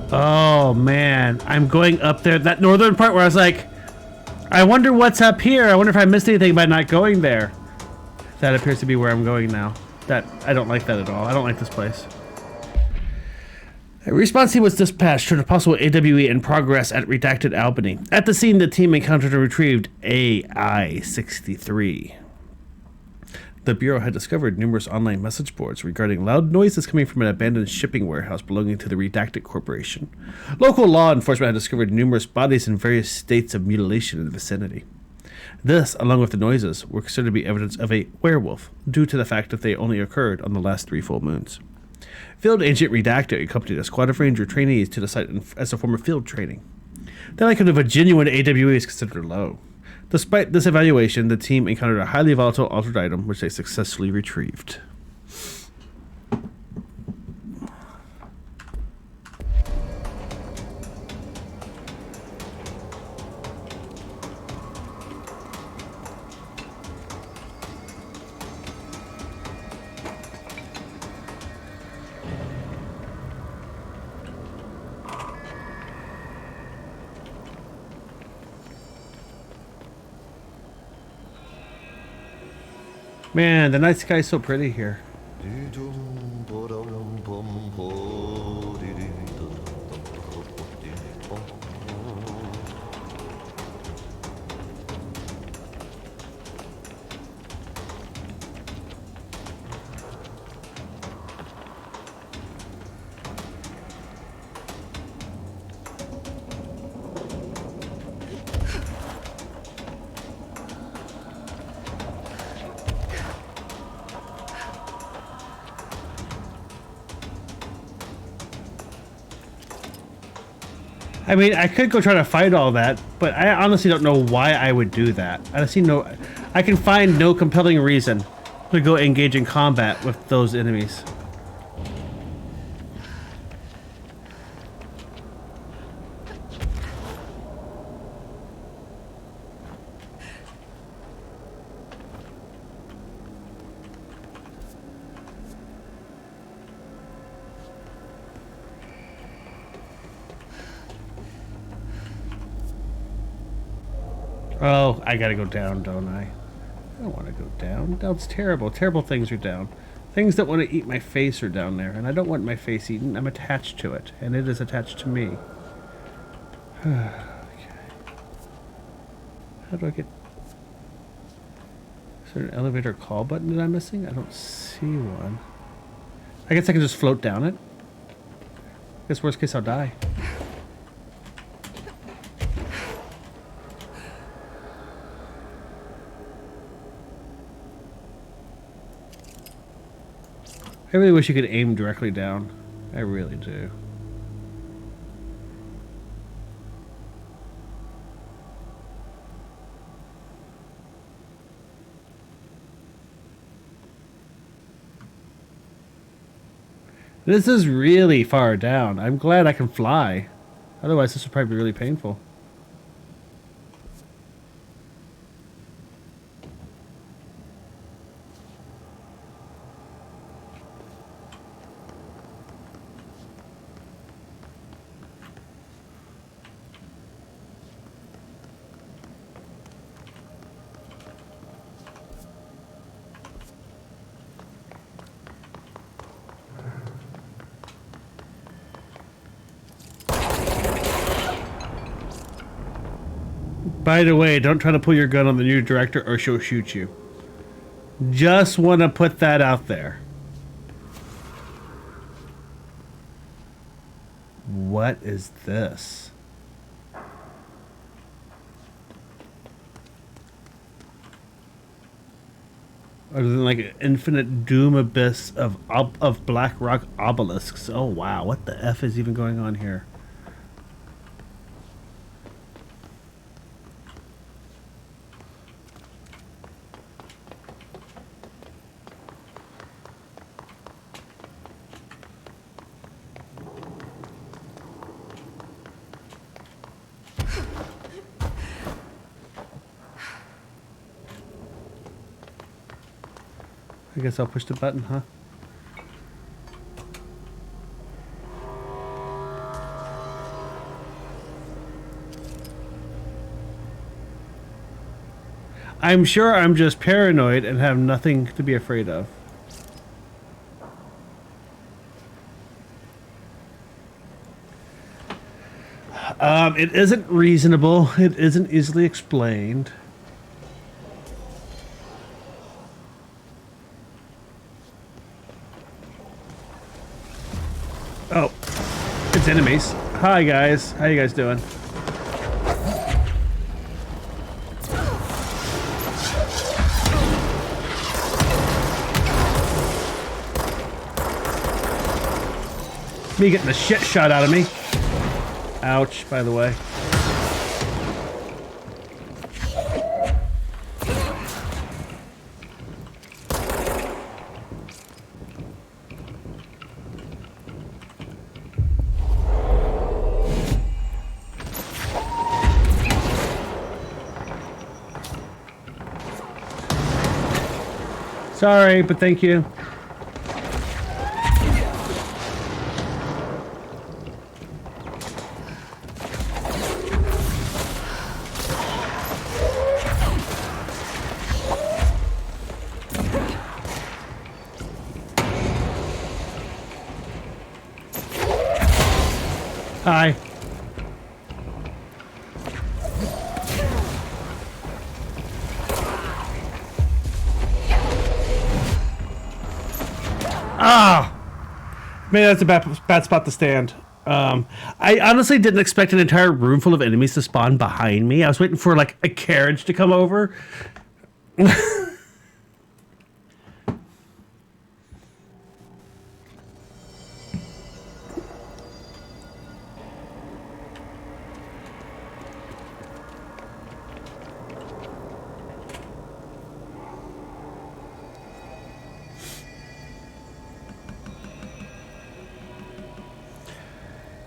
Oh man, I'm going up there. That northern part where I was like, I wonder what's up here. I wonder if I missed anything by not going there. That appears to be where I'm going now. I don't like that at all. I don't like this place. A response team was dispatched to a possible AWE in progress at Redacted Albany. At the scene, the team encountered and retrieved AI-63. the Bureau had discovered numerous online message boards regarding loud noises coming from an abandoned shipping warehouse belonging to the Redacted Corporation. Local law enforcement had discovered numerous bodies in various states of mutilation in the vicinity. This, along with the noises, were considered to be evidence of a werewolf, due to the fact that they only occurred on the last 3 full moons. Field Agent Redacted accompanied a squad of ranger trainees to the site as a form of field training. The likelihood of a genuine AWE is considered low. Despite this evaluation, the team encountered a highly volatile altered item, which they successfully retrieved. Man, the night sky is so pretty here. I mean, I could go try to fight all that, but I honestly don't know why I would do that. I can find no compelling reason to go engage in combat with those enemies. Oh, I gotta go down, don't I? I don't want to go down. That's terrible. Terrible things are down. Things that want to eat my face are down there, and I don't want my face eaten. I'm attached to it, and it is attached to me. Okay. How do I get... Is there an elevator call button that I'm missing? I don't see one. I guess I can just float down it. I guess worst case I'll die. I really wish you could aim directly down. I really do. This is really far down. I'm glad I can fly. Otherwise, this would probably be really painful. By the way, don't try to pull your gun on the new director or she'll shoot you. Just want to put that out there. What is this? Other than like an infinite doom abyss of black rock obelisks. Oh wow, what the F is even going on here? I guess I'll push the button, huh? I'm sure I'm just paranoid and have nothing to be afraid of. It isn't reasonable. It isn't easily explained. It's enemies. Hi guys, how you guys doing? Me getting the shit shot out of me. Ouch, by the way. Sorry, but thank you. Hi. Ah! Maybe that's a bad spot to stand. I honestly didn't expect an entire room full of enemies to spawn behind me. I was waiting for like a carriage to come over.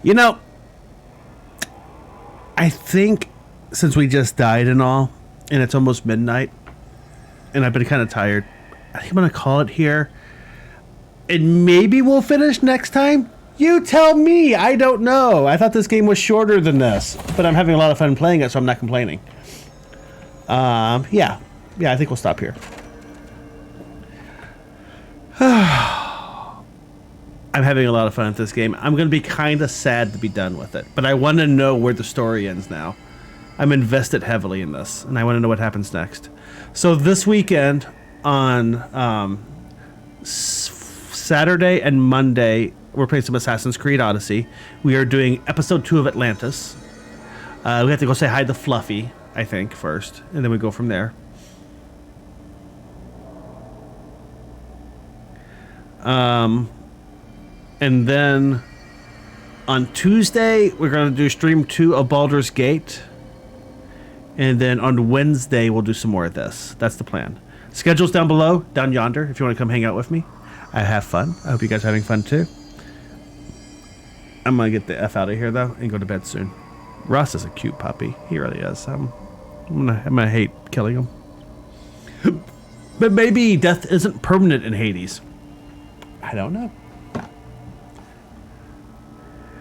You know, I think since we just died and all, and it's almost midnight, and I've been kind of tired, I think I'm going to call it here. And maybe we'll finish next time? You tell me. I don't know. I thought this game was shorter than this, but I'm having a lot of fun playing it, so I'm not complaining. Yeah, I think we'll stop here. I'm having a lot of fun with this game. I'm going to be kind of sad to be done with it, but I want to know where the story ends now. I'm invested heavily in this, and I want to know what happens next. So this weekend on Saturday and Monday, we're playing some Assassin's Creed Odyssey. We are doing episode 2 of Atlantis. We have to go say hi to Fluffy, I think, first, and then we go from there. And then on Tuesday, we're going to do stream 2 of Baldur's Gate. And then on Wednesday, we'll do some more of this. That's the plan. Schedule's down below, down yonder, if you want to come hang out with me. I have fun. I hope you guys are having fun too. I'm going to get the F out of here, though, and go to bed soon. Ross is a cute puppy. He really is. I'm gonna hate killing him. But maybe death isn't permanent in Hades. I don't know.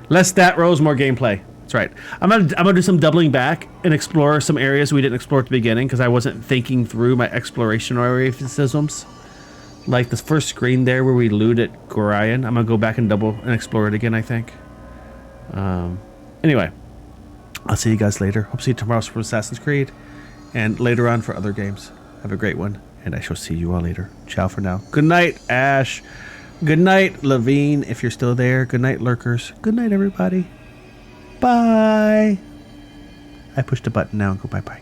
Less stat rolls, more gameplay. That's right. I'm gonna do some doubling back and explore some areas we didn't explore at the beginning because I wasn't thinking through my explorationary systems. Like this first screen there where we looted Gorion. I'm gonna go back and double and explore it again, I think. Anyway, I'll see you guys later. Hope to see you tomorrow for Assassin's Creed and later on for other games. Have a great one, and I shall see you all later. Ciao for now. Good night, Ash. Good night, Levine, if you're still there. Good night, lurkers. Good night, everybody. Bye. I pushed a button now and go bye-bye.